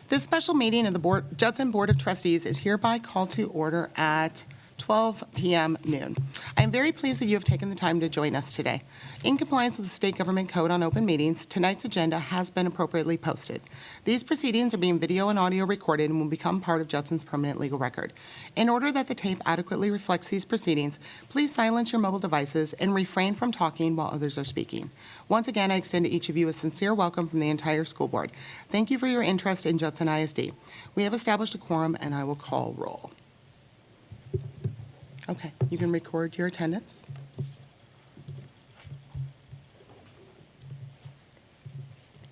This special meeting of the Judson Board of Trustees is hereby called to order at 12 p.m. noon. I am very pleased that you have taken the time to join us today. In compliance with the State Government Code on Open Meetings, tonight's agenda has been appropriately posted. These proceedings are being video and audio recorded and will become part of Judson's permanent legal record. In order that the tape adequately reflects these proceedings, please silence your mobile devices and refrain from talking while others are speaking. Once again, I extend to each of you a sincere welcome from the entire school board. Thank you for your interest in Judson ISD. We have established a quorum, and I will call roll. Okay, you can record your attendance.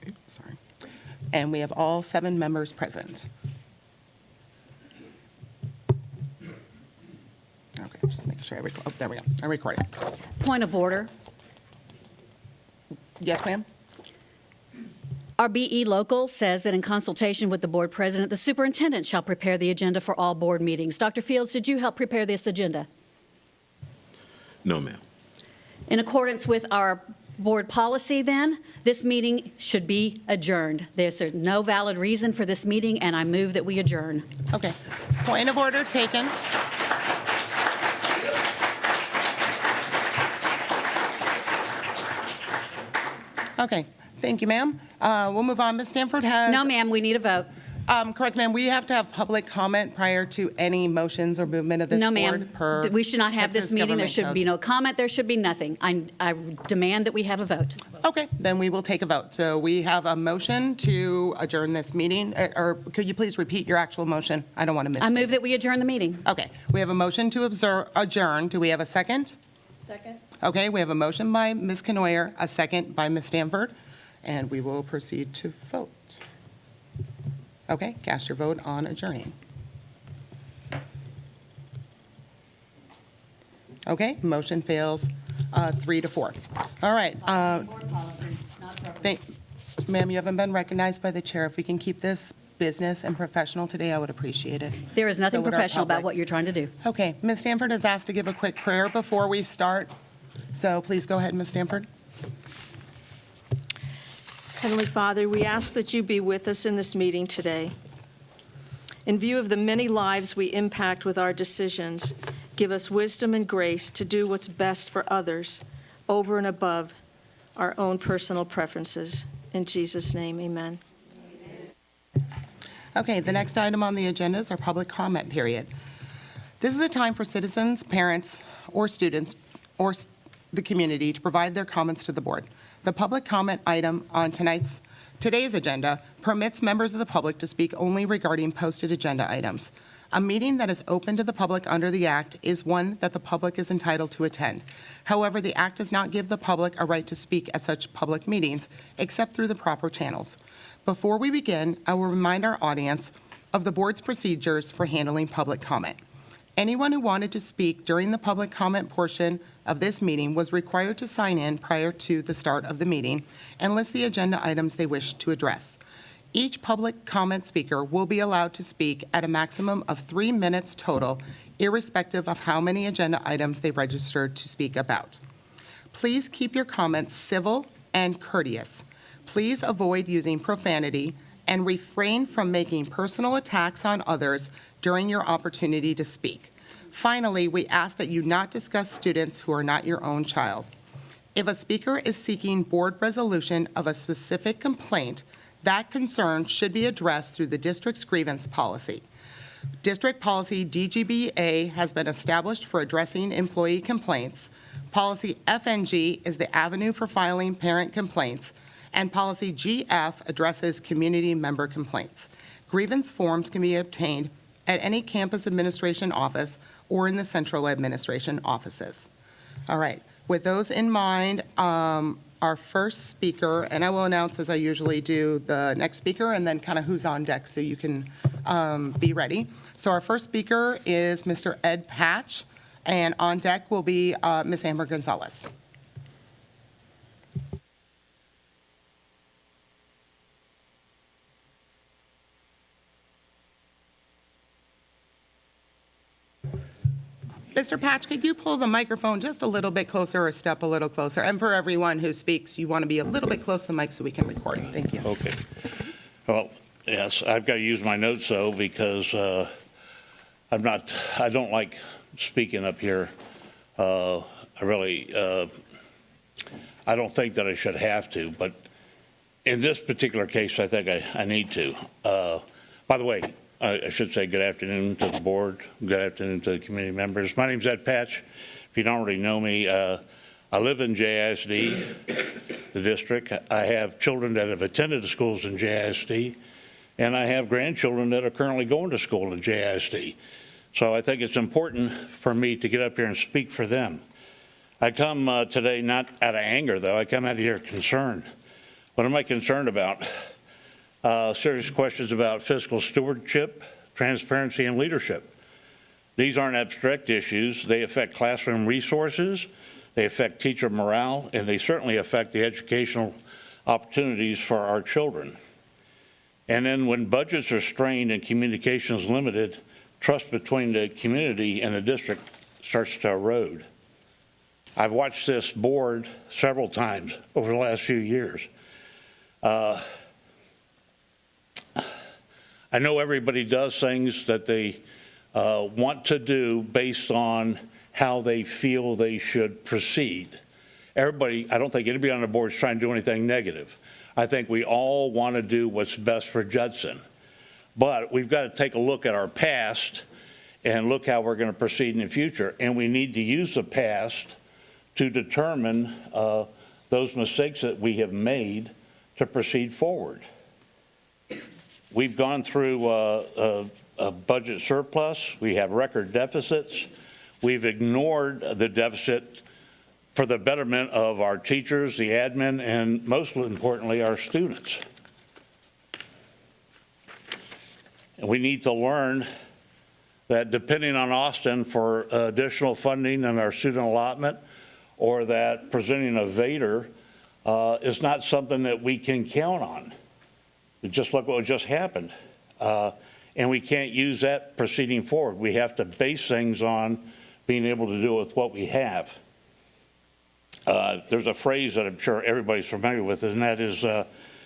Oops, sorry. And we have all 7 members present. Okay, just making sure I record. Oh, there we go. I'm recording. Point of order. Yes, ma'am? Our BE local says that in consultation with the board president, the superintendent shall prepare the agenda for all board meetings. Dr. Fields, did you help prepare this agenda? No, ma'am. In accordance with our board policy, then, this meeting should be adjourned. There's no valid reason for this meeting, and I move that we adjourn. Okay. Point of order taken. Okay. Thank you, ma'am. We'll move on. Ms. Stanford has... No, ma'am, we need a vote. Correct, ma'am. We have to have public comment prior to any motions or movement of this No, board per ma'am. We should not have this Texas meeting. There Government should Code. be no comment. There should be nothing. I demand that we have a vote. Okay, then we will take a vote. So we have a motion to adjourn this meeting, or could you please repeat your actual motion? I don't want to miss I it. move that we adjourn the meeting. Okay, we have a motion to adjourn. Do we have a second? Second. Okay, we have a motion by Ms. Canoyer, a second by Ms. Stanford, and we will proceed to vote. Okay, cast your vote on adjourning. Okay, motion fails 3-4. All right. Ma'am, you haven't been recognized by the chair. If we can keep this business and professional today, I would appreciate it. There is nothing So would our professional about public. what you're trying to do. Okay, Ms. Stanford has asked to give a quick prayer before we start. So please go ahead, Ms. Stanford. Heavenly Father, we ask that you be with us in this meeting today. In view of the many lives we impact with our decisions, give us wisdom and grace to do what's best for others over and above our own personal preferences. In Jesus' name, amen. Okay, the next item on the agenda is our public comment period. This is a time for citizens, parents, or students, or the community to provide their comments to the board. The public comment item on today's agenda permits members of the public to speak only regarding posted agenda items. A meeting that is open to the public under the Act is one that the public is entitled to attend. However, the Act does not give the public a right to speak at such public meetings, except through the proper channels. Before we begin, I will remind our audience of the board's procedures for handling public comment. Anyone who wanted to speak during the public comment portion of this meeting was required to sign in prior to the start of the meeting and list the agenda items they wish to address. Each public comment speaker will be allowed to speak at a maximum of 3 minutes total, irrespective of how many agenda items they registered to speak about. Please keep your comments civil and courteous. Please avoid using profanity and refrain from making personal attacks on others during your opportunity to speak. Finally, we ask that you not discuss students who are not your own child. If a speaker is seeking board resolution of a specific complaint, that concern should be addressed through the district's grievance policy. District policy DGBA has been established for addressing employee complaints. Policy FNG is the avenue for filing parent complaints, and policy GF addresses community member complaints. Grievance forms can be obtained at any campus administration office or in the central administration offices. All right, with those in mind, our first speaker, and I will announce as I usually do the next speaker and then kind of who's on deck so you can be ready. So our first speaker is Mr. Ed Patch, and on deck will be Ms. Amber Gonzalez. Mr. Patch, could you pull the microphone just a little bit closer or step a little closer? And for everyone who speaks, you want to be a little bit close to the mic so we can record. Thank you. Okay. Well, Yes, I've got to use my notes though, because I don't like speaking up here. I don't think that I should have to, but in this particular case, I think I need to. By the way, I should say good afternoon to the board, good afternoon to the community members. My name's Ed Patch. If you don't already know me, I live in JISD, the district. I have children that have attended the schools in JISD, and I have grandchildren that are currently going to school in JISD. So I think it's important for me to get up here and speak for them. I come today not out of anger, though. I come out of here concerned. What am I concerned about? Serious questions about fiscal stewardship, transparency, and leadership. These aren't abstract issues. They affect classroom resources, they affect teacher morale, and they certainly affect the educational opportunities for our children. And then when budgets are strained and communication is limited, trust between the community and the district starts to erode. I've watched this board several times over the last few years. I know everybody does things that they want to do based on how they feel they should proceed. Everybody, I don't think anybody on the board is trying to do anything negative. I think we all want to do what's best for Judson. But we've got to take a look at our past and look how we're going to proceed in the future. And we need to use the past to determine those mistakes that we have made to proceed forward. We've gone through a budget surplus. We have record deficits. We've ignored the deficit for the betterment of our teachers, the admin, and most importantly, our students. And we need to learn that depending on Austin for additional funding and our student allotment, or that presenting a Vader is not something that we can count on. Just look what just happened. And we can't use that proceeding forward. We have to base things on being able to do with what we have. There's a phrase that I'm sure everybody's familiar with, and that is,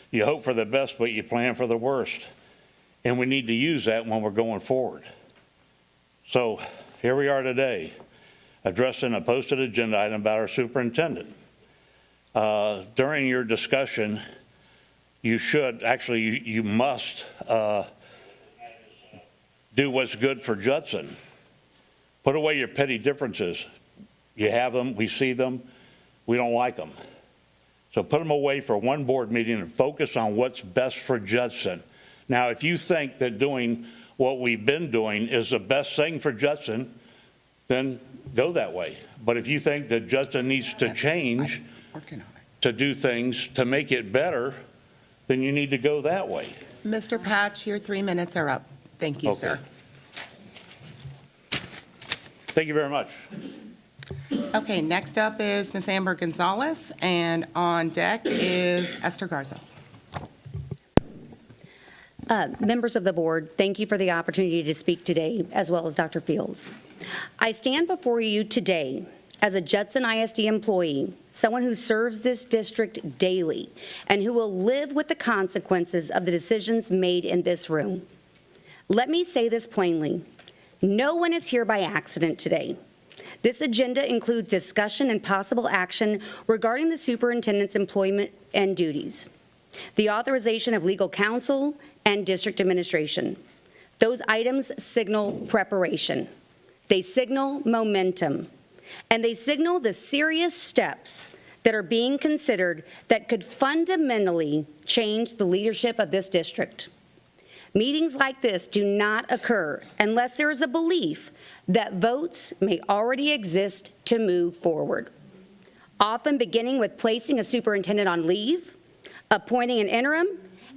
you hope for the best, but you plan for the worst. And we need to use that when we're going forward. So here we are today, addressing a posted agenda item about our superintendent. During your discussion, you must do what's good for Judson. Put away your petty differences. You have them, we see them, we don't like them. So put them away for one board meeting and focus on what's best for Judson. Now, if you think that doing what we've been doing is the best thing for Judson, then go that way. But if you think that Judson needs to change to do things to make it better, then you need to go that way. Mr. Patch, your 3 minutes are up. Thank you, Okay. sir. Thank you very much. Okay, next up is Ms. Amber Gonzalez, and on deck is Esther Garza. Members of the board, thank you for the opportunity to speak today, as well as Dr. Fields. I stand before you today as a Judson ISD employee, someone who serves this district daily, and who will live with the consequences of the decisions made in this room. Let me say this plainly. No one is here by accident today. This agenda includes discussion and possible action regarding the superintendent's employment and duties, the authorization of legal counsel, and district administration. Those items signal preparation. They signal momentum. And they signal the serious steps that are being considered that could fundamentally change the leadership of this district. Meetings like this do not occur unless there is a belief that votes may already exist to move forward, often beginning with placing a superintendent on leave, appointing an interim,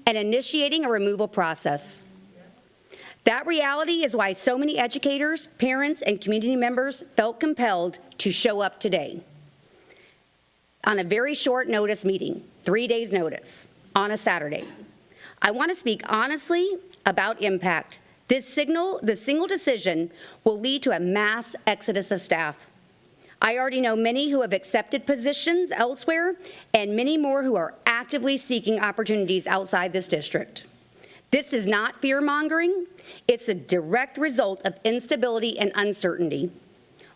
and initiating a removal process. That reality is why so many educators, parents, and community members felt compelled to show up today on a very short notice meeting, 3 days notice, on a Saturday. I want to speak honestly about impact. The single decision will lead to a mass exodus of staff. I already know many who have accepted positions elsewhere and many more who are actively seeking opportunities outside this district. This is not fear-mongering. It's a direct result of instability and uncertainty.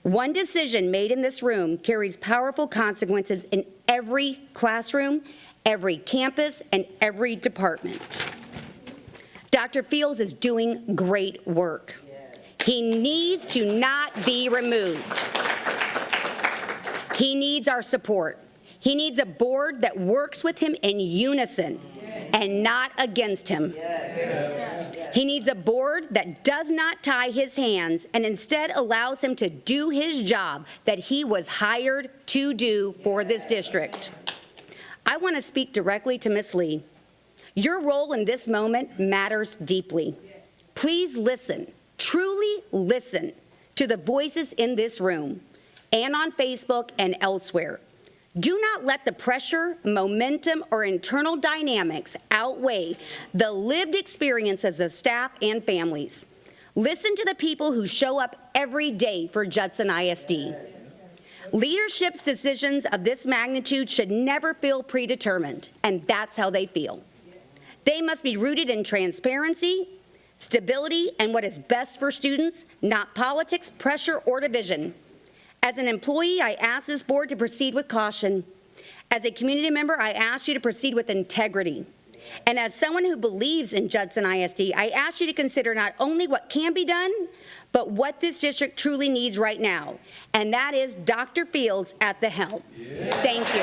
One decision made in this room carries powerful consequences in every classroom, every campus, and every department. Dr. Fields is doing great work. He needs to not be removed. He needs our support. He needs a board that works with him in unison and not against him. He needs a board that does not tie his hands and instead allows him to do his job that he was hired to do for this district. I want to speak directly to Ms. Lee. Your role in this moment matters deeply. Please listen, truly listen to the voices in this room and on Facebook and elsewhere. Do not let the pressure, momentum, or internal dynamics outweigh the lived experiences of staff and families. Listen to the people who show up every day for Judson ISD. Leadership's decisions of this magnitude should never feel predetermined, and that's how they feel. They must be rooted in transparency, stability, and what is best for students, not politics, pressure, or division. As an employee, I ask this board to proceed with caution. As a community member, I ask you to proceed with integrity. And as someone who believes in Judson ISD, I ask you to consider not only what can be done, but what this district truly needs right now. And that is Dr. Fields at the helm. Thank you.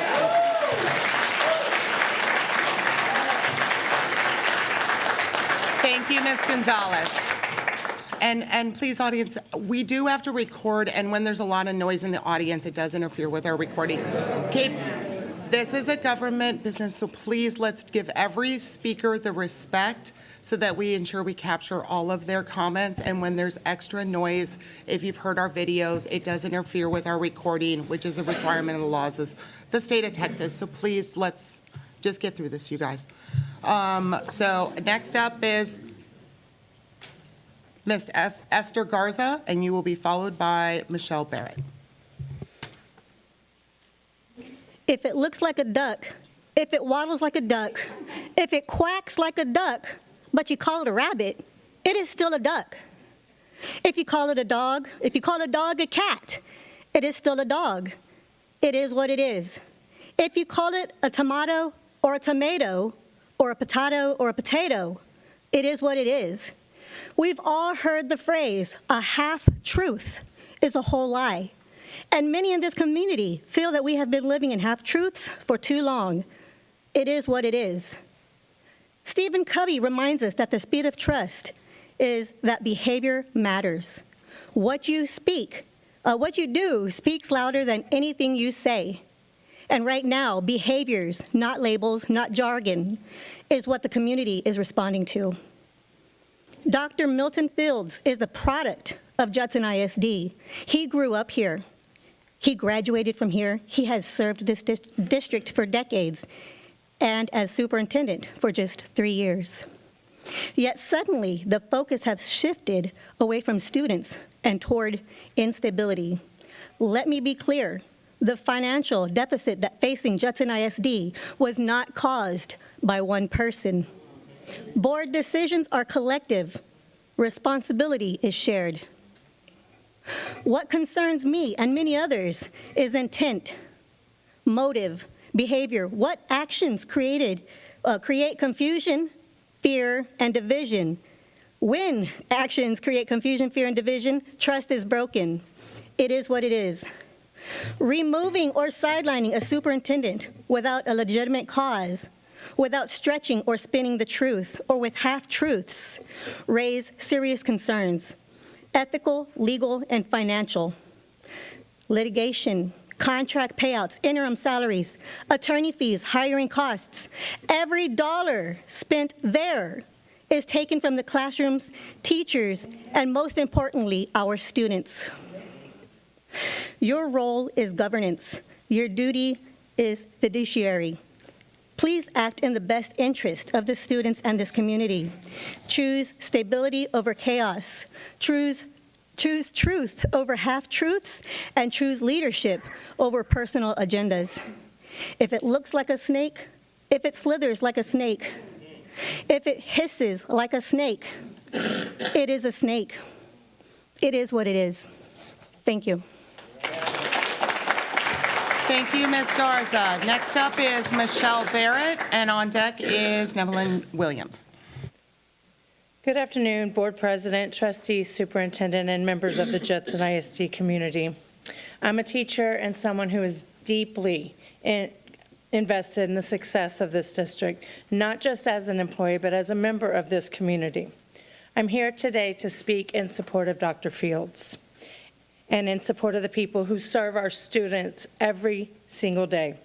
Thank you, Ms. Gonzalez. And please, audience, we do have to record, and when there's a lot of noise in the audience, it does interfere with our recording. Okay, this is a government business, so please let's give every speaker the respect so that we ensure we capture all of their comments. And when there's extra noise, if you've heard our videos, it does interfere with our recording, which is a requirement of the laws of the state of Texas. So please, let's just get through this, you guys. So next up is Ms. Esther Garza, and you will be followed by Michelle Barrett. If it looks like a duck, if it waddles like a duck, if it quacks like a duck, but you call it a rabbit, it is still a duck. If you call it a dog, if you call a dog a cat, it is still a dog. It is what it is. If you call it a tomato or a tomato or a potato, it is what it is. We've all heard the phrase, a half-truth is a whole lie. And many in this community feel that we have been living in half-truths for too long. It is what it is. Stephen Covey reminds us that the speed of trust is that behavior matters. What you do speaks louder than anything you say. And right now, behaviors, not labels, not jargon, is what the community is responding to. Dr. Milton Fields is the product of Judson ISD. He grew up here. He graduated from here. He has served this district for decades and as superintendent for just 3 years. Yet suddenly, the focus has shifted away from students and toward instability. Let me be clear. The financial deficit that facing Judson ISD was not caused by one person. Board decisions are collective. Responsibility is shared. What concerns me and many others is intent, motive, behavior. What actions create confusion, fear, and division? When actions create confusion, fear, and division, trust is broken. It is what it is. Removing or sidelining a superintendent without a legitimate cause, without stretching or spinning the truth, or with half-truths, raise serious concerns, ethical, legal, and financial. Litigation, contract payouts, interim salaries, attorney fees, hiring costs. Every dollar spent there is taken from the classrooms, teachers, and most importantly, our students. Your role is governance. Your duty is fiduciary. Please act in the best interest of the students and this community. Choose stability over chaos. Choose truth over half-truths, and choose leadership over personal agendas. If it looks like a snake, if it slithers like a snake, If it hisses like a snake, it is a snake. It is what it is. Thank you. Thank you, Ms. Garza. Next up is Michelle Barrett, and on deck is Nevelyn Williams. Good afternoon, Board President, trustees, superintendent, and members of the Judson ISD community. I'm a teacher and someone who is deeply invested in the success of this district, not just as an employee, but as a member of this community. I'm here today to speak in support of Dr. Fields and in support of the people who serve our students every single day.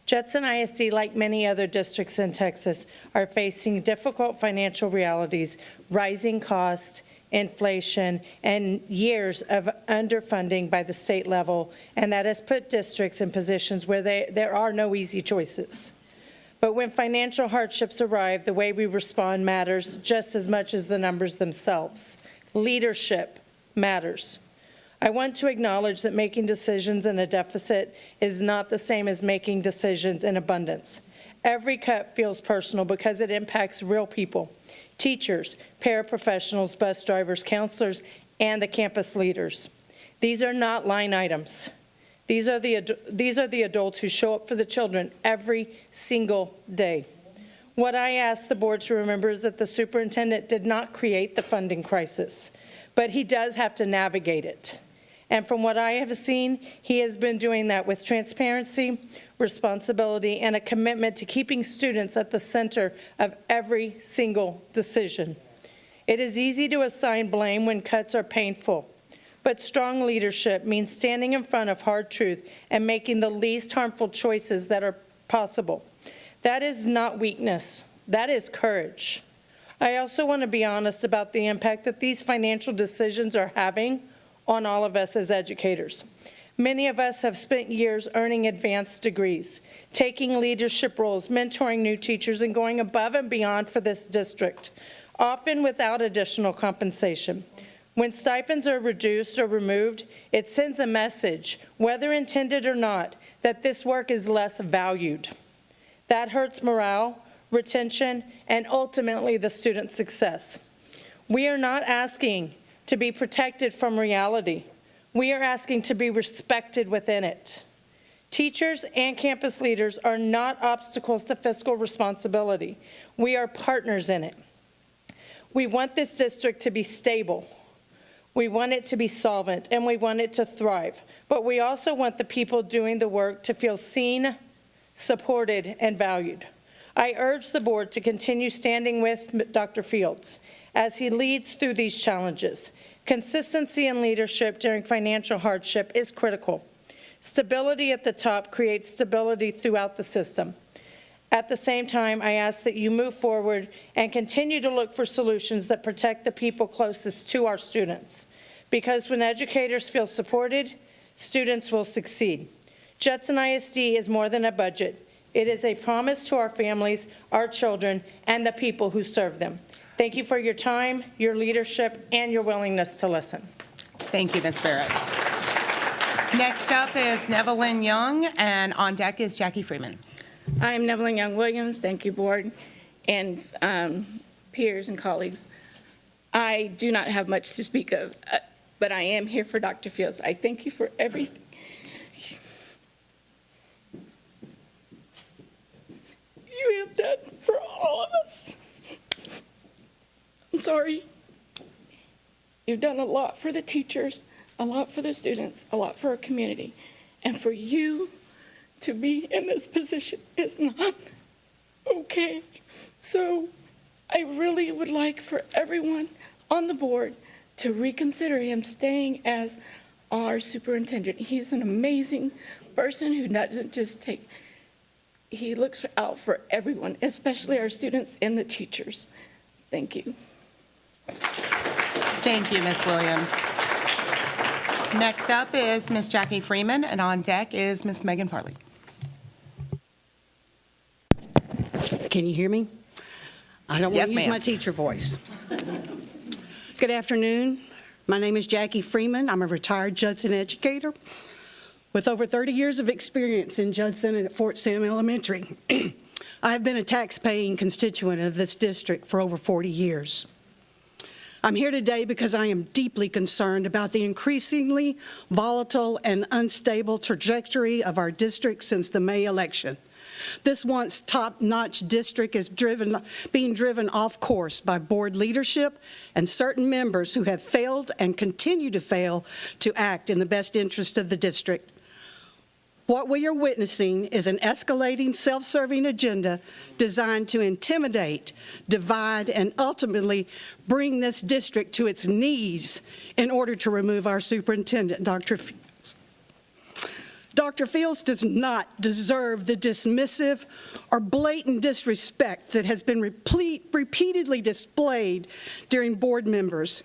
Judson ISD, like many other districts in Texas, are facing difficult financial realities, rising costs, inflation, and years of underfunding by the state level, and that has put districts in positions where there are no easy choices. But when financial hardships arrive, the way we respond matters just as much as the numbers themselves. Leadership matters. I want to acknowledge that making decisions in a deficit is not the same as making decisions in abundance. Every cut feels personal because it impacts real people: teachers, paraprofessionals, bus drivers, counselors, and the campus leaders. These are not line items. These are the adults who show up for the children every single day. What I ask the board to remember is that the superintendent did not create the funding crisis, but he does have to navigate it. And from what I have seen, he has been doing that with transparency, responsibility, and a commitment to keeping students at the center of every single decision. It is easy to assign blame when cuts are painful, but strong leadership means standing in front of hard truth and making the least harmful choices that are possible. That is not weakness. That is courage. I also want to be honest about the impact that these financial decisions are having on all of us as educators. Many of us have spent years earning advanced degrees, taking leadership roles, mentoring new teachers, and going above and beyond for this district, often without additional compensation. When stipends are reduced or removed, it sends a message, whether intended or not, that this work is less valued. That hurts morale, retention, and ultimately the student success. We are not asking to be protected from reality. We are asking to be respected within it. Teachers and campus leaders are not obstacles to fiscal responsibility. We are partners in it. We want this district to be stable. We want it to be solvent, and we want it to thrive. But we also want the people doing the work to feel seen, supported, and valued. I urge the board to continue standing with Dr. Fields as he leads through these challenges. Consistency in leadership during financial hardship is critical. Stability at the top creates stability throughout the system. At the same time, I ask that you move forward and continue to look for solutions that protect the people closest to our students. Because when educators feel supported, students will succeed. Judson ISD is more than a budget. It is a promise to our families, our children, and the people who serve them. Thank you for your time, your leadership, and your willingness to listen. Thank you, Ms. Barrett. Next up is Nevelyn Young, and on deck is Jackie Freeman. I'm Nevelyn Young Williams. Thank you, board and peers and colleagues. I do not have much to speak of, but I am here for Dr. Fields. I thank you for everything. You have done for all of us. I'm sorry. You've done a lot for the teachers, a lot for the students, a lot for our community. And for you to be in this position is not okay. So I really would like for everyone on the board to reconsider him staying as our superintendent. He is an amazing person who doesn't just take, he looks out for everyone, especially our students and the teachers. Thank you. Thank you, Ms. Williams. Next up is Ms. Jackie Freeman, and on deck is Ms. Megan Farley. Can you hear me? I don't want Yes, to use ma'am. my teacher voice. Good afternoon. My name is Jackie Freeman. I'm a retired Judson educator with over 30 years of experience in Judson and at Fort Sam Elementary. I've been a tax-paying constituent of this district for over 40 years. I'm here today because I am deeply concerned about the increasingly volatile and unstable trajectory of our district since the May election. This once top-notch district is being driven off course by board leadership and certain members who have failed and continue to fail to act in the best interest of the district. What we are witnessing is an escalating, self-serving agenda designed to intimidate, divide, and ultimately bring this district to its knees in order to remove our superintendent, Dr. Fields. Dr. Fields does not deserve the dismissive or blatant disrespect that has been repeatedly displayed during board members.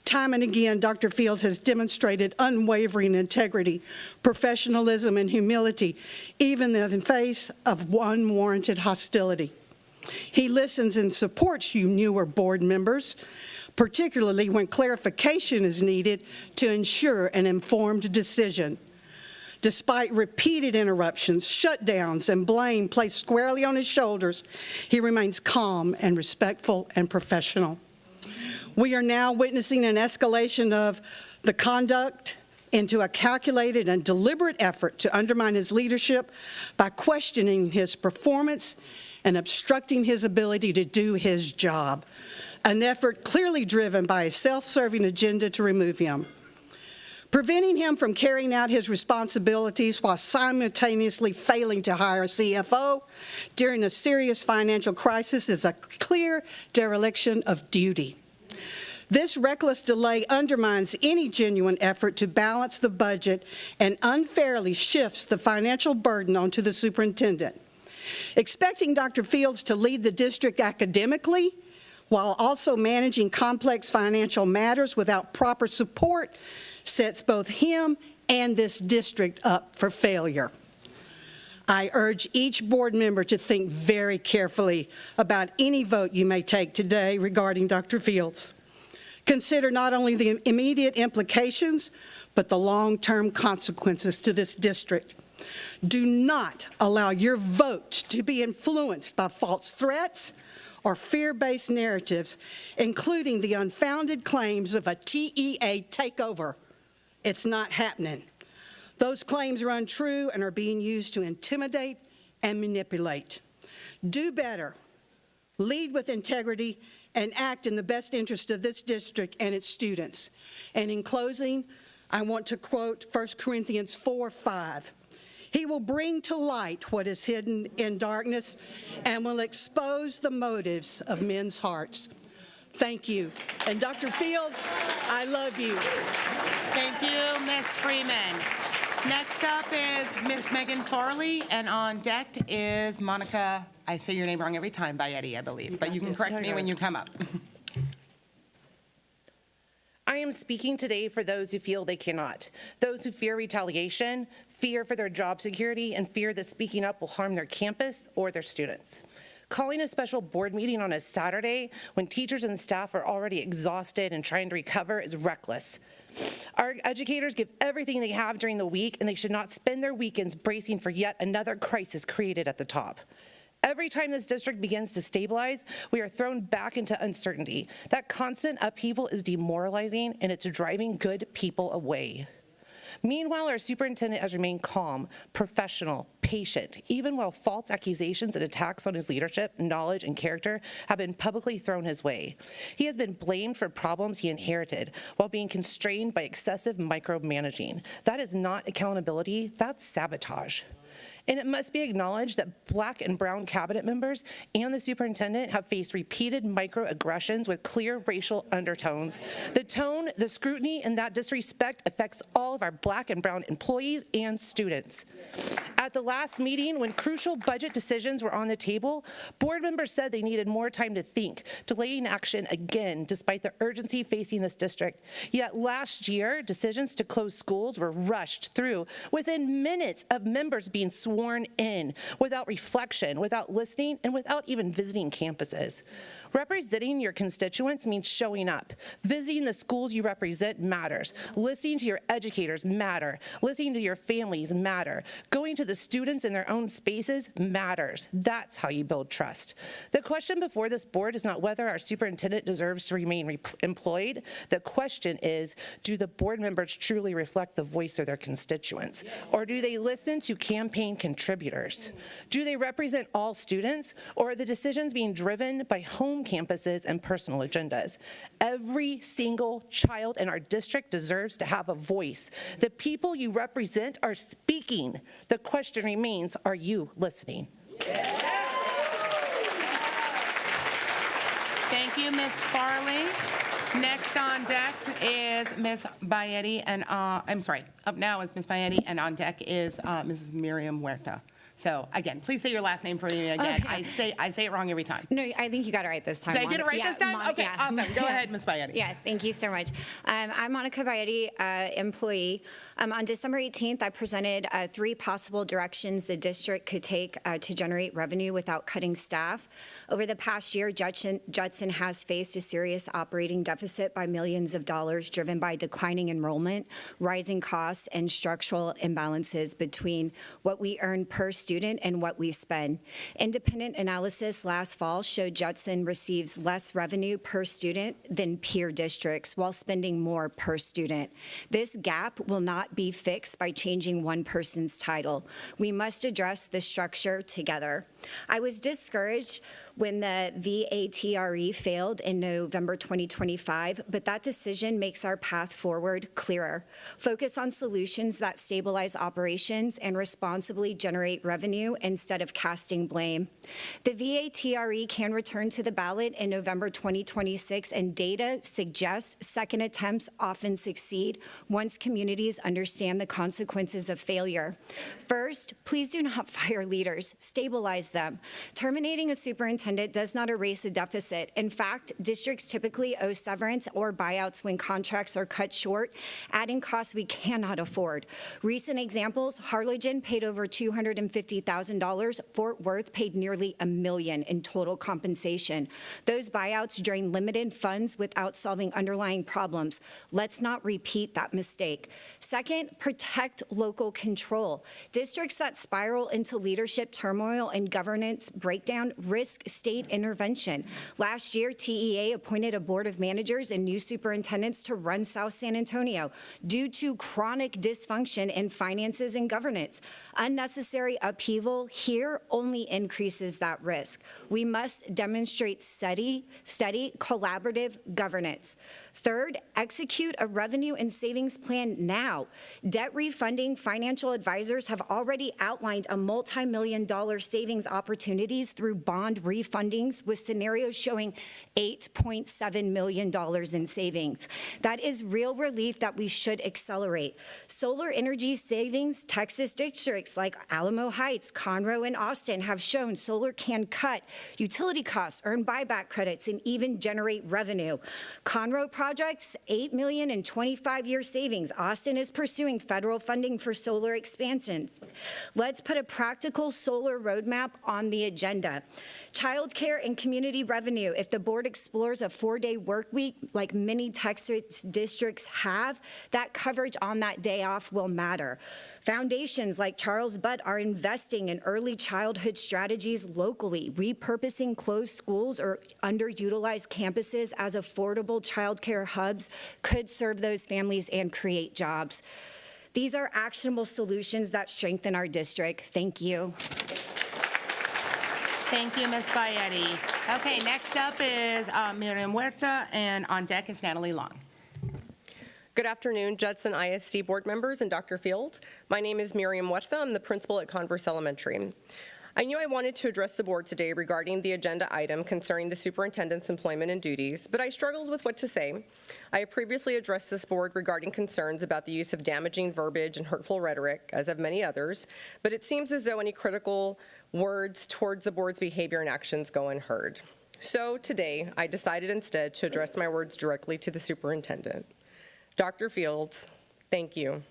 Time and again, Dr. Fields has demonstrated unwavering integrity, professionalism, and humility, even in the face of unwarranted hostility. He listens and supports you newer board members, particularly when clarification is needed to ensure an informed decision. Despite repeated interruptions, shutdowns, and blame placed squarely on his shoulders, he remains calm and respectful and professional. We are now witnessing an escalation of the conduct into a calculated and deliberate effort to undermine his leadership by questioning his performance and obstructing his ability to do his job, an effort clearly driven by a self-serving agenda to remove him. Preventing him from carrying out his responsibilities while simultaneously failing to hire a CFO during a serious financial crisis is a clear dereliction of duty. This reckless delay undermines any genuine effort to balance the budget and unfairly shifts the financial burden onto the superintendent. Expecting Dr. Fields to lead the district academically while also managing complex financial matters without proper support sets both him and this district up for failure. I urge each board member to think very carefully about any vote you may take today regarding Dr. Fields. Consider not only the immediate implications, but the long-term consequences to this district. Do not allow your vote to be influenced by false threats or fear-based narratives, including the unfounded claims of a TEA takeover. It's not happening. Those claims are untrue and are being used to intimidate and manipulate. Do better. Lead with integrity and act in the best interest of this district and its students. And in closing, I want to quote 1 Corinthians 4:5. He will bring to light what is hidden in darkness and will expose the motives of men's hearts. Thank you. And Dr. Fields, I love you. Thank you, Ms. Freeman. Next up is Ms. Megan Farley, and on deck is Monica, I say your name wrong every time, Bayeti, I believe, but you can correct me when you come up. I am speaking today for those who feel they cannot, those who fear retaliation, fear for their job security, and fear that speaking up will harm their campus or their students. Calling a special board meeting on a Saturday when teachers and staff are already exhausted and trying to recover is reckless. Our educators give everything they have during the week, and they should not spend their weekends bracing for yet another crisis created at the top. Every time this district begins to stabilize, we are thrown back into uncertainty. That constant upheaval is demoralizing, and it's driving good people away. Meanwhile, our superintendent has remained calm, professional, patient, even while false accusations and attacks on his leadership, knowledge, and character have been publicly thrown his way. He has been blamed for problems he inherited while being constrained by excessive micromanaging. That is not accountability, that's sabotage. And it must be acknowledged that Black and brown cabinet members and the superintendent have faced repeated microaggressions with clear racial undertones. The tone, the scrutiny, and that disrespect affects all of our Black and brown employees and students. At the last meeting, when crucial budget decisions were on the table, board members said they needed more time to think, delaying action again despite the urgency facing this district. Yet last year, decisions to close schools were rushed through within minutes of members being sworn sworn in, without reflection, without listening, and without even visiting campuses. Representing your constituents means showing up. Visiting the schools you represent matters. Listening to your educators matter. Listening to your families matter. Going to the students in their own spaces matters. That's how you build trust. The question before this board is not whether our superintendent deserves to remain employed. The question is, do the board members truly reflect the voice of their constituents? Or do they listen to campaign contributors? Do they represent all students, or are the decisions being driven by home campuses and personal agendas? Every single child in our district deserves to have a voice. The people you represent are speaking. The question remains, are you listening? Thank you, Ms. Farley. Next on deck is Ms. Bayetti, and up now is Ms. Bayetti, and on deck is Mrs. Miriam Huerta. So again, please say your last name for me again. Okay. I say it wrong every time. No, I think you got it right this time. Did I get it right this time? Okay, yeah. awesome. Go ahead, Ms. Bayetti. Yeah, thank you so much. I'm Monica Bayetti, employee. On December 18th, I presented 3 possible directions the district could take to generate revenue without cutting staff. Over the past year, Judson has faced a serious operating deficit by millions of dollars, driven by declining enrollment, rising costs, and structural imbalances between what we earn per student and what we spend. Independent analysis last fall showed Judson receives less revenue per student than peer districts while spending more per student. This gap will not be fixed by changing one person's title. We must address the structure together. I was discouraged when the VATRE failed in November 2025, but that decision makes our path forward clearer. Focus on solutions that stabilize operations and responsibly generate revenue instead of casting blame. The VATRE can return to the ballot in November 2026, and data suggests second attempts often succeed once communities understand the consequences of failure. First, please do not fire leaders, stabilize them. Terminating a superintendent does not erase a deficit. In fact, districts typically owe severance or buyouts when contracts are cut short, adding costs we cannot afford. Recent examples, Harlingen paid over $250,000. Fort Worth paid nearly $1 million in total compensation. Those buyouts drain limited funds without solving underlying problems. Let's not repeat that mistake. Second, protect local control. Districts that spiral into leadership turmoil and governance breakdown risk state intervention. Last year, TEA appointed a board of managers and new superintendents to run South San Antonio due to chronic dysfunction in finances and governance. Unnecessary upheaval here only increases that risk. We must demonstrate steady, collaborative governance. Third, execute a revenue and savings plan now. Debt refunding financial advisors have already outlined a multi-million-dollar savings opportunities through bond refundings, with scenarios showing $8.7 million in savings. That is real relief that we should accelerate. Solar energy savings, Texas districts like Alamo Heights, Conroe, and Austin have shown solar can cut utility costs, earn buyback credits, and even generate revenue. Conroe projects, $8 million in 25-year savings. Austin is pursuing federal funding for solar expansions. Let's put a practical solar roadmap on the agenda. Childcare and community revenue. If the board explores a 4-day work week like many Texas districts have, that coverage on that day off will matter. Foundations like Charles Butt are investing in early childhood strategies locally, repurposing closed schools or underutilized campuses as affordable childcare hubs could serve those families and create jobs. These are actionable solutions that strengthen our district. Thank you. Thank you, Ms. Bayetti. Okay, next up is Miriam Huerta, and on deck is Natalie Long. Good afternoon, Judson ISD board members and Dr. Field. My name is Miriam Huerta. I'm the principal at Converse Elementary. I knew I wanted to address the board today regarding the agenda item concerning the superintendent's employment and duties, but I struggled with what to say. I have previously addressed this board regarding concerns about the use of damaging verbiage and hurtful rhetoric, as have many others, but it seems as though any critical words towards the board's behavior and actions go unheard. So today, I decided instead to address my words directly to the superintendent. Dr. Fields, thank you.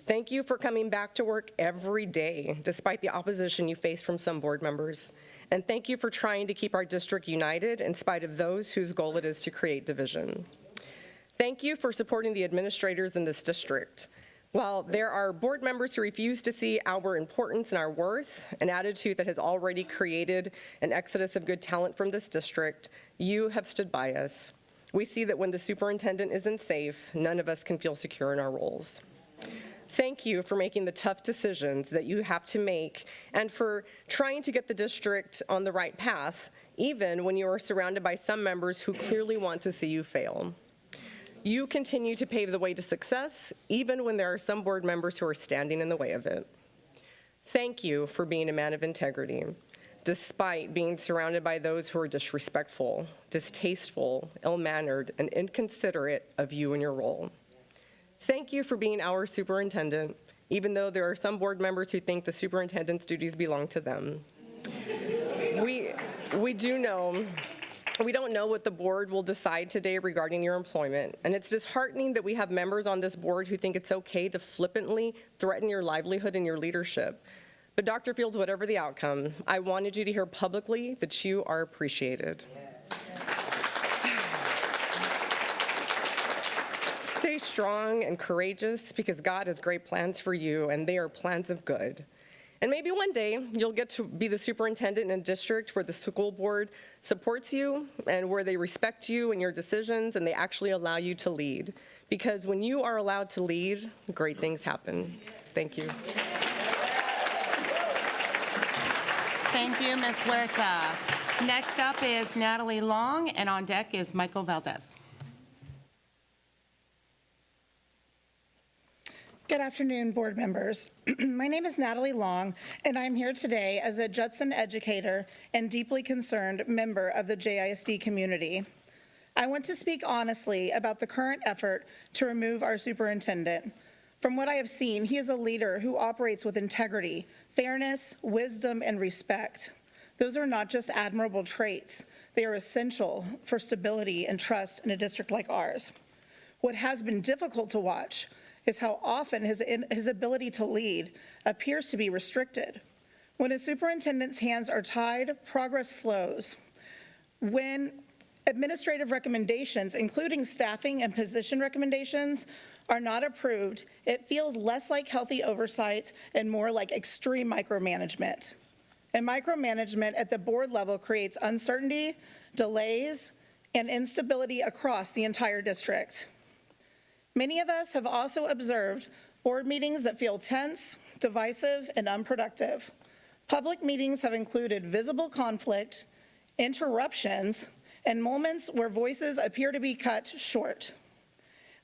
Thank you for coming back to work every day, despite the opposition you face from some board members. And thank you for trying to keep our district united in spite of those whose goal it is to create division. Thank you for supporting the administrators in this district. While there are board members who refuse to see our importance and our worth, an attitude that has already created an exodus of good talent from this district, you have stood by us. We see that when the superintendent isn't safe, none of us can feel secure in our roles. Thank you for making the tough decisions that you have to make and for trying to get the district on the right path, even when you are surrounded by some members who clearly want to see you fail. You continue to pave the way to success, even when there are some board members who are standing in the way of it. Thank you for being a man of integrity, despite being surrounded by those who are disrespectful, distasteful, ill-mannered, and inconsiderate of you and your role. Thank you for being our superintendent, even though there are some board members who think the superintendent's duties belong to them. We don't know what the board will decide today regarding your employment, and it's disheartening that we have members on this board who think it's okay to flippantly threaten your livelihood and your leadership. But Dr. Fields, whatever the outcome, I wanted you to hear publicly that you are appreciated. Stay strong and courageous because God has great plans for you, and they are plans of good. And maybe one day you'll get to be the superintendent in a district where the school board supports you and where they respect you and your decisions and they actually allow you to lead. Because when you are allowed to lead, great things happen. Thank you. Thank you, Ms. Huerta. Next up is Natalie Long, and on deck is Michael Valdez. Good afternoon, board members. My name is Natalie Long, and I'm here today as a Judson educator and deeply concerned member of the JISD community. I want to speak honestly about the current effort to remove our superintendent. From what I have seen, he is a leader who operates with integrity, fairness, wisdom, and respect. Those are not just admirable traits. They are essential for stability and trust in a district like ours. What has been difficult to watch is how often his ability to lead appears to be restricted. When a superintendent's hands are tied, progress slows. When administrative recommendations, including staffing and position recommendations, are not approved, it feels less like healthy oversight and more like extreme micromanagement. And micromanagement at the board level creates uncertainty, delays, and instability across the entire district. Many of us have also observed board meetings that feel tense, divisive, and unproductive. Public meetings have included visible conflict, interruptions, and moments where voices appear to be cut short.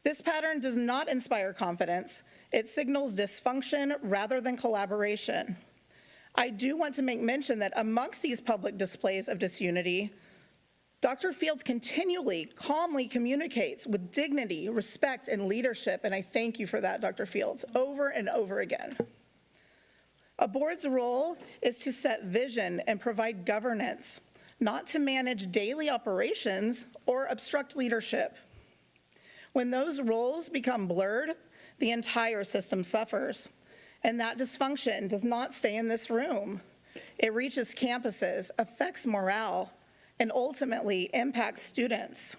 This pattern does not inspire confidence. It signals dysfunction rather than collaboration. I do want to make mention that amongst these public displays of disunity, Dr. Fields continually, calmly communicates with dignity, respect, and leadership, and I thank you for that, Dr. Fields, over and over again. A board's role is to set vision and provide governance, not to manage daily operations or obstruct leadership. When those roles become blurred, the entire system suffers, and that dysfunction does not stay in this room. It reaches campuses, affects morale, and ultimately impacts students.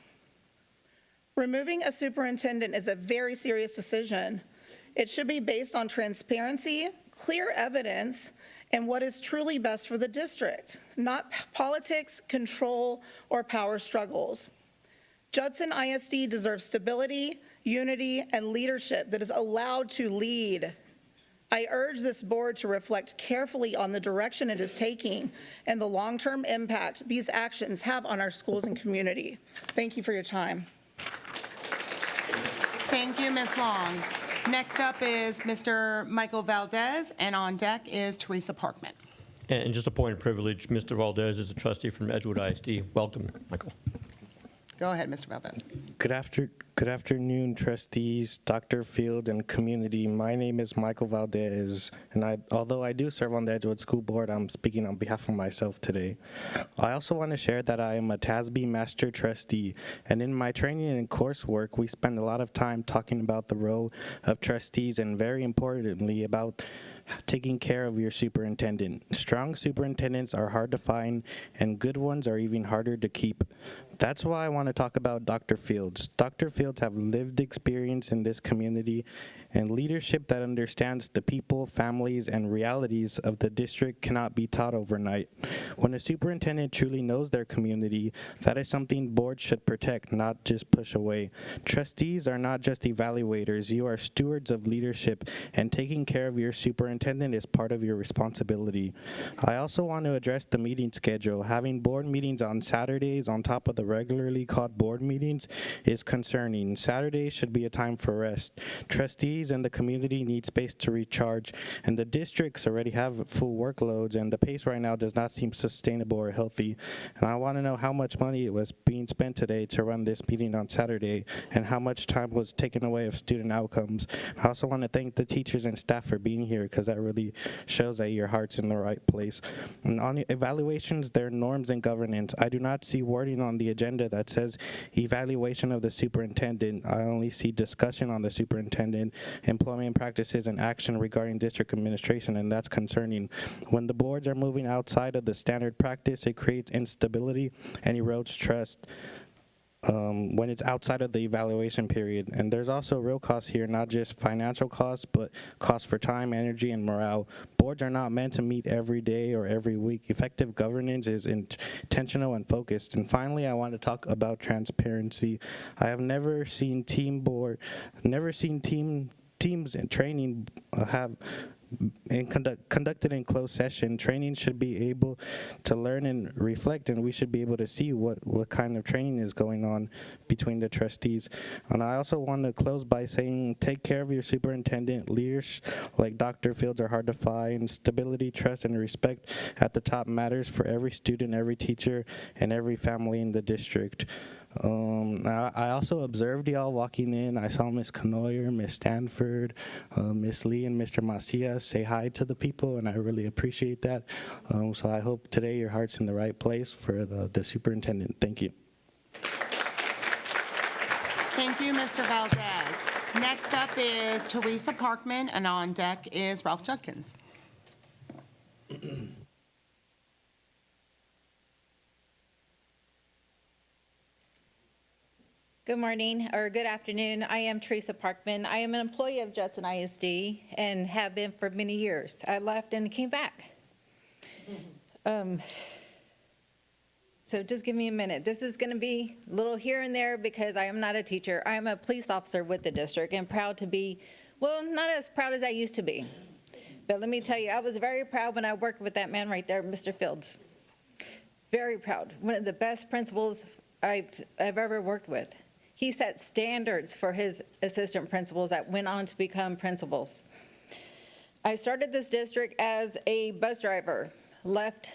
Removing a superintendent is a very serious decision. It should be based on transparency, clear evidence, and what is truly best for the district, not politics, control, or power struggles. Judson ISD deserves stability, unity, and leadership that is allowed to lead. I urge this board to reflect carefully on the direction it is taking and the long-term impact these actions have on our schools and community. Thank you for your time. Thank you, Ms. Long. Next up is Mr. Michael Valdez, and on deck is Teresa Parkman. And just a point of privilege, Mr. Valdez is a trustee from Edgewood ISD. Welcome, Michael. Go ahead, Mr. Valdez. Good Good afternoon, trustees, Dr. Field, and community. My name is Michael Valdez, and although I do serve on the Edgewood School Board, I'm speaking on behalf of myself today. I also want to share that I am a TASB Master Trustee, and in my training and coursework, we spend a lot of time talking about the role of trustees and, very importantly, about taking care of your superintendent. Strong superintendents are hard to find, and good ones are even harder to keep. That's why I want to talk about Dr. Fields. Dr. Fields have lived experience in this community and leadership that understands the people, families, and realities of the district cannot be taught overnight. When a superintendent truly knows their community, that is something boards should protect, not just push away. Trustees are not just evaluators. You are stewards of leadership, and taking care of your superintendent is part of your responsibility. I also want to address the meeting schedule. Having board meetings on Saturdays on top of the regularly called board meetings is concerning. Saturdays should be a time for rest. Trustees and the community need space to recharge, and the districts already have full workloads, and the pace right now does not seem sustainable or healthy. And I want to know how much money was being spent today to run this meeting on Saturday, and how much time was taken away of student outcomes. I also want to thank the teachers and staff for being here, because that really shows that your heart's in the right place. And on evaluations, there are norms and governance. I do not see wording on the agenda that says evaluation of the superintendent. I only see discussion on the superintendent, employment practices, and action regarding district administration, and that's concerning. When the boards are moving outside of the standard practice, it creates instability and erodes trust. When it's outside of the evaluation period. And there's also real costs here, not just financial costs, but costs for time, energy, and morale. Boards are not meant to meet every day or every week. Effective governance is intentional and focused. And finally, I want to talk about transparency. I have never seen teams and training conducted in closed session. Training should be able to learn and reflect, and we should be able to see what kind of training is going on between the trustees. And I also want to close by saying, take care of your superintendent. Leaders like Dr. Fields are hard to find. Stability, trust, and respect at the top matters for every student, every teacher, and every family in the district. I also observed y'all walking in. I saw Miss Canoyer, Miss Stanford, Miss Lee, and Mr. Macias say hi to the people, and I really appreciate that. So I hope today your heart's in the right place for the superintendent. Thank you. Thank you, Mr. Valdez. Next up is Teresa Parkman, and on deck is Ralph Judkins. Good morning, or good afternoon. I am Teresa Parkman. I am an employee of Judson ISD and have been for many years. I left and came back. So just give me a minute. This is going to be a little here and there because I am not a teacher. I am a police officer with the district and proud to be, well, not as proud as I used to be. But let me tell you, I was very proud when I worked with that man right there, Mr. Fields. Very proud. One of the best principals I've ever worked with. He set standards for his assistant principals that went on to become principals. I started this district as a bus driver, left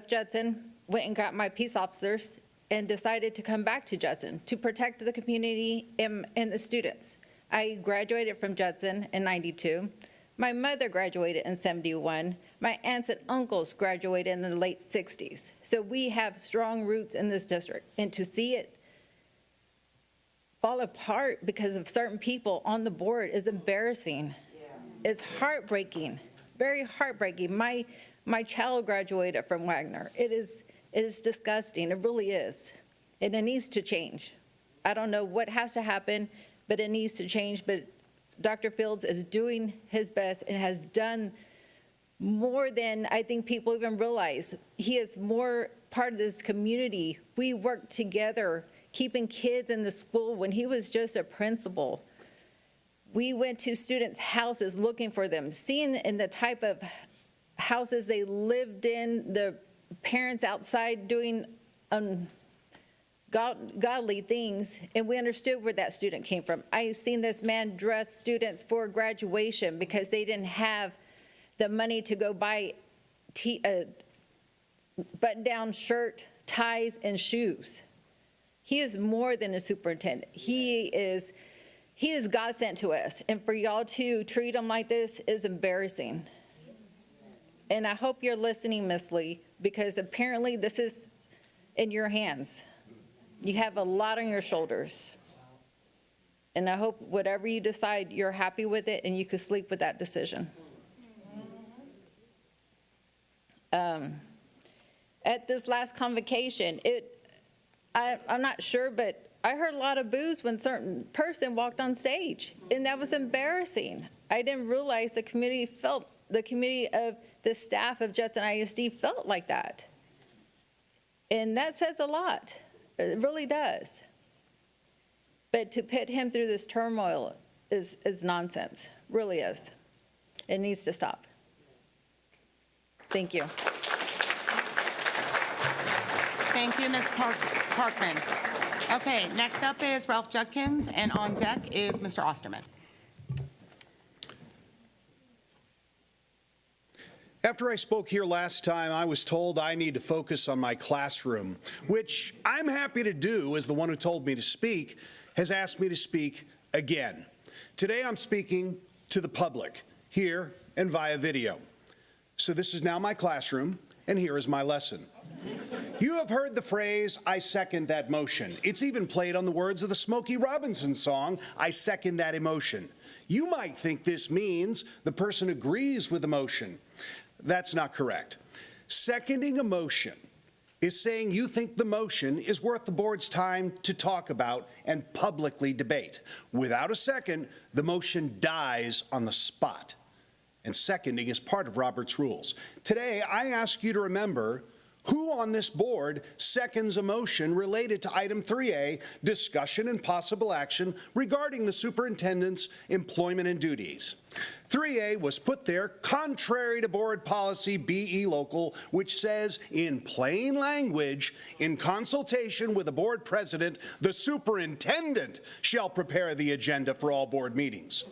Judson, went and got my peace officers, and decided to come back to Judson to protect the community and the students. I graduated from Judson in '92. My mother graduated in '71. My aunts and uncles graduated in the late '60s. So we have strong roots in this district, and to see it fall apart because of certain people on the board is embarrassing. It's heartbreaking, very heartbreaking. My child graduated from Wagner. It is disgusting, it really is. And it needs to change. I don't know what has to happen, but it needs to change. But Dr. Fields is doing his best and has done more than I think people even realize. He is more part of this community. We work together, keeping kids in the school. When he was just a principal, we went to students' houses looking for them, seeing in the type of houses they lived in, the parents outside doing godly things, and we understood where that student came from. I seen this man dress students for graduation because they didn't have the money to go buy a button-down shirt, ties, and shoes. He is more than a superintendent. He is God sent to us. And for y'all to treat him like this is embarrassing. And I hope you're listening, Ms. Lee, because apparently this is in your hands. You have a lot on your shoulders. And I hope whatever you decide, you're happy with it and you can sleep with that decision. At this last convocation, I'm not sure, but I heard a lot of boos when certain person walked on stage, and that was embarrassing. I didn't realize the community of the staff of Judson ISD felt like that. And that says a lot. It really does. But to put him through this turmoil is nonsense, really is. It needs to stop. Thank you. Thank you, Ms. Parkman. Okay, next up is Ralph Judkins, and on deck is Mr. Osterman. After I spoke here last time, I was told I need to focus on my classroom, which I'm happy to do, as the one who told me to speak has asked me to speak again. Today I'm speaking to the public, here and via video. So this is now my classroom, and here is my lesson. You have heard the phrase, "I second that motion." It's even played on the words of the Smokey Robinson song, "I second that emotion." You might think this means the person agrees with the motion. That's not correct. Seconding a motion is saying you think the motion is worth the board's time to talk about and publicly debate. Without a second, the motion dies on the spot. And seconding is part of Robert's rules. Today, I ask you to remember who on this board seconds a motion related to item 3A, discussion and possible action regarding the superintendent's employment and duties. 3A was put there contrary to board policy BE Local, which says in plain language, in consultation with the board president, the superintendent shall prepare the agenda for all board meetings.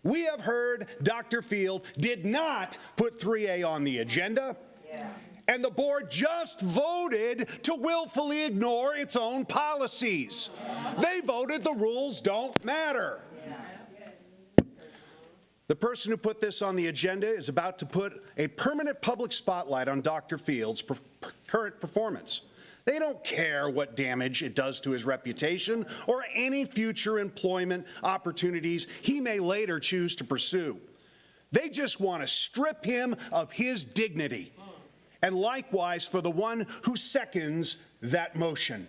We have heard Dr. Field did not put 3A on the agenda. And the board just voted to willfully ignore its own policies. They voted the rules don't matter. The person who put this on the agenda is about to put a permanent public spotlight on Dr. Field's current performance. They don't care what damage it does to his reputation or any future employment opportunities he may later choose to pursue. They just want to strip him of his dignity. And likewise for the one who seconds that motion.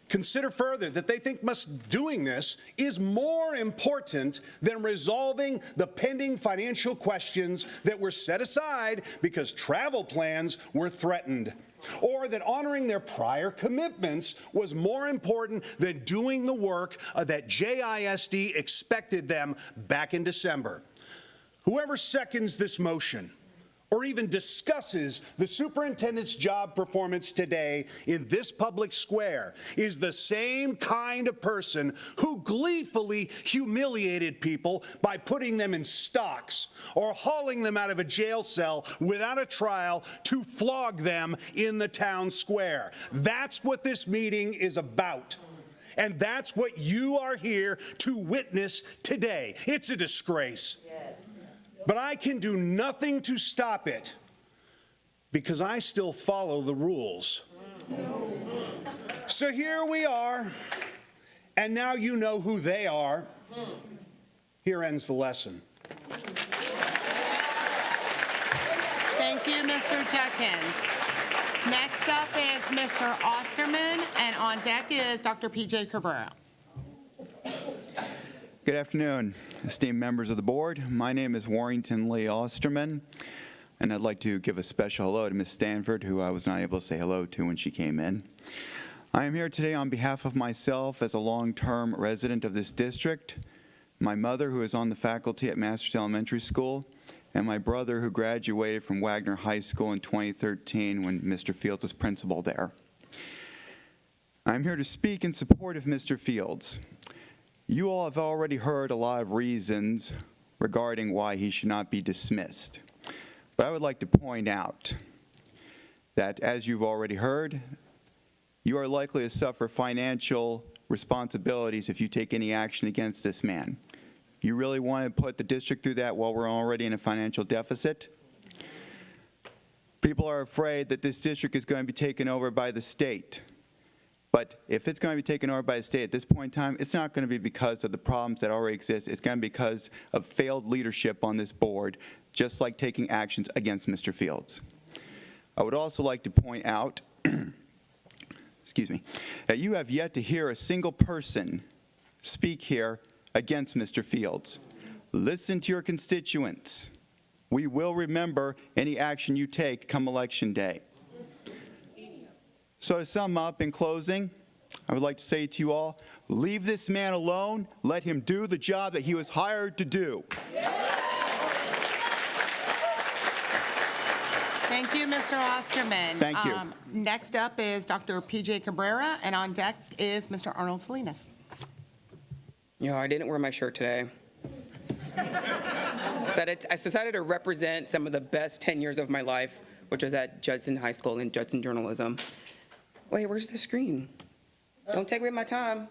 Consider further that they think doing this is more important than resolving the pending financial questions that were set aside because travel plans were threatened, or that honoring their prior commitments was more important than doing the work that JISD expected them back in December. Whoever seconds this motion or even discusses the superintendent's job performance today in this public square is the same kind of person who gleefully humiliated people by putting them in stocks or hauling them out of a jail cell without a trial to flog them in the town square. That's what this meeting is about. And that's what you are here to witness today. It's a disgrace. But I can do nothing to stop it because I still follow the rules. So here we are, and now you know who they are. Here ends the lesson. Thank you, Mr. Judkins. Next up is Mr. Osterman, and on deck is Dr. P.J. Cabrera. Good afternoon, esteemed members of the board. My name is Warrington Lee Osterman, and I'd like to give a special hello to Ms. Stanford, who I was not able to say hello to when she came in. I am here today on behalf of myself as a long-term resident of this district, my mother, who is on the faculty at Masters Elementary School, and my brother, who graduated from Wagner High School in 2013 when Mr. Fields was principal there. I'm here to speak in support of Mr. Fields. You all have already heard a lot of reasons regarding why he should not be dismissed. But I would like to point out that, as you've already heard, you are likely to suffer financial responsibilities if you take any action against this man. You really want to put the district through that while we're already in a financial deficit? People are afraid that this district is going to be taken over by the state. But if it's going to be taken over by the state at this point in time, it's not going to be because of the problems that already exist. It's going to be because of failed leadership on this board, just like taking actions against Mr. Fields. I would also like to point out, excuse me, that you have yet to hear a single person speak here against Mr. Fields. Listen to your constituents. We will remember any action you take come Election Day. So to sum up in closing, I would like to say to you all, leave this man alone. Let him do the job that he was hired to do. Thank you, Mr. Osterman. Thank you. Next up is Dr. P.J. Cabrera, and on deck is Mr. Arnold Salinas. I didn't wear my shirt today. I decided to represent some of the best 10 years of my life, which was at Judson High School in Judson journalism. Wait, where's the screen? Don't take away my time.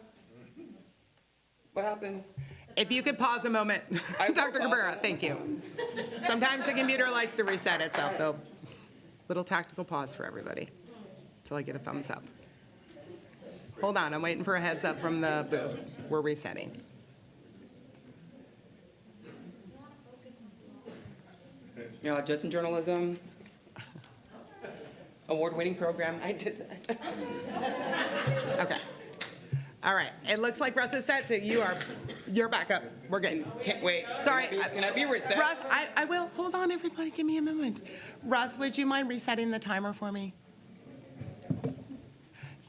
What happened? If you could pause a moment. Dr. Cabrera, thank you. Sometimes the computer likes to reset itself, so little tactical pause for everybody until I get a thumbs up. Hold on, I'm waiting for a heads up from the booth. We're resetting. Judson journalism, award-winning program. I did that. Okay. All right. It looks like Russ is set, so you're back up. We're good. Can't wait. Sorry. Can I be reset? Russ, I will. Hold on, everybody. Give me a moment. Russ, would you mind resetting the timer for me?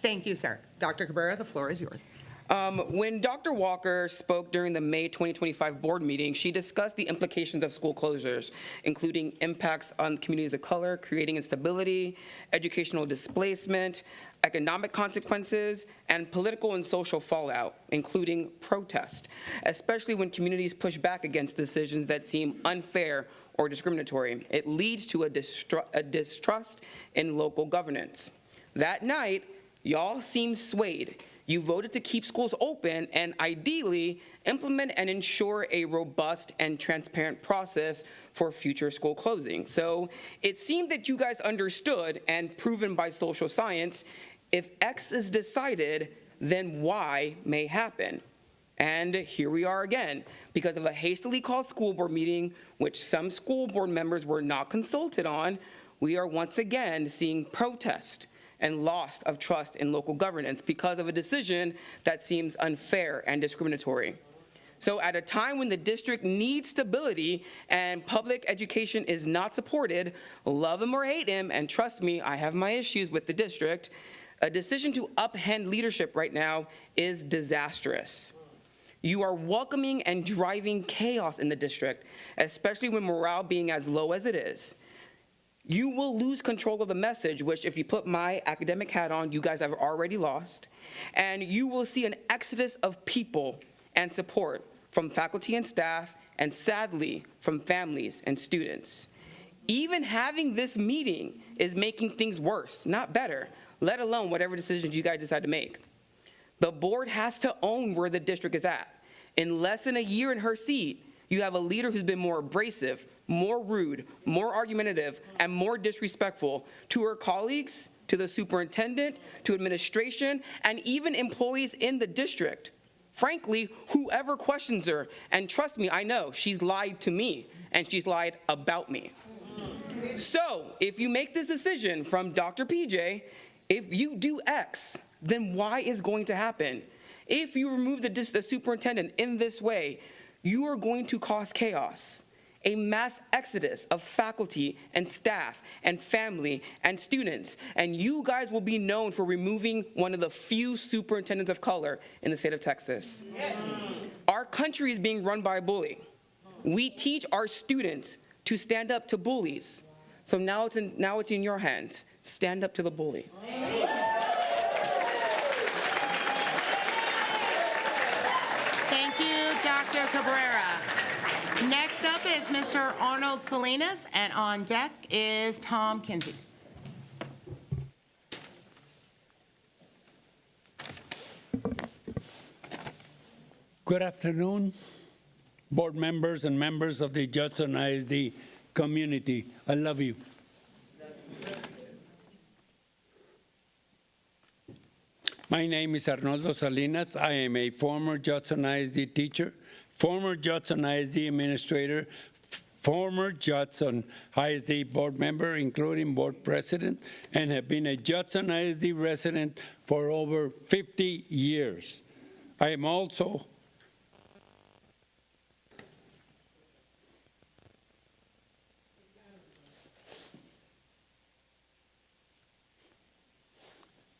Thank you, sir. Dr. Cabrera, the floor is yours. When Dr. Walker spoke during the May 2025 board meeting, she discussed the implications of school closures, including impacts on communities of color, creating instability, educational displacement, economic consequences, and political and social fallout, including protest, especially when communities push back against decisions that seem unfair or discriminatory. It leads to a distrust in local governance. That night, y'all seemed swayed. You voted to keep schools open and ideally implement and ensure a robust and transparent process for future school closing. So it seemed that you guys understood, and proven by social science, if X is decided, then Y may happen. And here we are again. Because of a hastily called school board meeting, which some school board members were not consulted on, we are once again seeing protest and loss of trust in local governance because of a decision that seems unfair and discriminatory. So at a time when the district needs stability and public education is not supported, love him or hate him, and trust me, I have my issues with the district, a decision to upend leadership right now is disastrous. You are welcoming and driving chaos in the district, especially when morale being as low as it is. You will lose control of the message, which if you put my academic hat on, you guys have already lost. And you will see an exodus of people and support from faculty and staff, and sadly, from families and students. Even having this meeting is making things worse, not better, let alone whatever decisions you guys decide to make. The board has to own where the district is at. In less than a year in her seat, you have a leader who's been more abrasive, more rude, more argumentative, and more disrespectful to her colleagues, to the superintendent, to administration, and even employees in the district. Frankly, whoever questions her, and trust me, I know, she's lied to me, and she's lied about me. So, if you make this decision from Dr. PJ, if you do X, then Y is going to happen. If you remove the superintendent in this way, you are going to cause chaos, a mass exodus of faculty and staff and family and students, and you guys will be known for removing one of the few superintendents of color in the state of Texas. Yes. Our country is being run by a bully. We teach our students to stand up to bullies. So now it's in your hands. Stand up to the bully. Thank you, Dr. Cabrera. Next up is Mr. Arnold Salinas, and on deck is Tom Kinsey. Good afternoon, board members and members of the Judson ISD community. I love you. My name is Arnoldo Salinas. I am a former Judson ISD teacher, former Judson ISD administrator, former Judson ISD board member, including board president, and have been a Judson ISD resident for over 50 years. I am also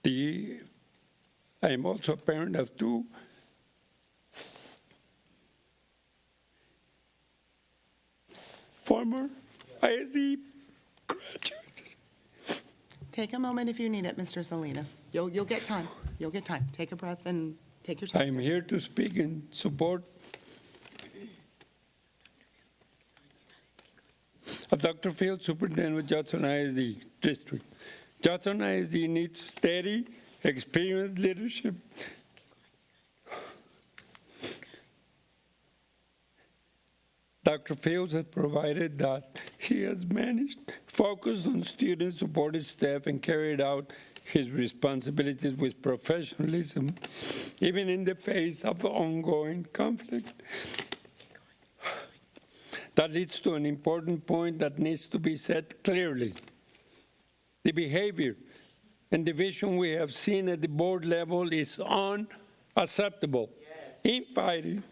I am also a parent of two former ISD graduates. Take a moment if you need it, Mr. Salinas. You'll get time. You'll get time. Take a breath and take your time. I am here to speak in support of Dr. Fields, Superintendent of Judson ISD District. Judson ISD needs steady, experienced leadership. Dr. Fields has provided that he has managed, focused on students, supported staff, and carried out his responsibilities with professionalism, even in the face of ongoing conflict. That leads to an important point that needs to be said clearly. The behavior and division we have seen at the board level is unacceptable. Infighting,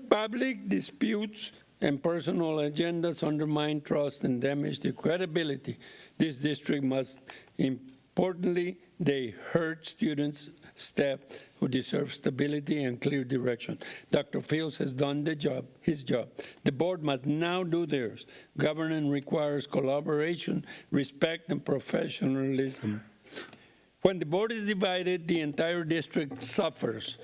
public disputes, and personal agendas undermine trust and damage the credibility. This district must, importantly, they hurt students, staff who deserve stability and clear direction. Dr. Fields has done his job. The board must now do theirs. Governance requires collaboration, respect, and professionalism. When the board is divided, the entire district suffers.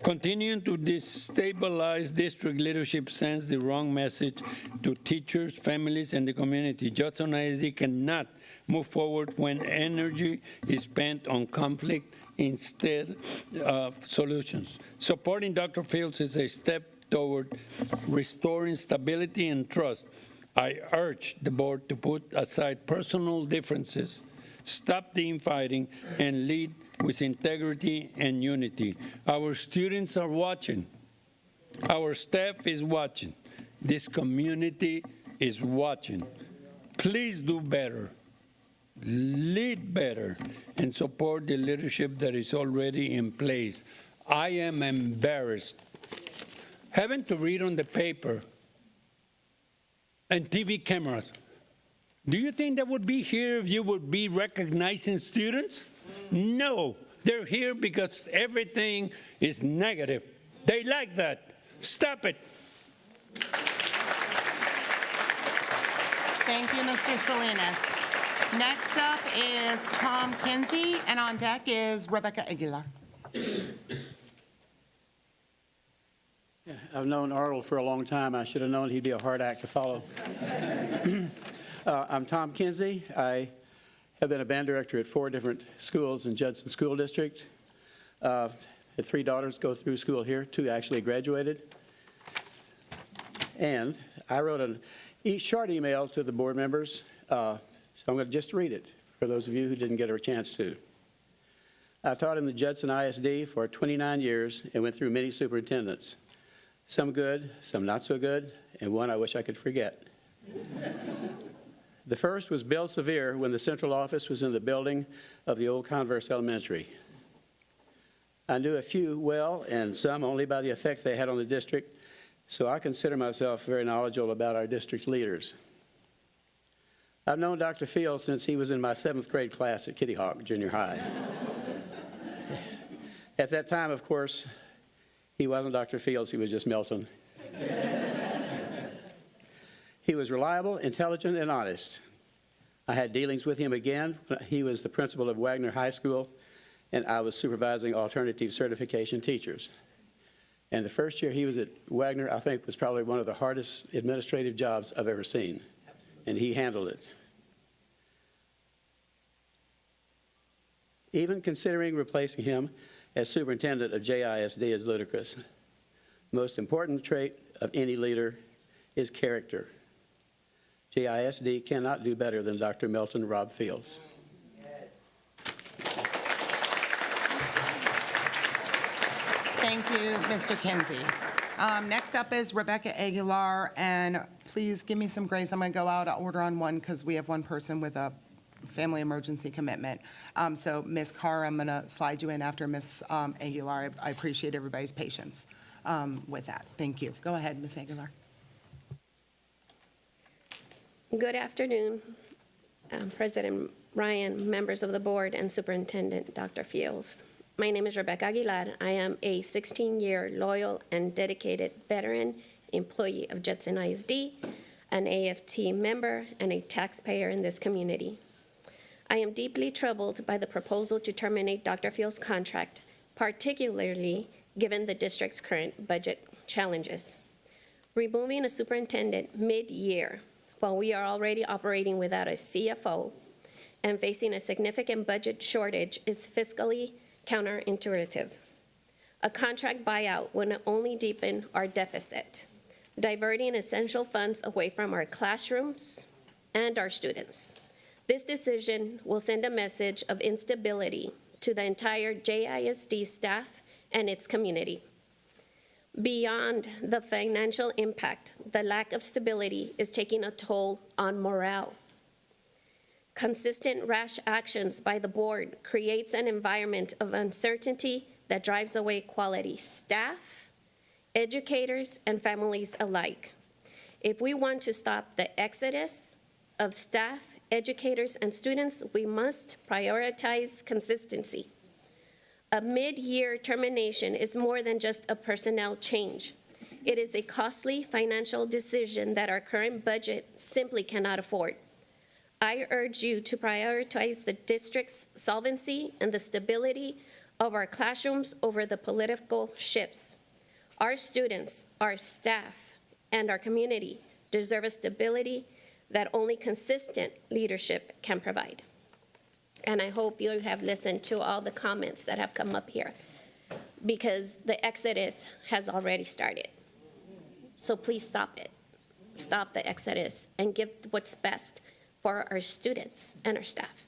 Continuing to destabilize district leadership sends the wrong message to teachers, families, and the community. Judson ISD cannot move forward when energy is spent on conflict instead of solutions. Supporting Dr. Fields is a step toward restoring stability and trust. I urge the board to put aside personal differences, stop the infighting, and lead with integrity and unity. Our students are watching. Our staff is watching. This community is watching. Please do better. Lead better and support the leadership that is already in place. I am embarrassed having to read on the paper and TV cameras. Do you think that would be here if you would be recognizing students? No, they're here because everything is negative. They like that. Stop it. Thank you, Mr. Salinas. Next up is Tom Kinsey, and on deck is Rebecca Aguilar. I've known Arnold for a long time. I should have known he'd be a hard act to follow. I'm Tom Kinsey. I have been a band director at 4 different schools in Judson School District. Had 3 daughters go through school here, 2 actually graduated. And I wrote a short email to the board members, so I'm going to just read it for those of you who didn't get a chance to. I taught in the Judson ISD for 29 years and went through many superintendents. Some good, some not so good, and one I wish I could forget. The first was Bill Sevier when the central office was in the building of the old Converse Elementary. I knew a few well and some only by the effect they had on the district, so I consider myself very knowledgeable about our district leaders. I've known Dr. Fields since he was in my 7th grade class at Kitty Hawk Junior High. At that time, of course, he wasn't Dr. Fields, he was just Milton. He was reliable, intelligent, and honest. I had dealings with him again when he was the principal of Wagner High School, and I was supervising alternative certification teachers. And the first year he was at Wagner, I think, was probably one of the hardest administrative jobs I've ever seen, and he handled it. Even considering replacing him as superintendent of JISD is ludicrous. most important trait of any leader is character. JISD cannot do better than Dr. Melton Robb Fields. Thank you, Mr. Kinsey. Next up is Rebecca Aguilar, and please give me some grace. I'm going to go out of order on one because we have one person with a family emergency commitment. So Ms. Carr, I'm going to slide you in after Ms. Aguilar. I appreciate everybody's patience with that. Thank you. Go ahead, Ms. Aguilar. Good afternoon, President Ryan, members of the board, and Superintendent Dr. Fields. My name is Rebecca Aguilar. I am a 16-year loyal and dedicated veteran employee of Judson ISD, an AFT member, and a taxpayer in this community. I am deeply troubled by the proposal to terminate Dr. Fields' contract, particularly given the district's current budget challenges. Removing a superintendent mid-year, while we are already operating without a CFO and facing a significant budget shortage, is fiscally counterintuitive. A contract buyout would only deepen our deficit, diverting essential funds away from our classrooms and our students. This decision will send a message of instability to the entire JISD staff and its community. Beyond the financial impact, the lack of stability is taking a toll on morale. Consistent rash actions by the board creates an environment of uncertainty that drives away quality staff, educators, and families alike. If we want to stop the exodus of staff, educators, and students, we must prioritize consistency. A mid-year termination is more than just a personnel change. It is a costly financial decision that our current budget simply cannot afford. I urge you to prioritize the district's solvency and the stability of our classrooms over the political shifts. Our students, our staff, and our community deserve a stability that only consistent leadership can provide. And I hope you have listened to all the comments that have come up here, because the exodus has already started. So please stop it. Stop the exodus and give what's best for our students and our staff.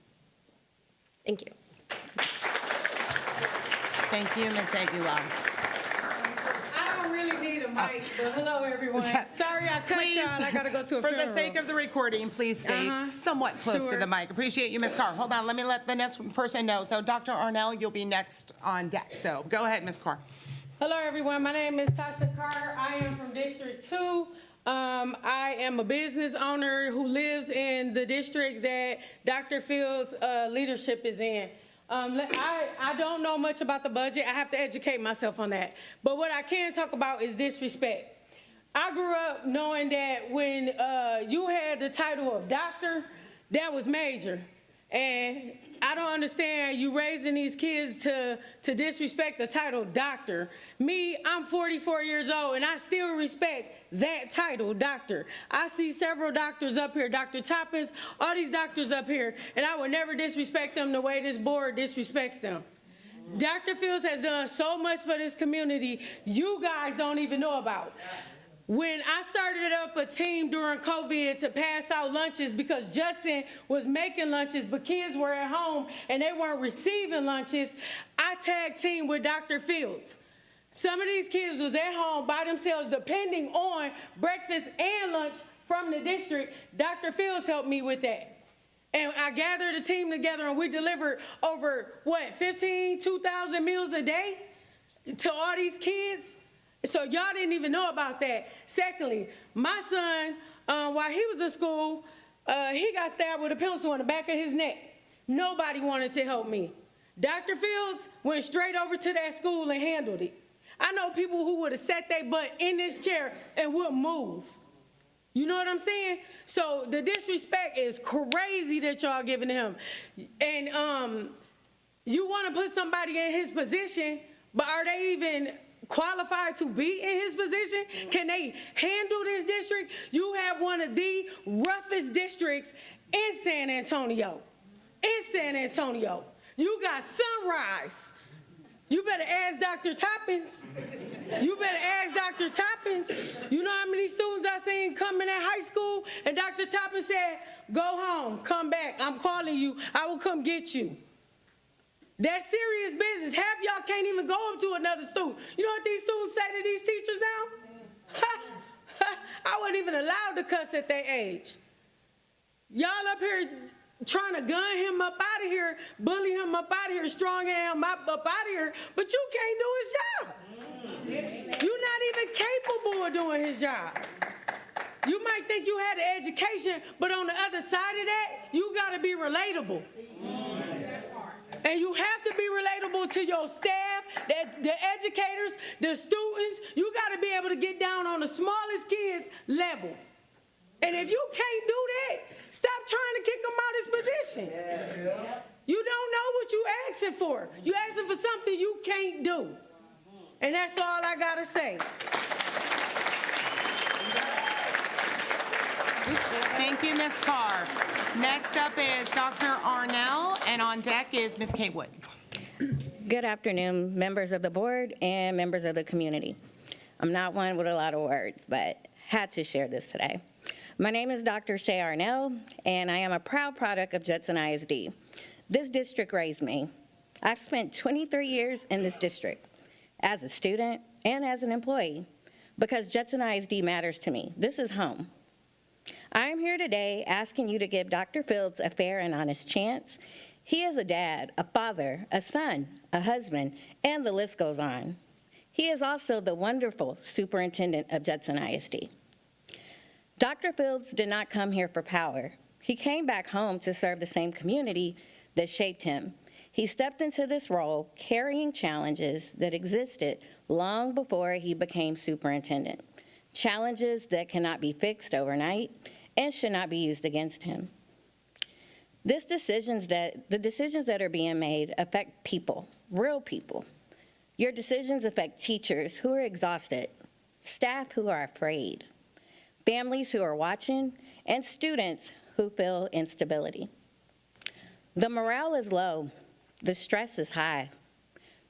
Thank you. Thank you, Ms. Aguilar. I don't really need a mic, but hello, everyone. Sorry I cut Please, y'all. I got to go to a for funeral. the sake of the recording, please stay somewhat close to Sure. the mic. Appreciate you, Ms. Carr. Hold on, let me let the next person know. So Dr. Arnell, you'll be next on deck. So go ahead, Ms. Carr. Hello, everyone. My name is Tasha Carter. I am from District 2. I am a business owner who lives in the district that Dr. Fields' leadership is in. I don't know much about the budget. I have to educate myself on that. But what I can talk about is disrespect. I grew up knowing that when you had the title of doctor, that was major. And I don't understand you raising these kids to disrespect the title doctor. Me, I'm 44 years old, and I still respect that title, doctor. I see several doctors up here, Dr. Toppins, all these doctors up here, and I would never disrespect them the way this board disrespects them. Dr. Fields has done so much for this community you guys don't even know about. When I started up a team during COVID to pass out lunches because Judson was making lunches, but kids were at home and they weren't receiving lunches, I tag team with Dr. Fields. Some of these kids was at home by themselves depending on breakfast and lunch from the district. Dr. Fields helped me with that. And I gathered a team together and we delivered over, 2,000 meals a day to all these kids? So y'all didn't even know about that. Secondly, my son, while he was in school, he got stabbed with a pencil in the back of his neck. Nobody wanted to help me. Dr. Fields went straight over to that school and handled it. I know people who would have sat their butt in this chair and wouldn't move. You know what I'm saying? So the disrespect is crazy that y'all giving him. And you want to put somebody in his position, but are they even qualified to be in his position? Can they handle this district? You have one of the roughest districts in San Antonio. You got Sunrise. You better ask Dr. Toppins. You better ask Dr. Toppins. You know how many students I seen come in at high school and Dr. Toppins said, go home, come back, I'm calling you, I will come get you. That's serious business. Half y'all can't even go up to another student. You know what these students say to these teachers now? I wasn't even allowed to cuss at their age. Y'all up here trying to gun him up out of here, bully him up out of here, strong him up out of here, but you can't do his job. You're not even capable of doing his job. You might think you had an education, but on the other side of that, you gotta be relatable. And you have to be relatable to your staff, the educators, the students. You gotta be able to get down on the smallest kids' level. And if you can't do that, stop trying to kick them out of his position. You don't know what you asking for. You asking for something you can't do. And that's all I gotta say. Thank you, Ms. Carr. Next up is Dr. Arnell, and on deck is Ms. Kate Wood. Good afternoon, members of the board and members of the community. I'm not one with a lot of words, but had to share this today. My name is Dr. Shay Arnell, and I am a proud product of Judson ISD. This district raised me. I've spent 23 years in this district as a student and as an employee because Judson ISD matters to me. This is home. I am here today asking you to give Dr. Fields a fair and honest chance. He is a dad, a father, a son, a husband, and the list goes on. He is also the wonderful superintendent of Judson ISD. Dr. Fields did not come here for power. He came back home to serve the same community that shaped him. He stepped into this role carrying challenges that existed long before he became superintendent, challenges that cannot be fixed overnight and should not be used against him. The decisions that are being made affect people, real people. Your decisions affect teachers who are exhausted, staff who are afraid, families who are watching, and students who feel instability. The morale is low. The stress is high.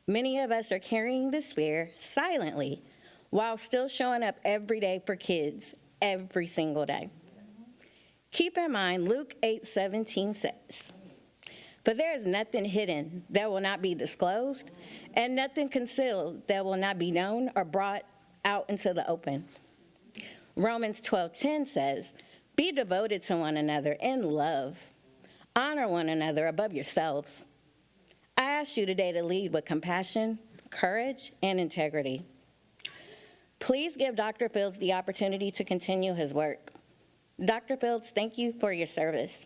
Many of us are carrying this fear silently while still showing up every day for kids, every single day. Keep in mind, Luke 8:17 says, "For there is nothing hidden that will not be disclosed, and nothing concealed that will not be known or brought out into the open." Romans 12:10 says, "Be devoted to one another in love. Honor one another above yourselves." I ask you today to lead with compassion, courage, and integrity. Please give Dr. Fields the opportunity to continue his work. Dr. Fields, thank you for your service.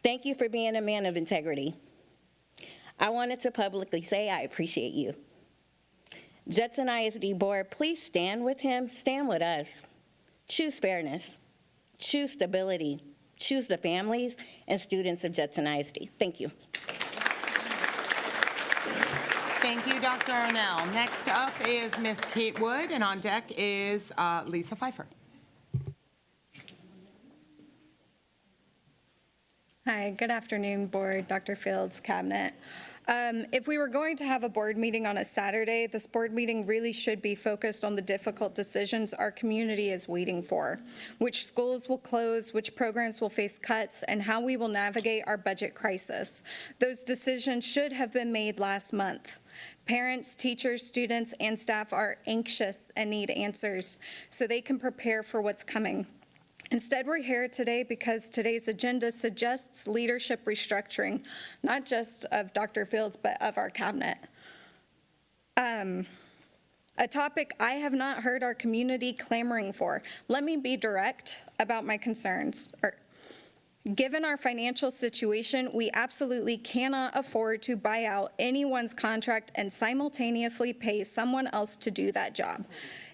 Thank you for being a man of integrity. I wanted to publicly say I appreciate you. Judson ISD Board, please stand with him, stand with us. Choose fairness, choose stability, choose the families and students of Judson ISD. Thank you. Thank you, Dr. Arnell. Next up is Ms. Kate Wood, and on deck is Lisa Pfeiffer. Hi, good afternoon, Board, Dr. Fields, Cabinet. If we were going to have a board meeting on a Saturday, this board meeting really should be focused on the difficult decisions our community is waiting for, which schools will close, which programs will face cuts, and how we will navigate our budget crisis. Those decisions should have been made last month. Parents, teachers, students, and staff are anxious and need answers so they can prepare for what's coming. Instead, we're here today because today's agenda suggests leadership restructuring, not just of Dr. Fields, but of our cabinet. A topic I have not heard our community clamoring for. Let me be direct about my concerns. Given our financial situation, we absolutely cannot afford to buy out anyone's contract and simultaneously pay someone else to do that job.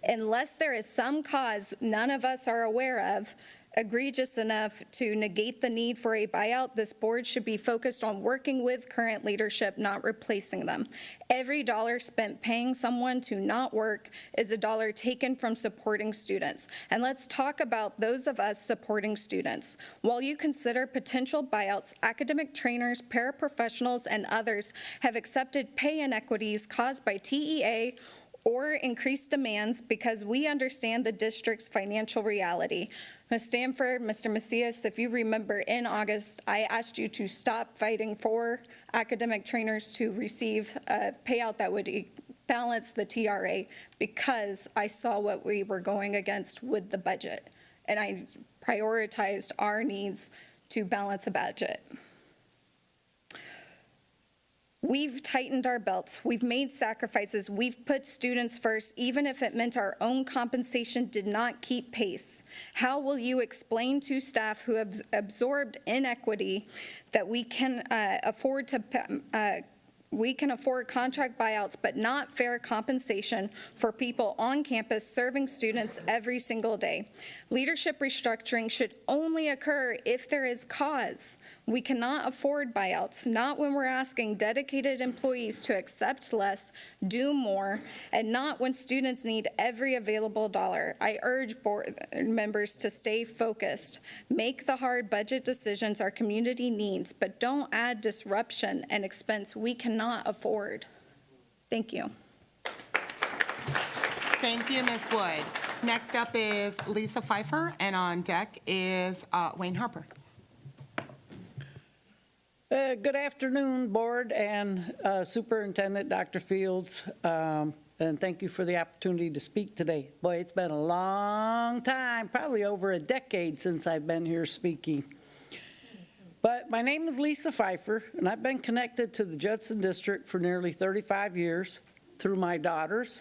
Unless there is some cause none of us are aware of, egregious enough to negate the need for a buyout, this board should be focused on working with current leadership, not replacing them. Every dollar spent paying someone to not work is a dollar taken from supporting students. And let's talk about those of us supporting students. While you consider potential buyouts, academic trainers, paraprofessionals, and others have accepted pay inequities caused by TEA or increased demands because we understand the district's financial reality. Ms. Stanford, Mr. Macias, if you remember, in August, I asked you to stop fighting for academic trainers to receive a payout that would balance the TRA because I saw what we were going against with the budget. And I prioritized our needs to balance a budget. We've tightened our belts. We've made sacrifices. We've put students first, even if it meant our own compensation did not keep pace. How will you explain to staff who have absorbed inequity that we can afford contract buyouts, but not fair compensation for people on campus serving students every single day? Leadership restructuring should only occur if there is cause. We cannot afford buyouts, not when we're asking dedicated employees to accept less, do more, and not when students need every available dollar. I urge board members to stay focused. Make the hard budget decisions our community needs, but don't add disruption and expense we cannot afford. Thank you. Thank you, Ms. Wood. Next up is Lisa Pfeiffer, and on deck is Wayne Harper. Good afternoon, Board and Superintendent Dr. Fields, and thank you for the opportunity to speak today. Boy, it's been a long time, probably over a decade since I've been here speaking. But my name is Lisa Pfeiffer, and I've been connected to the Judson District for nearly 35 years through my daughters,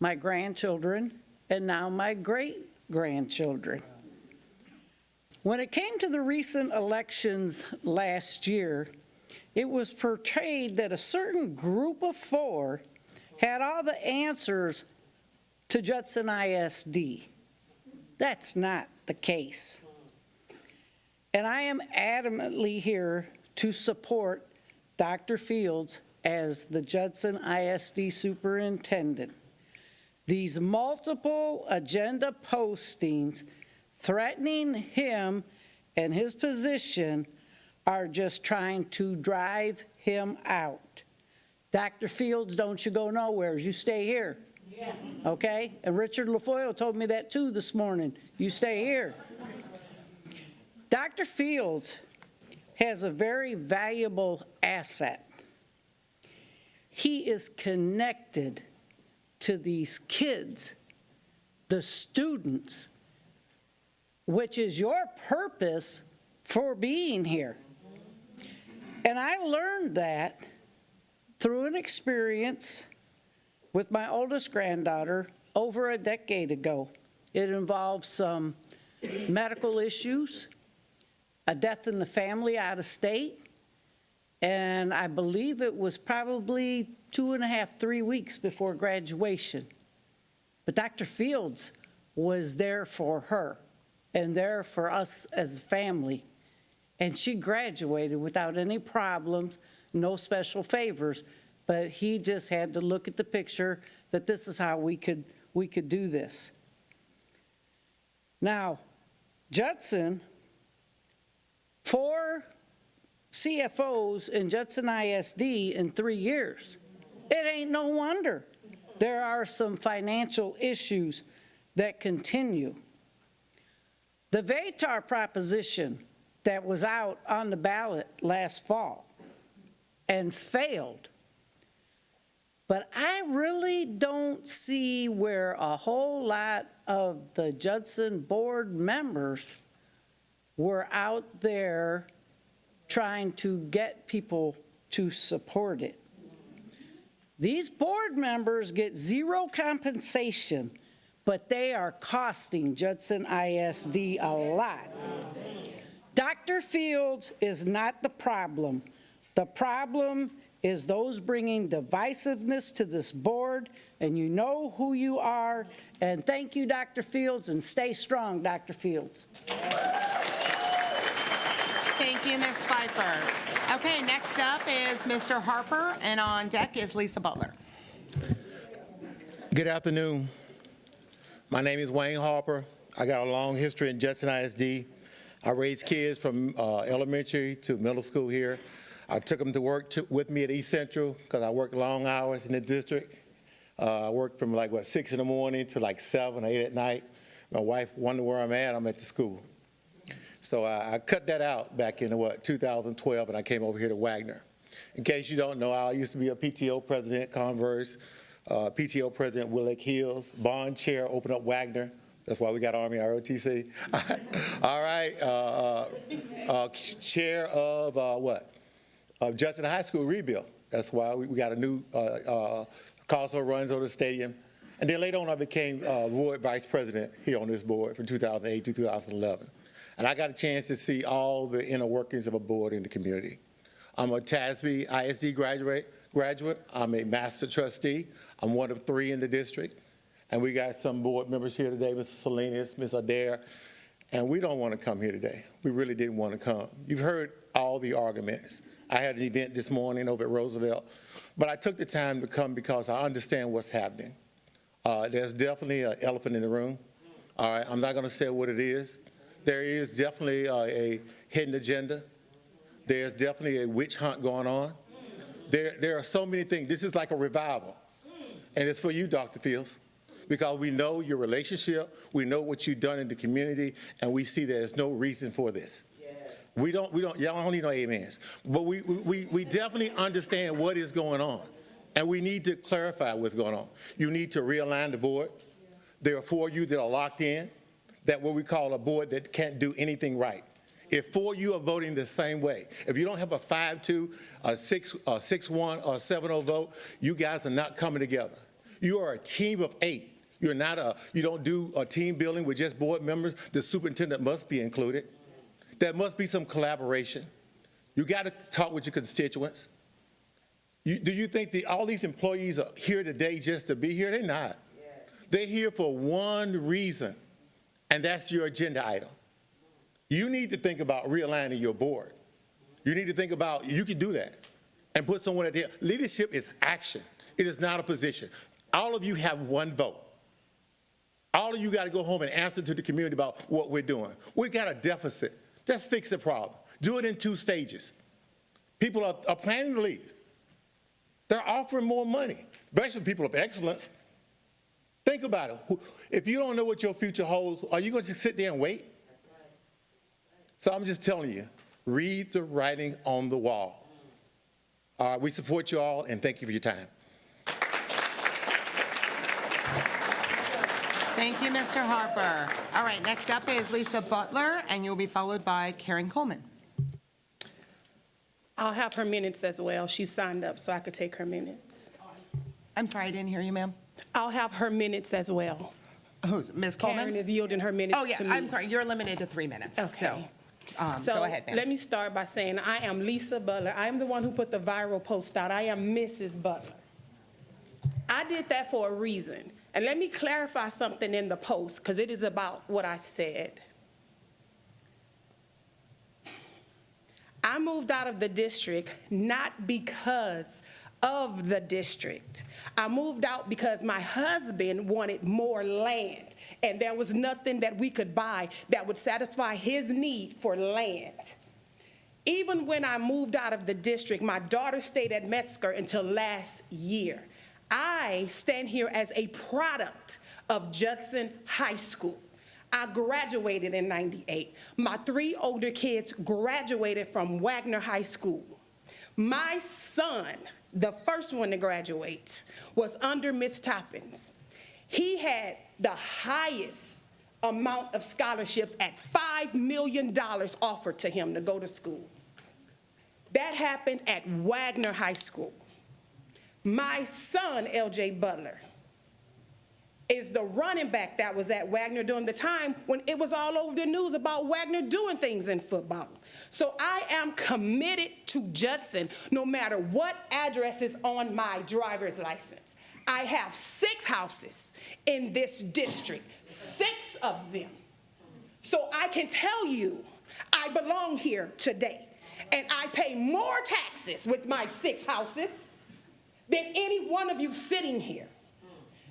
my grandchildren, and now my great-grandchildren. When it came to the recent elections last year, it was portrayed that a certain group of four had all the answers to Judson ISD. That's not the case. And I am adamantly here to support Dr. Fields as the Judson ISD superintendent. These multiple agenda postings threatening him and his position are just trying to drive him out. Dr. Fields, don't you go nowhere. You stay here. Yeah. Okay? And Richard LaFoyle told me that too this morning. You stay here. Dr. Fields has a very valuable asset. He is connected to these kids, the students, which is your purpose for being here. And I learned that through an experience with my oldest granddaughter over a decade ago. It involved some medical issues, a death in the family out of state, and I believe it was probably 2.5, 3 weeks before graduation. But Dr. Fields was there for her and there for us as a family. And she graduated without any problems, no special favors, but he just had to look at the picture that this is how we could do this. Now, Judson, 4 CFOs in Judson ISD in 3 years. It ain't no wonder there are some financial issues that continue. The VATAR proposition that was out on the ballot last fall and failed, but I really don't see where a whole lot of the Judson board members were out there trying to get people to support it. These board members get zero compensation, but they are costing Judson ISD a lot. Dr. Fields is not the problem. The problem is those bringing divisiveness to this board, and you know who you are. And thank you, Dr. Fields, and stay strong, Dr. Fields. Thank you, Ms. Pfeiffer. Okay, next up is Mr. Harper, and on deck is Lisa Butler. Good afternoon. My name is Wayne Harper. I got a long history in Judson ISD. I raised kids from elementary to middle school here. I took them to work with me at East Central because I worked long hours in the district. I work from 6 in the morning to 7 or 8 at night. My wife wonder where I'm at. I'm at the school. So I cut that out back in 2012, and I came over here to Wagner. In case you don't know, I used to be a PTO president, Converse, PTO president, Willick Hills, bond chair, open up Wagner. That's why we got Army ROTC. All right, chair of Judson High School rebuild. That's why we got a new Carlso runs over the stadium. And then later on, I became board vice president here on this board from 2008 to 2011. And I got a chance to see all the inner workings of a board in the community. I'm a TASB ISD graduate. I'm a master trustee. I'm one of 3 in the district. And we got some board members here today, Mr. Salinas, Ms. Adair, and we don't want to come here today. We really didn't want to come. You've heard all the arguments. I had an event this morning over at Roosevelt, but I took the time to come because I understand what's happening. There's definitely an elephant in the room. All right, I'm not going to say what it is. There is definitely a hidden agenda. There's definitely a witch hunt going on. There are so many things. This is like a revival, and it's for you, Dr. Fields, because we know your relationship, we know what you've done in the community, and we see there's no reason for this. We don't, y'all don't need no amens, but we definitely understand what is going on, and we need to clarify what's going on. You need to realign the board. There are 4 of you that are locked in, that what we call a board that can't do anything right. If 4 of you are voting the same way, if you don't have a 5-2, a 6-1, or a 7-0 vote, you guys are not coming together. You are a team of 8. You don't do a team building with just board members. The superintendent must be included. There must be some collaboration. You got to talk with your constituents. Do you think all these employees are here today just to be here? They're not. They're here for one reason, and that's your agenda item. You need to think about realigning your board. You need to think about, you can do that and put someone at the end. Leadership is action. It is not a position. All of you have one vote. All of you got to go home and answer to the community about what we're doing. We got a deficit. Let's fix the problem. Do it in 2 stages. People are planning to leave. They're offering more money, especially people of excellence. Think about it. If you don't know what your future holds, are you going to sit there and wait? So I'm just telling you, read the writing on the wall. We support you all, and thank you for your time. Thank you, Mr. Harper. All right, next up is Lisa Butler, and you'll be followed by Karen Coleman. I'll have her minutes as well. She signed up, so I could take her minutes. I'm sorry, I didn't hear you, ma'am. I'll have her minutes as well. Who's, Ms. Coleman? Karen is yielding her minutes Oh, yeah, to me. I'm sorry, you're limited to 3 minutes. Okay. So go ahead, ma'am. Let me start by saying I am Lisa Butler. I am the one who put the viral post out. I am Mrs. Butler. I did that for a reason. And let me clarify something in the post, because it is about what I said. I moved out of the district not because of the district. I moved out because my husband wanted more land, and there was nothing that we could buy that would satisfy his need for land. Even when I moved out of the district, my daughter stayed at Metzger until last year. I stand here as a product of Judson High School. I graduated in '98. My 3 older kids graduated from Wagner High School. My son, the first one to graduate, was under Miss Toppins. He had the highest amount of scholarships at $5 million offered to him to go to school. That happened at Wagner High School. My son, LJ Butler, is the running back that was at Wagner during the time when it was all over the news about Wagner doing things in football. So I am committed to Judson no matter what address is on my driver's license. I have 6 houses in this district, 6 of them. So I can tell you I belong here today, and I pay more taxes with my 6 houses than any one of you sitting here.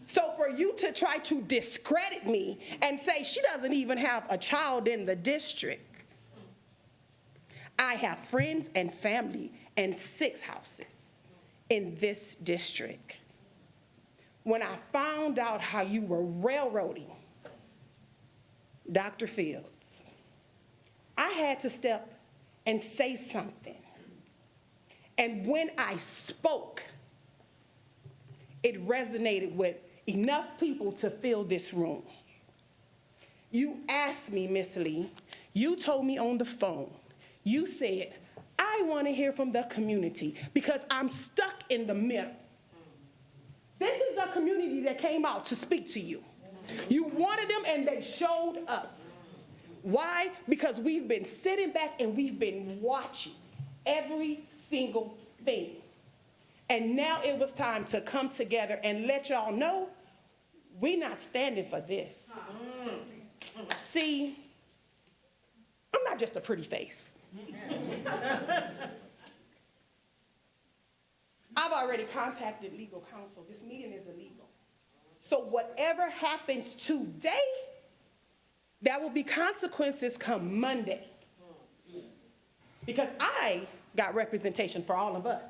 So for you to try to discredit me and say she doesn't even have a child in the district, I have friends and family and 6 houses in this district. when I found out how you were railroading Dr. Fields, I had to step and say something. And when I spoke, it resonated with enough people to fill this room. You asked me, Miss Lee, you told me on the phone, you said, I want to hear from the community because I'm stuck in the middle. This is the community that came out to speak to you. You wanted them and they showed up. Why? Because we've been sitting back and we've been watching every single thing. And now it was time to come together and let y'all know we're not standing for this. See, I'm not just a pretty face. I've already contacted legal counsel. This meeting is illegal. So whatever happens today, there will be consequences come Monday. Because I got representation for all of us.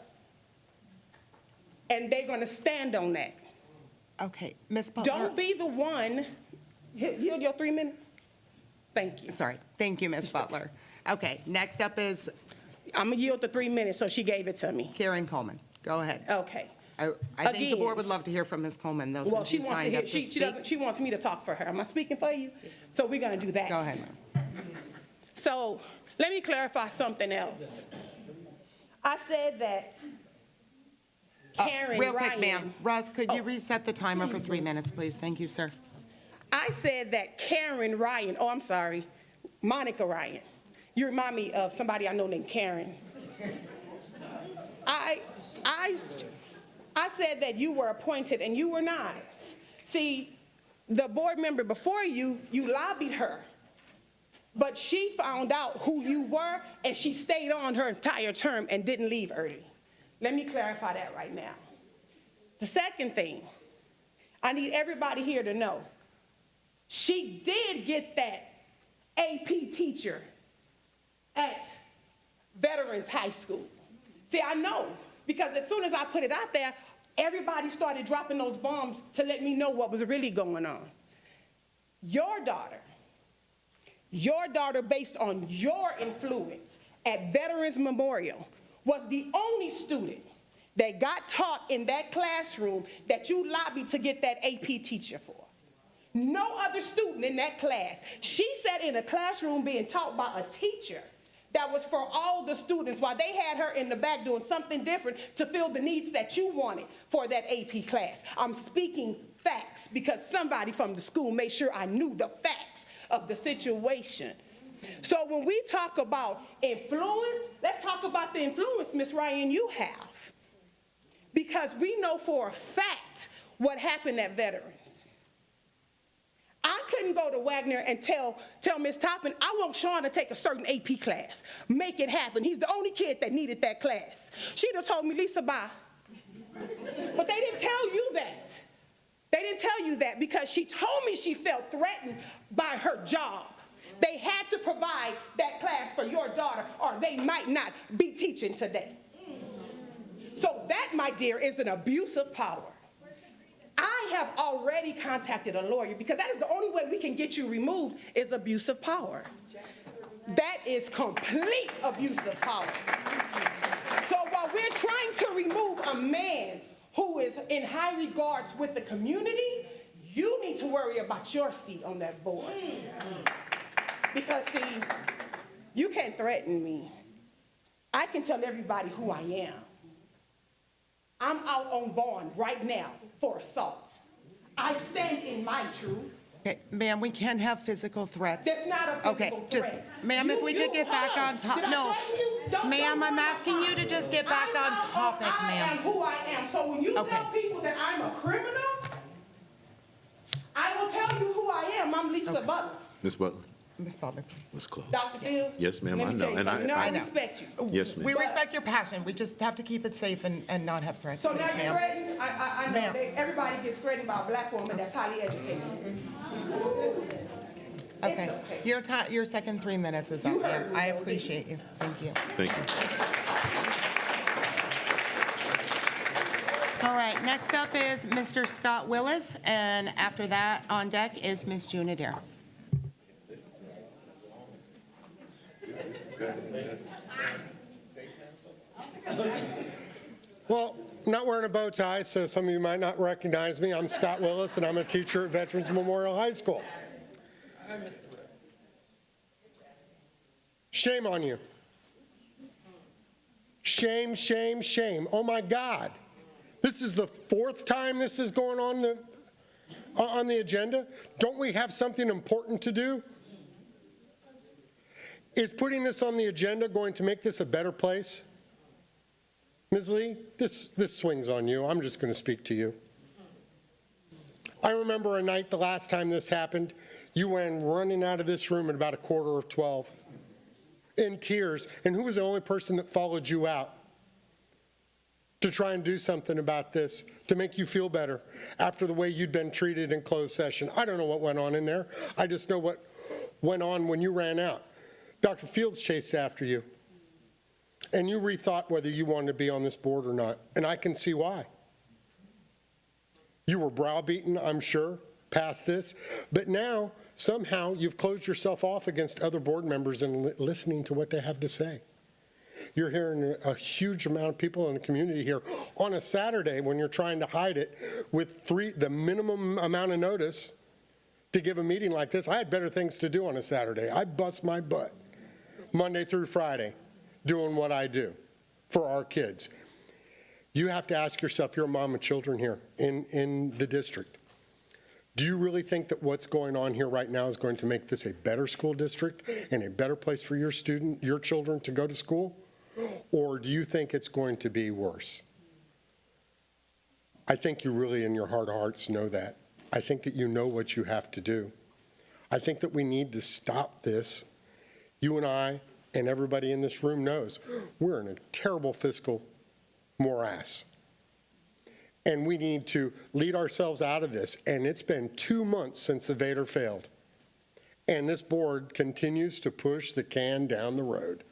And they're gonna stand on that. Okay, Ms. Butler. Don't be the one, yield your 3 minutes? Thank you. Sorry, thank you, Ms. Butler. Okay, next up is I'm gonna yield the 3 minutes, so she gave it to me. Karen Coleman. Go ahead. Okay. I think the Again. board would love to hear from Ms. Coleman, though, Well, since she you wants to signed hear, up to she speak. doesn't, she wants me to talk for her. Am I speaking for you? So we're gonna do that. Go ahead, ma'am. So let me clarify something else. I said that Karen Real quick, Ryan- ma'am. Russ, could you reset the timer for 3 minutes, please? Thank you, sir. I said that Karen Ryan, oh, I'm sorry, Monica Ryan. You remind me of somebody I know named Karen. I said that you were appointed and you were not. See, the board member before you, you lobbied her. But she found out who you were and she stayed on her entire term and didn't leave early. Let me clarify that right now. The second thing, I need everybody here to know, she did get that AP teacher at Veterans High School. See, I know, because as soon as I put it out there, everybody started dropping those bombs to let me know what was really going on. Your daughter, based on your influence at Veterans Memorial, was the only student that got taught in that classroom that you lobbied to get that AP teacher for. No other student in that class. She sat in a classroom being taught by a teacher that was for all the students while they had her in the back doing something different to fill the needs that you wanted for that AP class. I'm speaking facts because somebody from the school made sure I knew the facts of the situation. So when we talk about influence, let's talk about the influence, Ms. Ryan, you have. Because we know for a fact what happened at Veterans. I couldn't go to Wagner and tell Ms. Toppin, I want Sean to take a certain AP class. Make it happen. He's the only kid that needed that class. She'd have told me, Lisa, bye. But they didn't tell you that. They didn't tell you that because she told me she felt threatened by her job. They had to provide that class for your daughter or they might not be teaching today. So that, my dear, is an abuse of power. I have already contacted a lawyer because that is the only way we can get you removed is abuse of power. That is complete abuse of power. So while we're trying to remove a man who is in high regards with the community, you need to worry about your seat on that board. Because see, you can't threaten me. I can tell everybody who I am. I'm out on bond right now for assault. I stand in my truth. Okay, ma'am, we can't have physical threats. That's not a physical Okay, threat. just, ma'am, if we could get back on top. Did I No, threaten you? Don't ma'am, I'm go asking you to just get back on topic, I am ma'am. who I am. So when you Okay. tell people that I'm a criminal, I will tell you who I am. I'm Lisa Butler. Ms. Butler, Ms. Butler, please. let's close. Dr. Fields? Yes, ma'am, let I me know, tell you and something. I respect you. Yes, ma'am. We respect your passion. We just have to keep it safe and not have threats, So please, now you're ma'am. threatened? I know Ma'am. everybody gets threatened by a black woman that's highly educated. Okay, your second 3 minutes is up, ma'am. I appreciate you. Thank you. Thank you. All right. right, next up is Mr. Scott Willis, and after that, on deck is Ms. June Adair. Well, not wearing a bow tie, so some of you might not recognize me. I'm Scott Willis, and I'm a teacher at Veterans Memorial High School. Shame on you. Shame, shame, shame. Oh my God. This is the fourth time this is going on the agenda. Don't we have something important to do? Is putting this on the agenda going to make this a better place? Ms. Lee, this swings on you. I'm just going to speak to you. I remember a night the last time this happened, you went running out of this room at about 11:45 in tears, and who was the only person that followed you out to try and do something about this, to make you feel better after the way you'd been treated in closed session? I don't know what went on in there. I just know what went on when you ran out. Dr. Fields chased after you, and you rethought whether you wanted to be on this board or not, and I can see why. You were browbeaten, I'm sure, past this, but now somehow you've closed yourself off against other board members and listening to what they have to say. You're hearing a huge amount of people in the community here on a Saturday when you're trying to hide it with the minimum amount of notice to give a meeting like this. I had better things to do on a Saturday. I bust my butt Monday through Friday doing what I do for our kids. You have to ask yourself, you're a mom of children here in the district. Do you really think that what's going on here right now is going to make this a better school district and a better place for your children to go to school? Or do you think it's going to be worse? I think you really in your heart of hearts know that. I think that you know what you have to do. I think that we need to stop this. You and I and everybody in this room knows we're in a terrible fiscal morass. And we need to lead ourselves out of this. And it's been 2 months since the Vader failed. And this board continues to push the can down the road.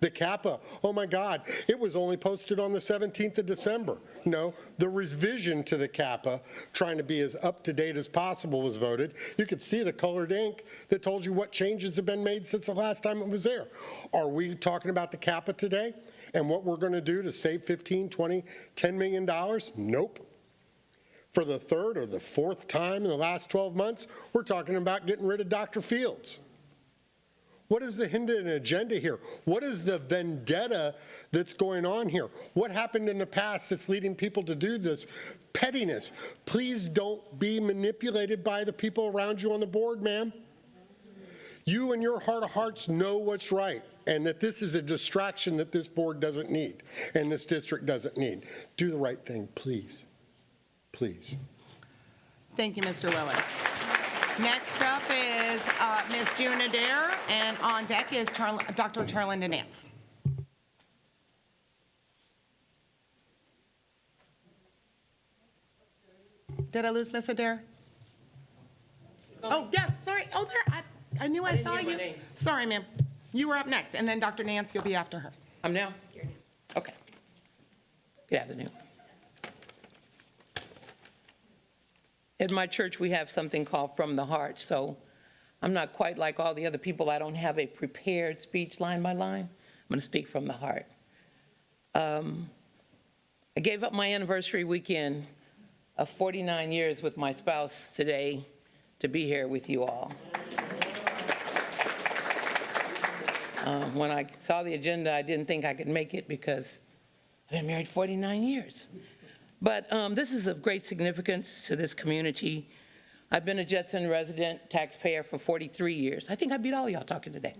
The CAPA, oh my God, it was only posted on the 17th of December. No, the revision to the CAPA, trying to be as up to date as possible, was voted. You could see the colored ink that told you what changes have been made since the last time it was there. Are we talking about the CAPA today and what we're going to do to save 15, 20, $10 million? Nope. For the third or the fourth time in the last 12 months, we're talking about getting rid of Dr. Fields. What is the hidden agenda here? What is the vendetta that's going on here? What happened in the past that's leading people to do this? Pettiness. Please don't be manipulated by the people around you on the board, ma'am. You in your heart of hearts know what's right, and that this is a distraction that this board doesn't need and this district doesn't need. Do the right thing, please. Please. Thank you, Mr. Willis. Next up is Ms. June Adair, and on deck is Dr. Charlinda Nance. Did I lose Ms. Adair? Oh, yes, sorry. Oh, there, I knew I saw you. Sorry, ma'am. You were up next, and then Dr. Nance, you'll be after her. I'm now? Okay. Good afternoon. At my church, we have something called From the Heart, so I'm not quite like all the other people. I don't have a prepared speech line by line. I'm going to speak from the heart. I gave up my anniversary weekend of 49 years with my spouse today to be here with you all. When I saw the agenda, I didn't think I could make it because I've been married 49 years. But this is of great significance to this community. I've been a Judson resident taxpayer for 43 years. I think I beat all y'all talking today.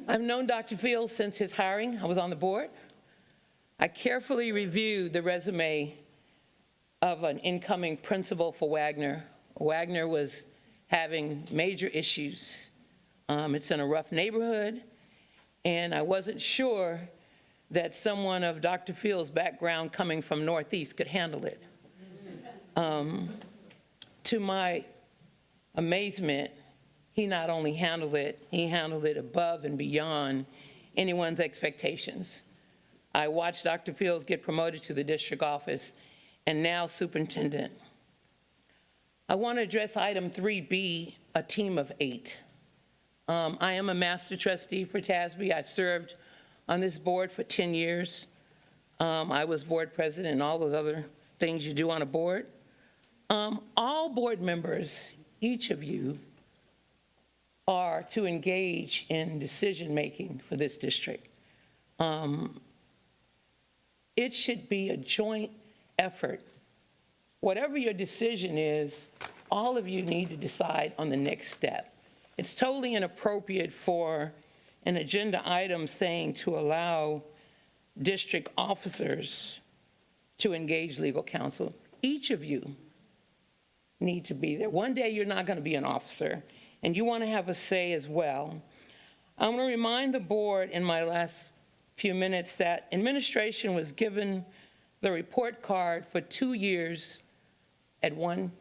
I've known Dr. Fields since his hiring. I was on the board. I carefully reviewed the resume of an incoming principal for Wagner. Wagner was having major issues. It's in a rough neighborhood, and I wasn't sure that someone of Dr. Fields' background coming from Northeast could handle it. To my amazement, he not only handled it, he handled it above and beyond anyone's expectations. I watched Dr. Fields get promoted to the district office, and now superintendent. I want to address item 3B, a team of 8. I am a master trustee for TASB. I served on this board for 10 years. I was board president and all those other things you do on a board. All board members, each of you, are to engage in decision-making for this district. It should be a joint effort. Whatever your decision is, all of you need to decide on the next step. It's totally inappropriate for an agenda item saying to allow district officers to engage legal counsel. Each of you need to be there. One day you're not going to be an officer, and you want to have a say as well. I want to remind the board in my last few minutes that administration was given the report card for 2 years at one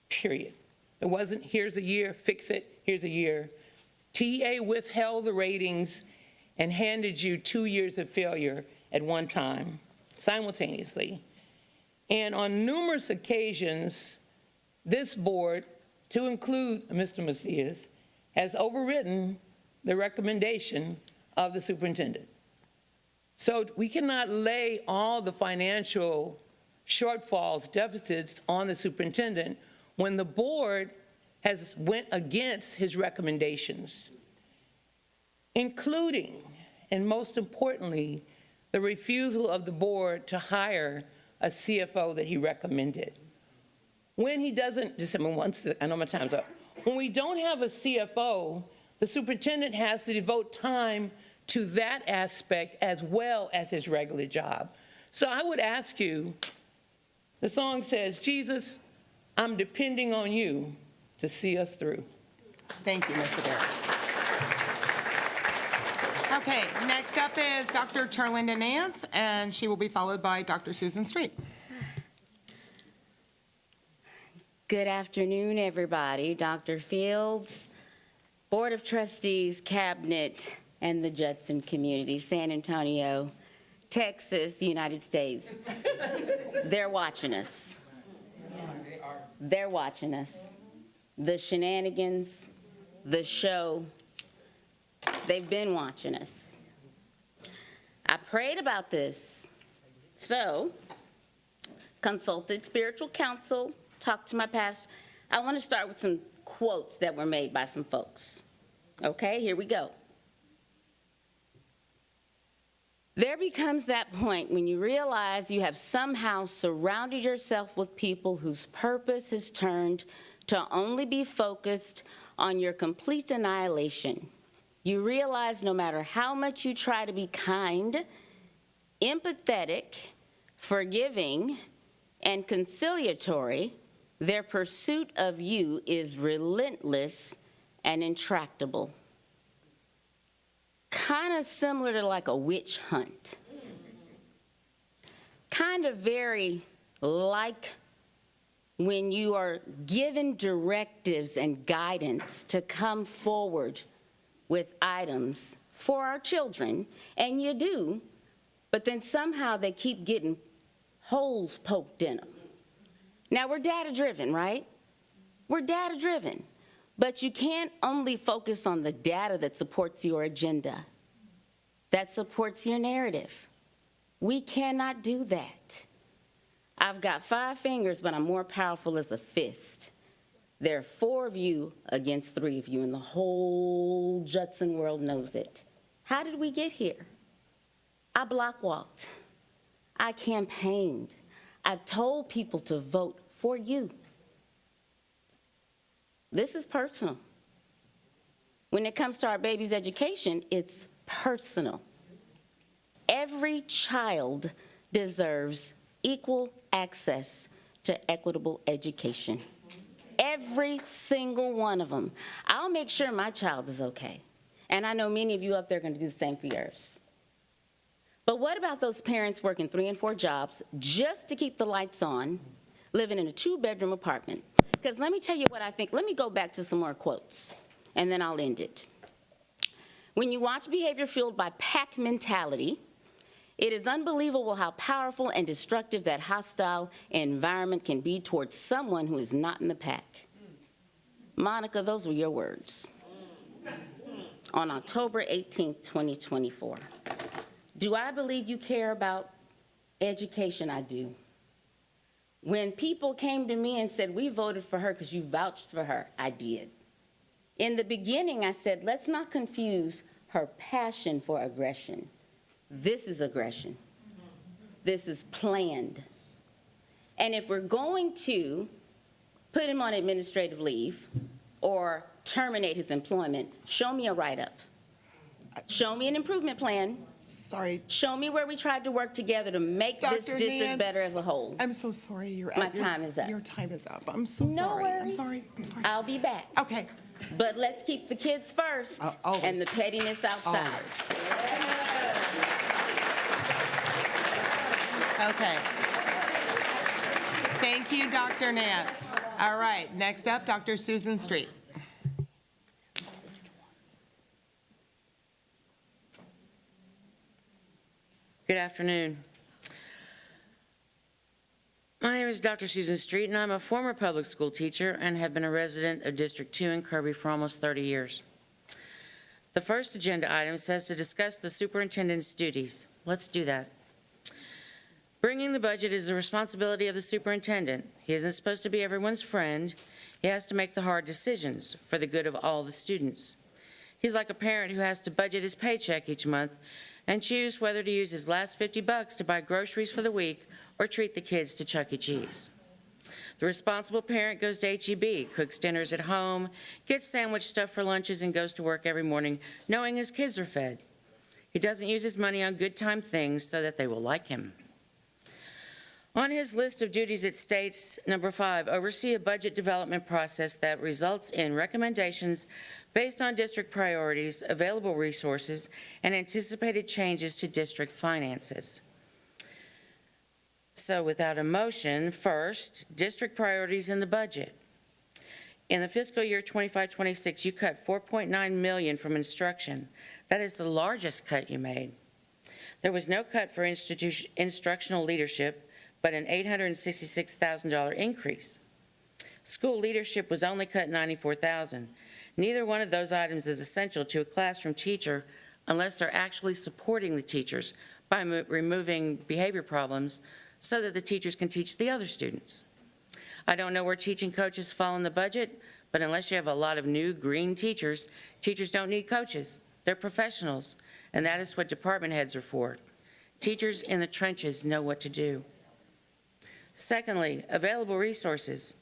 period. It wasn't, here's a year, fix it, here's a year. TA withheld the ratings and handed you 2 years of failure at one time, simultaneously. And on numerous occasions, this board, to include Mr. Macias, has overridden the recommendation of the superintendent. So we cannot lay all the financial shortfalls, deficits on the superintendent when the board has went against his recommendations, including, and most importantly, the refusal of the board to hire a CFO that he recommended. When he doesn't, just once, I know my time's up. When we don't have a CFO, the superintendent has to devote time to that aspect as well as his regular job. So I would ask you, the song says, Jesus, I'm depending on you to see us through. Thank you, Mr. Derrick. Okay, next up is Dr. Charlinda Nance, and she will be followed by Dr. Susan Street. Good afternoon, everybody. Dr. Fields, Board of Trustees, Cabinet, and the Judson community, San Antonio, Texas, United States. They're watching us. They're watching us. The shenanigans, the show, they've been watching us. I prayed about this, so consulted spiritual counsel, talked to my pastor. I want to start with some quotes that were made by some folks. Okay, here we go. There becomes that point when you realize you have somehow surrounded yourself with people whose purpose has turned to only be focused on your complete annihilation. You realize no matter how much you try to be kind, empathetic, forgiving, and conciliatory, their pursuit of you is relentless and intractable. Kind of similar to like a witch hunt. Kind of very like when you are given directives and guidance to come forward with items for our children, and you do, but then somehow they keep getting holes poked in them. Now, we're data-driven, right? We're data-driven. But you can't only focus on the data that supports your agenda, that supports your narrative. We cannot do that. I've got 5 fingers, but I'm more powerful as a fist. There are 4 of you against 3 of you, and the whole Judson world knows it. How did we get here? I block walked. I campaigned. I told people to vote for you. This is personal. When it comes to our baby's education, it's personal. Every child deserves equal access to equitable education. Every single one of them. I'll make sure my child is okay. And I know many of you up there are going to do the same for yours. But what about those parents working 3 and 4 jobs just to keep the lights on, living in a 2-bedroom apartment? Because let me tell you what I think. Let me go back to some more quotes, and then I'll end it. When you watch behavior fueled by pack mentality, It is unbelievable how powerful and destructive that hostile environment can be towards someone who is not in the pack. Monica, those were your words on October 18th, 2024. Do I believe you care about education? I do. When people came to me and said, we voted for her because you vouched for her, I did. In the beginning, I said, let's not confuse her passion for aggression. This is aggression. This is planned. And if we're going to put him on administrative leave or terminate his employment, show me a write-up. Show me an improvement plan. Sorry. Show me where we tried to work together to make this Dr. district Nance, better as a whole. I'm so sorry. My time is up. Your time is up. I'm so No sorry. I'm worries. sorry. I'm sorry. I'll be back. Okay. But let's keep the kids first Always. and the pettiness outside. Okay. Thank you, Dr. Nance. All right, next up, Dr. Susan Street. Good afternoon. My name is Dr. Susan Street, and I'm a former public school teacher and have been a resident of District 2 in Kirby for almost 30 years. The first agenda item says to discuss the superintendent's duties. Let's do that. Bringing the budget is the responsibility of the superintendent. He isn't supposed to be everyone's friend. He has to make the hard decisions for the good of all the students. He's like a parent who has to budget his paycheck each month and choose whether to use his last $50 to buy groceries for the week or treat the kids to Chuck E. Cheese. The responsible parent goes to H-E-B, cooks dinners at home, gets sandwich stuff for lunches, and goes to work every morning knowing his kids are fed. He doesn't use his money on good time things so that they will like him. On his list of duties, it states, number 5, oversee a budget development process that results in recommendations based on district priorities, available resources, and anticipated changes to district finances. So without a motion, first, district priorities in the budget. In the fiscal year 25-26, you cut $4.9 million from instruction. That is the largest cut you made. There was no cut for instructional leadership, but an $866,000 increase. School leadership was only cut $94,000. Neither one of those items is essential to a classroom teacher unless they're actually supporting the teachers by removing behavior problems so that the teachers can teach the other students. I don't know where teaching coaches fall in the budget, but unless you have a lot of new green teachers, teachers don't need coaches. They're professionals, and that is what department heads are for. Teachers in the trenches know what to do. Secondly, available resources.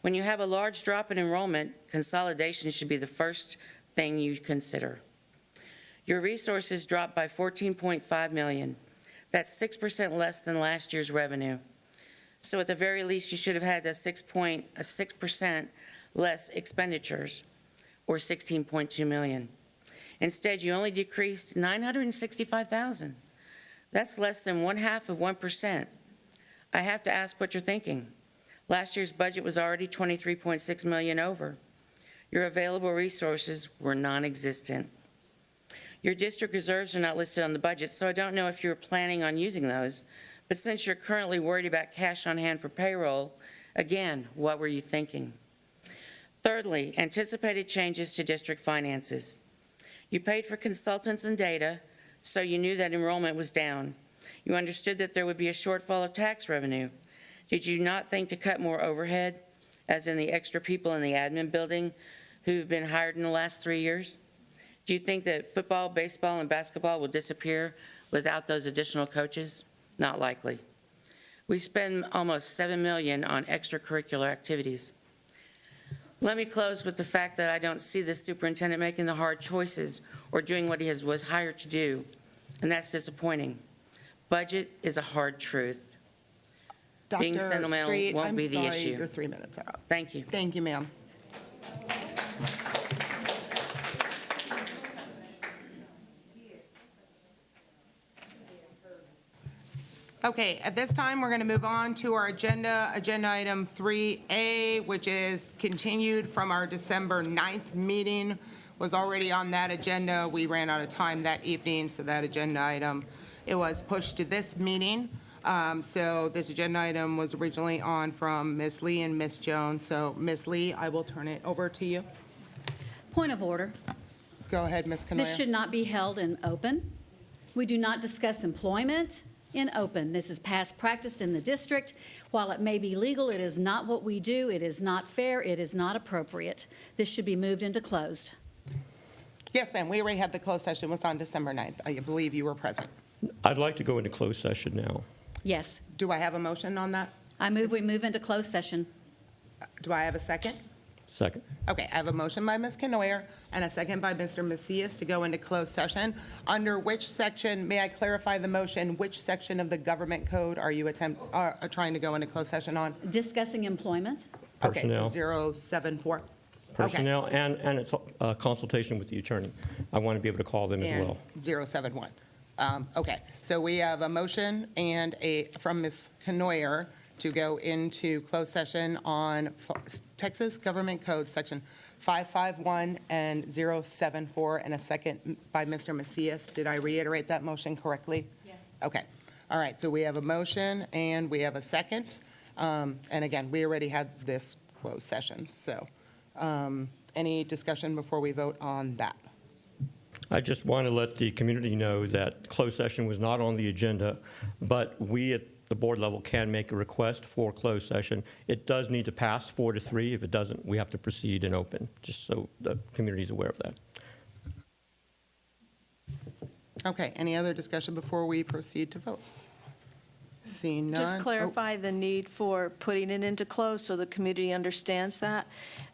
When you have a large drop in enrollment, consolidation should be the first thing you consider. Your resources dropped by $14.5 million. That's 6% less than last year's revenue. So at the very least, you should have had a 6% less expenditures, or $16.2 million. Instead, you only decreased $965,000. That's less than 0.5%. I have to ask what you're thinking. Last year's budget was already $23.6 million over. Your available resources were non-existent. Your district reserves are not listed on the budget, so I don't know if you're planning on using those. But since you're currently worried about cash on hand for payroll, again, what were you thinking? Thirdly, anticipated changes to district finances. You paid for consultants and data, so you knew that enrollment was down. You understood that there would be a shortfall of tax revenue. Did you not think to cut more overhead, as in the extra people in the admin building who've been hired in the last 3 years? Do you think that football, baseball, and basketball will disappear without those additional coaches? Not likely. We spend almost $7 million on extracurricular activities. Let me close with the fact that I don't see the superintendent making the hard choices or doing what he was hired to do, and that's disappointing. Budget is a hard truth. Being Dr. sentimental Street, won't I'm be the sorry, issue. your 3 minutes are up. Thank you. Thank you, ma'am. Okay, at this time, we're going to move on to our agenda item 3A, which is continued from our December 9th meeting, was already on that agenda. We ran out of time that evening, so that agenda item It was pushed to this meeting. So this agenda item was originally on from Ms. Lee and Ms. Jones. So Ms. Lee, I will turn it over to you. Point of order. Go ahead, Ms. Canoyer. This should not be held in open. We do not discuss employment in open. This is past practice in the district. While it may be legal, it is not what we do. It is not fair. It is not appropriate. This should be moved into closed. Yes, ma'am. We already had the closed session. It was on December 9th. I believe you were present. I'd like to go into closed session now. Yes. Do I have a motion on that? I move we move into closed session. Do I have a second? Second. Okay, I have a motion by Ms. Canoyer and a second by Mr. Macias to go into closed session. Under which section, may I clarify the motion, which section of the government code are you trying to go into closed session on? Discussing employment. Okay, so Personnel. 074. Personnel and it's a consultation with the attorney. I want to be able to call them as And well. 071. Okay, so we have a motion and from Ms. Canoyer to go into closed session on Texas Government Code, Section 551 and 074, and a second by Mr. Macias. Did I reiterate that motion correctly? Yes. Okay. All right, so we have a motion and we have a second. And again, we already had this closed session, so any discussion before we vote on that? I just want to let the community know that closed session was not on the agenda, but we at the board level can make a request for closed session. It does need to pass 4-3. If it doesn't, we have to proceed in open, just so the community is aware of that. Okay, any other discussion before we proceed to vote? Seeing none. Just Oh, clarify the need for putting it into closed so the community understands that.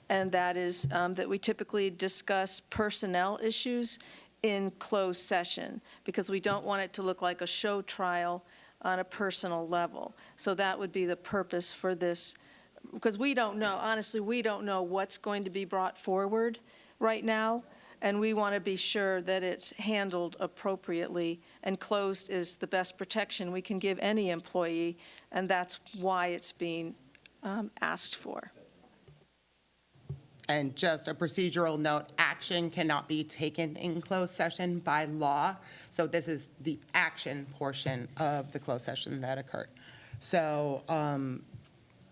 And that is that we typically discuss personnel issues in closed session because we don't want it to look like a show trial on a personal level. So that would be the purpose for this, because we don't know, honestly, we don't know what's going to be brought forward right now, and we want to be sure that it's handled appropriately, and closed is the best protection we can give any employee, and that's why it's being asked for. And just a procedural note, action cannot be taken in closed session by law. So this is the action portion of the closed session that occurred. So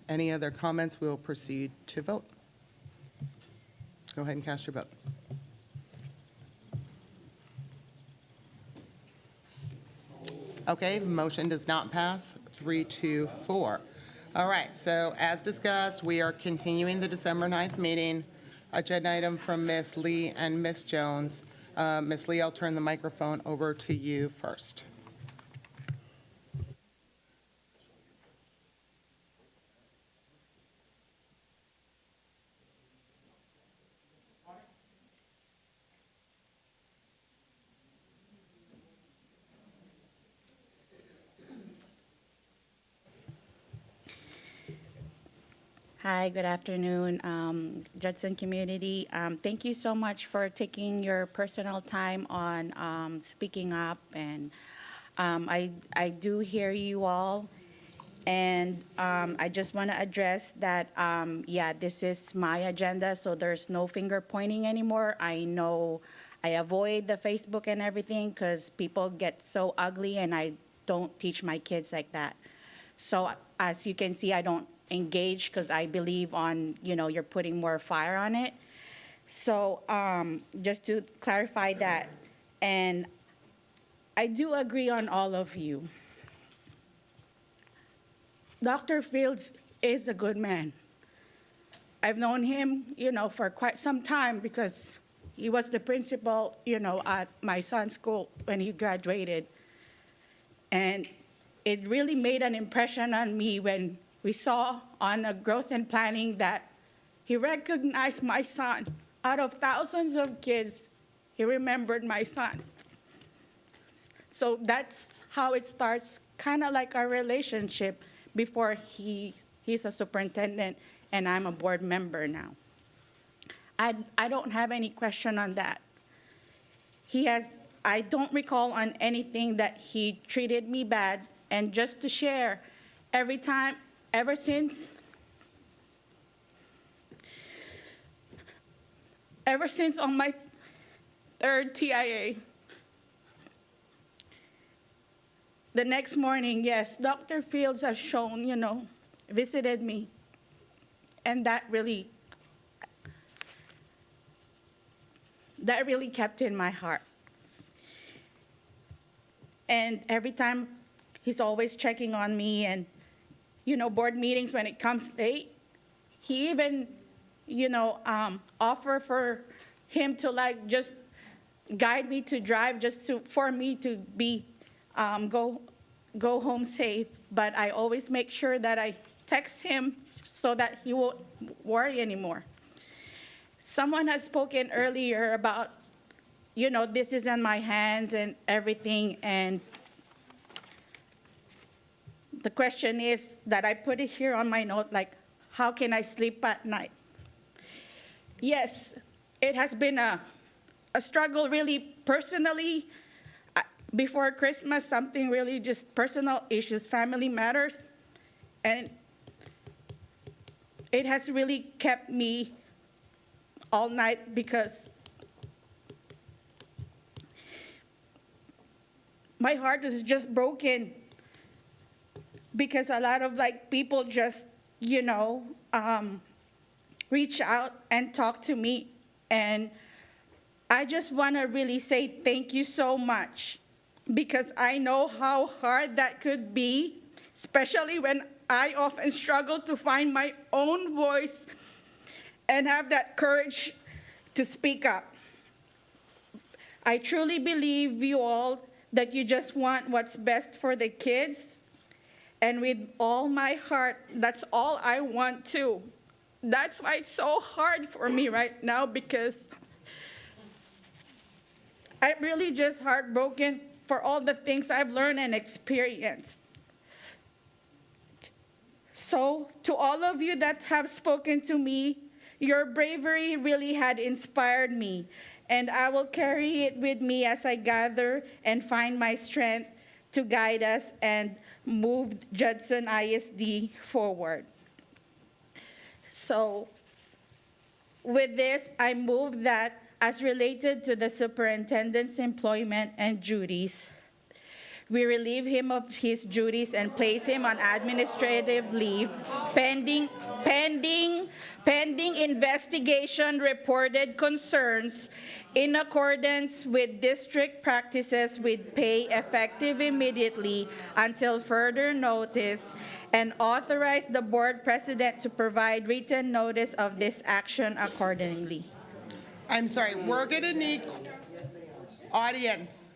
any other comments? We'll proceed to vote. Go ahead and cast your vote. Okay, motion does not pass, 3-4. All right, so as discussed, we are continuing the December 9th meeting. Agenda item from Ms. Lee and Ms. Jones. Ms. Lee, I'll turn the microphone over to you first. Hi, good afternoon, Judson community. Thank you so much for taking your personal time on speaking up, and I do hear you all, and I just want to address that, yeah, this is my agenda, so there's no finger pointing anymore. I know I avoid the Facebook and everything because people get so ugly, and I don't teach my kids like that. So as you can see, I don't engage because I believe on, you're putting more fire on it. So just to clarify that, and I do agree on all of you. Dr. Fields is a good man. I've known him, for quite some time because he was the principal, at my son's school when he graduated. And it really made an impression on me when we saw on a growth and planning that he recognized my son. Out of thousands of kids, he remembered my son. So that's how it starts, kind of like our relationship before he's a superintendent and I'm a board member now. I don't have any question on that. I don't recall on anything that he treated me bad. And just to share, ever since on my third TIA, the next morning, yes, Dr. Fields has shown, visited me. And that really kept in my heart. And every time he's always checking on me and, board meetings when it comes late, he even, offer for him to just guide me to drive for me to be, go home safe. But I always make sure that I text him so that he won't worry anymore. Someone has spoken earlier about, this is in my hands and everything. And the question is that I put it here on my note, how can I sleep at night? Yes, it has been a struggle really personally. Before Christmas, something really just personal issues, family matters. And it has really kept me all night because my heart is just broken because a lot of people just, reach out and talk to me. And I just want to really say thank you so much because I know how hard that could be, especially when I often struggle to find my own voice and have that courage to speak up. I truly believe you all that you just want what's best for the kids. And with all my heart, that's all I want too. That's why it's so hard for me right now because I'm really just heartbroken for all the things I've learned and experienced. So to all of you that have spoken to me, your bravery really had inspired me, and I will carry it with me as I gather and find my strength to guide us and move Judson ISD forward. So with this, I move that as related to the superintendent's employment and duties, we relieve him of his duties and place him on administrative leave pending investigation reported concerns in accordance with district practices with pay effective immediately until further notice, and authorize the board president to provide written notice of this action accordingly. I'm sorry, we're going to need audience.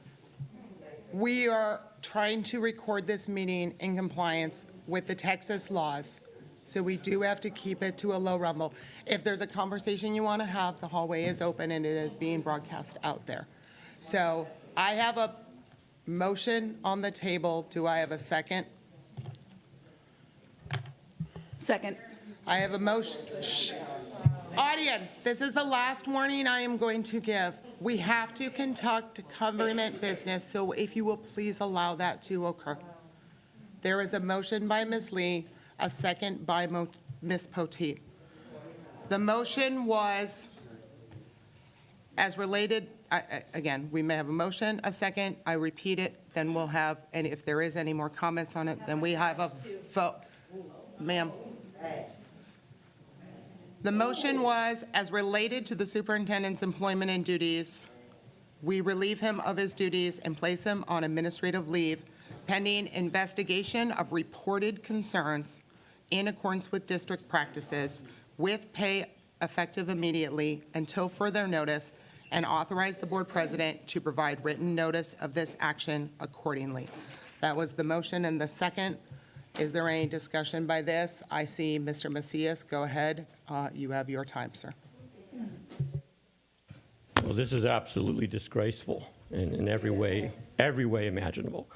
We are trying to record this meeting in compliance with the Texas laws, so we do have to keep it to a low rumble. If there's a conversation you want to have, the hallway is open and it is being broadcast out there. So I have a motion on the table. Do I have a second? Second. I have a motion. Shh. Audience, this is the last warning I am going to give. We have to conduct government business, so if you will please allow that to occur. There is a motion by Ms. Lee, a second by Ms. Poteet. The motion was as related, again, we may have a motion, a second, I repeat it, then we'll have, and if there is any more comments on it, then we have a vote. Ma'am. The motion was, as related to the superintendent's employment and duties, we relieve him of his duties and place him on administrative leave pending investigation of reported concerns in accordance with district practices with pay effective immediately until further notice, and authorize the board president to provide written notice of this action accordingly. That was the motion and the second. Is there any discussion by this? I see Mr. Macias. Go ahead. You have your time, sir. Well, this is absolutely disgraceful in every way imaginable.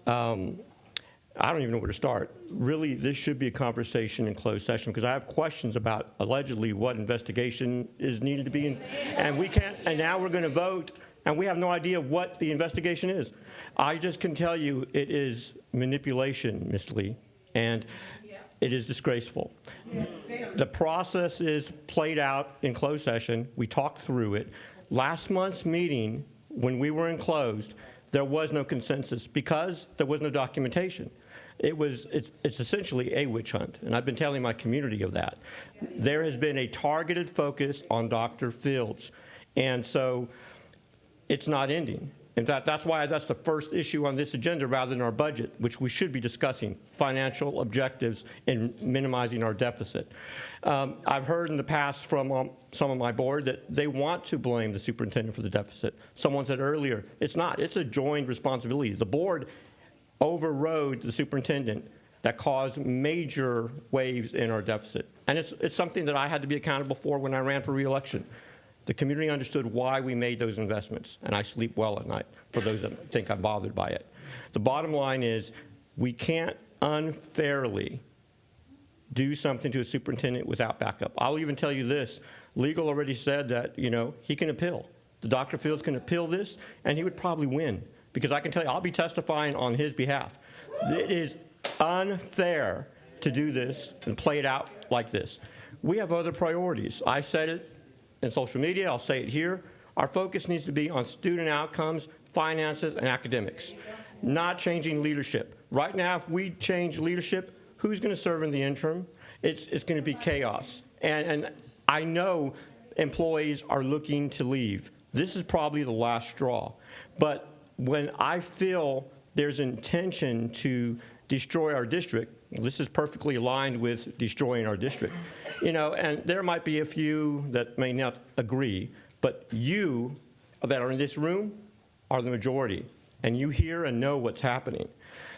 I don't even know where to start. Really, this should be a conversation in closed session because I have questions about allegedly what investigation is needed to be in, and we can't, and now we're going to vote and we have no idea what the investigation is. I just can tell you it is manipulation, Ms. Lee, and it is disgraceful. The process is played out in closed session. We talked through it. Last month's meeting, when we were in closed, There was no consensus because there was no documentation. It's essentially a witch hunt, and I've been telling my community of that. There has been a targeted focus on Dr. Fields, and so it's not ending. In fact, that's why that's the first issue on this agenda rather than our budget, which we should be discussing, financial objectives and minimizing our deficit. I've heard in the past from some of my board that they want to blame the superintendent for the deficit. Someone said earlier, it's not. It's a joint responsibility. The board overrode the superintendent that caused major waves in our deficit. And it's something that I had to be accountable for when I ran for re-election. The community understood why we made those investments, and I sleep well at night, for those that think I'm bothered by it. The bottom line is, we can't unfairly do something to a superintendent without backup. I'll even tell you this, legal already said that, he can appeal. The Dr. Fields can appeal this, and he would probably win, because I can tell you, I'll be testifying on his behalf. It is unfair to do this and play it out like this. We have other priorities. I said it in social media, I'll say it here. Our focus needs to be on student outcomes, finances, and academics, not changing leadership. Right now, if we change leadership, who's going to serve in the interim? It's going to be chaos. And I know employees are looking to leave. This is probably the last straw. But when I feel there's intention to destroy our district, this is perfectly aligned with destroying our district. And there might be a few that may not agree, but you that are in this room are the majority, and you hear and know what's happening.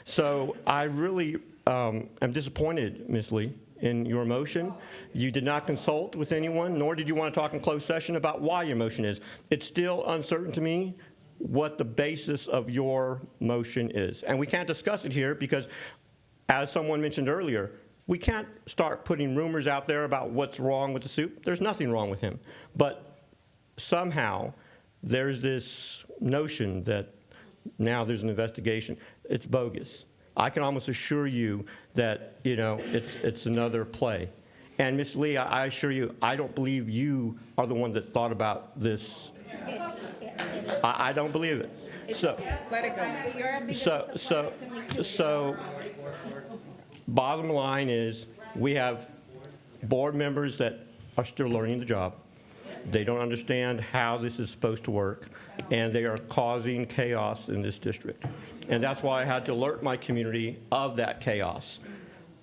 So I really am disappointed, Ms. Lee, in your motion. You did not consult with anyone, nor did you want to talk in closed session about why your motion is. It's still uncertain to me what the basis of your motion is. And we can't discuss it here because, as someone mentioned earlier, we can't start putting rumors out there about what's wrong with the soup. There's nothing wrong with him. But somehow there's this notion that now there's an investigation. It's bogus. I can almost assure you that, it's another play. And Ms. Lee, I assure you, I don't believe you are the one that thought about this. I don't believe it. So, Let it go, Ms. so bottom line is, we have board members that are still learning the job. They don't understand how this is supposed to work, and they are causing chaos in this district. And that's why I had to alert my community of that chaos.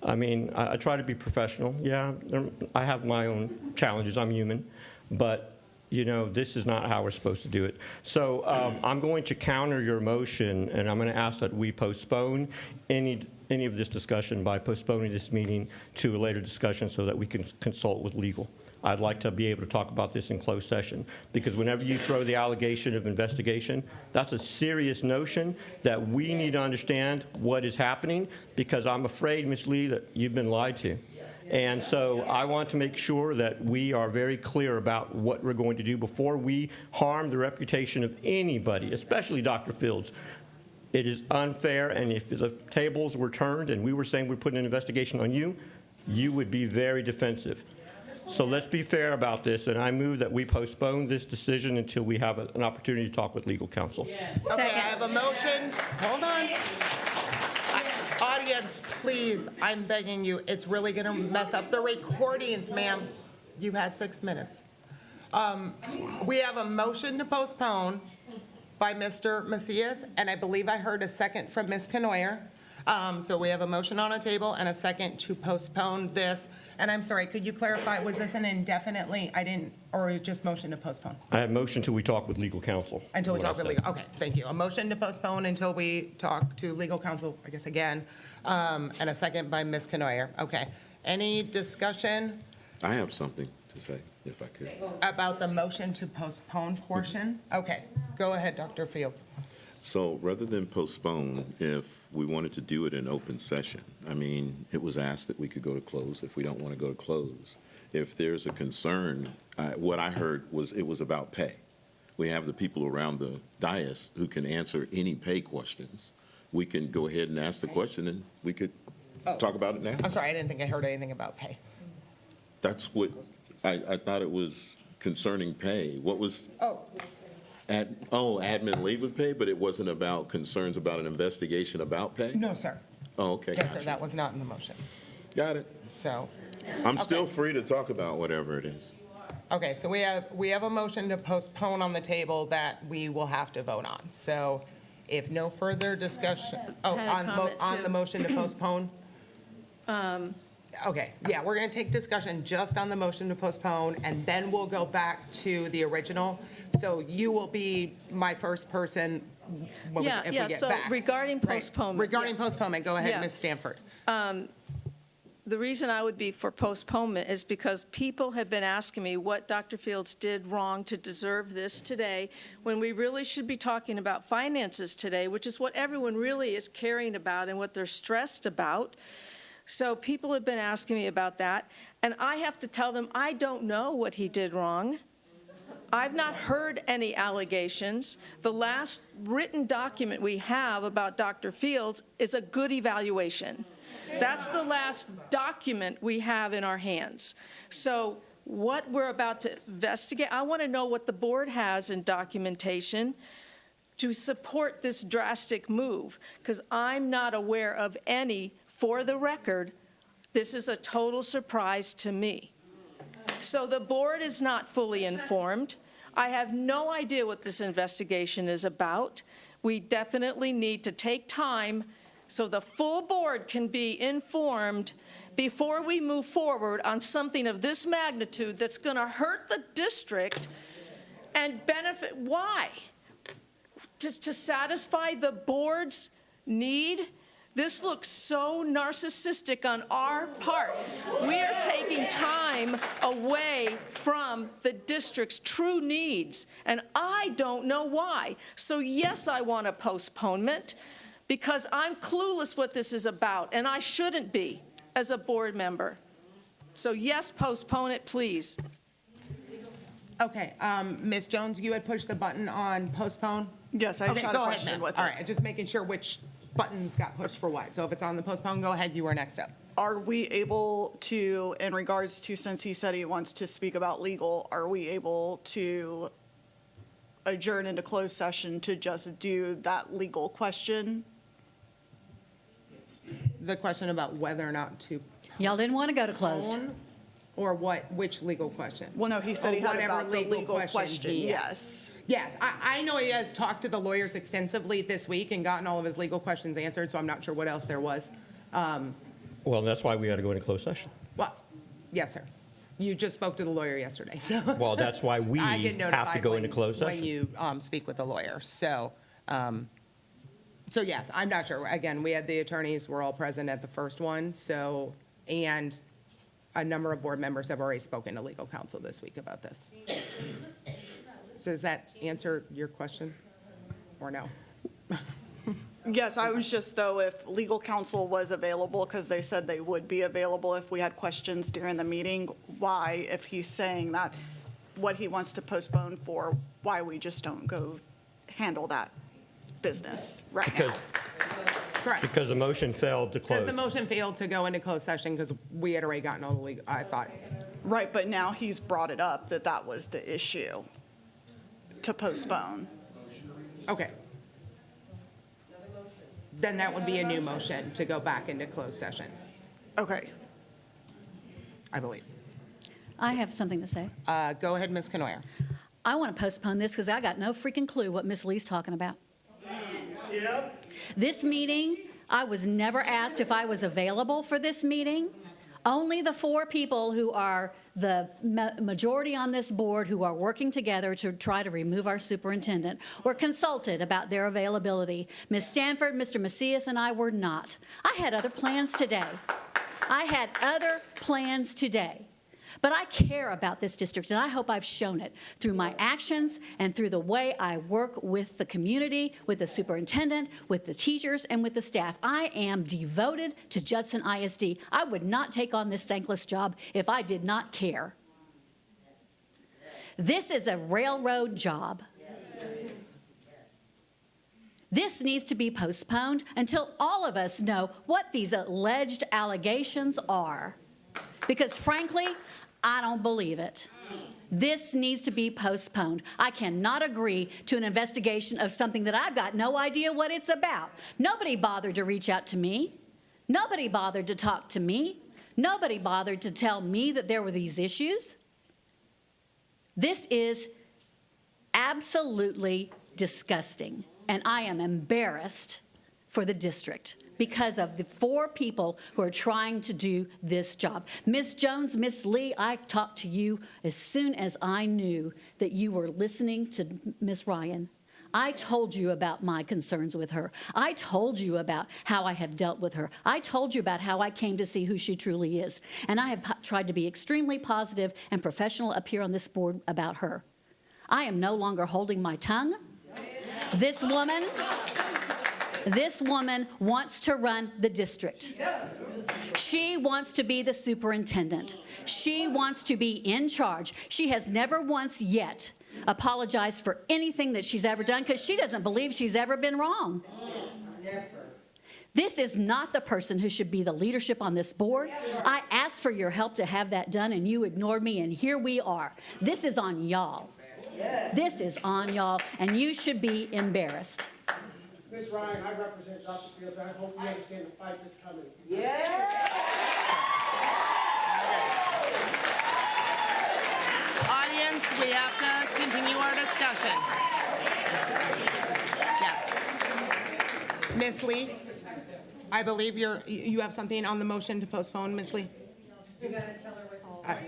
I mean, I try to be professional. Yeah, I have my own challenges. I'm human. But, this is not how we're supposed to do it. So I'm going to counter your motion, and I'm going to ask that we postpone any of this discussion by postponing this meeting to a later discussion so that we can consult with legal. I'd like to be able to talk about this in closed session, because whenever you throw the allegation of investigation, that's a serious notion that we need to understand what is happening, because I'm afraid, Ms. Lee, that you've been lied to. And so I want to make sure that we are very clear about what we're going to do before we harm the reputation of anybody, especially Dr. Fields. It is unfair, and if the tables were turned and we were saying we're putting an investigation on you, you would be very defensive. So let's be fair about this, and I move that we postpone this decision until we have an opportunity to talk with legal counsel. Okay, I have a motion. Hold on. Audience, please, I'm begging you, it's really going to mess up the recordings, ma'am. You had 6 minutes. We have a motion to postpone by Mr. Macias, and I believe I heard a second from Ms. Canoyer. So we have a motion on a table and a second to postpone this. And I'm sorry, could you clarify, was this an indefinitely, or just motion to postpone? I have motion till we talk with legal counsel. Until we What I talk with said. legal, okay, thank you. A motion to postpone until we talk to legal counsel, I guess again, and a second by Ms. Canoyer. Okay. Any discussion I have something to say, if I could. about the motion to postpone portion? Okay, go ahead, Dr. Fields. So rather than postpone, if we wanted to do it in open session, I mean, it was asked that we could go to close if we don't want to go to close. If there's a concern, what I heard was it was about pay. We have the people around the dais who can answer any pay questions. We can go ahead and ask the question, and we could talk about it now. I'm sorry, I didn't think I heard anything about pay. That's what, I thought it was concerning pay. What was, Oh, Admin leave with pay, but it wasn't about concerns about an investigation about pay? No, sir. Oh, okay. Yes, sir, gotcha. that was not in the motion. Got it. So, I'm still free to talk about whatever it is. okay, so we have a motion to postpone on the table that we will have to vote on. So if no further discussion, Had a comment, on the too. motion to postpone? Okay, yeah, we're going to take discussion just on the motion to postpone, and then we'll go back to the original. So you will be my first person if we get back. So regarding Right. postponement. Regarding postponement, go ahead, Yeah. Ms. Stanford. The reason I would be for postponement is because people have been asking me what Dr. Fields did wrong to deserve this today, when we really should be talking about finances today, which is what everyone really is caring about and what they're stressed about. So people have been asking me about that, and I have to tell them, I don't know what he did wrong. I've not heard any allegations. The last written document we have about Dr. Fields is a good evaluation. That's the last document we have in our hands. So what we're about to investigate, I want to know what the board has in documentation to support this drastic move, because I'm not aware of any. For the record, this is a total surprise to me. So the board is not fully informed. I have no idea what this investigation is about. We definitely need to take time so the full board can be informed before we move forward on something of this magnitude that's going to hurt the district and benefit. Why? To satisfy the board's need? This looks so narcissistic on our part. We are taking time away from the district's true needs, and I don't know why. So yes, I want a postponement, because I'm clueless what this is about, and I shouldn't be as a board member. So yes, postpone it, please. Okay, Ms. Jones, you had pushed the button on postpone? Yes, I just Okay, had a go ahead, question ma'am. with All it. right, just making sure which buttons got pushed for what. So if it's on the postpone, go ahead, you are next up. Are we able to, in regards to, since he said he wants to speak about legal, are we able to adjourn into closed session to just do that legal question? The question about whether or not to Y'all didn't want to go to closed. postpone, or what, which legal question? Well, no, he said Or he had whatever about the legal question, he has. yes. Yes, I know he has talked to the lawyers extensively this week and gotten all of his legal questions answered, so I'm not sure what else there was. Well, that's why we had to go into closed session. Well, yes, sir. You just spoke to the lawyer yesterday, so. Well, that's why we I get have to notified go when- into closed when session. you speak with the lawyer. So yes, I'm not sure. Again, we had the attorneys were all present at the first one, so, and a number of board members have already spoken to legal counsel this week about this. So does that answer your question, or no? Yes, I was just, though, if legal counsel was available, because they said they would be available if we had questions during the meeting, why, if he's saying that's what he wants to postpone for, why we just don't go handle that business right now? Correct. Because the motion failed to Because close. the motion failed to go into closed session because we had already gotten all the legal, I thought. Right, but now he's brought it up that that was the issue, to postpone. Okay. Then that would be a new motion to go back into closed session, Okay. I believe. I have something to say. Go ahead, Ms. Canoyer. I want to postpone this because I got no freaking clue what Miss Lee's talking about. This meeting, I was never asked if I was available for this meeting. Only the 4 people who are the majority on this board who are working together to try to remove our superintendent were consulted about their availability. Ms. Stanford, Mr. Macias, and I were not. I had other plans today. But I care about this district, and I hope I've shown it through my actions and through the way I work with the community, with the superintendent, with the teachers, and with the staff. I am devoted to Judson ISD. I would not take on this thankless job if I did not care. This is a railroad job. This needs to be postponed until all of us know what these alleged allegations are. Because frankly, I don't believe it. This needs to be postponed. I cannot agree to an investigation of something that I've got no idea what it's about. Nobody bothered to reach out to me. Nobody bothered to talk to me. Nobody bothered to tell me that there were these issues. This is absolutely disgusting, and I am embarrassed for the district because of the 4 people who are trying to do this job. Ms. Jones, Ms. Lee, I talked to you as soon as I knew that you were listening to Ms. Ryan. I told you about my concerns with her. I told you about how I have dealt with her. I told you about how I came to see who she truly is. And I have tried to be extremely positive and professional up here on this board about her. I am no longer holding my tongue. This woman wants to run the district. She wants to be the superintendent. She wants to be in charge. She has never once yet apologized for anything that she's ever done because she doesn't believe she's ever been wrong. This is not the person who should be the leadership on this board. I asked for your help to have that done, and you ignored me, and here we are. This is on y'all. This is on y'all, and you should be embarrassed. Ms. Ryan, I represent Dr. Fields, and I hope you understand the fight that's coming. Audience, we have to continue our discussion. Yes. Ms. Lee, I believe you have something on the motion to postpone, Ms. Lee? You gotta tell her what.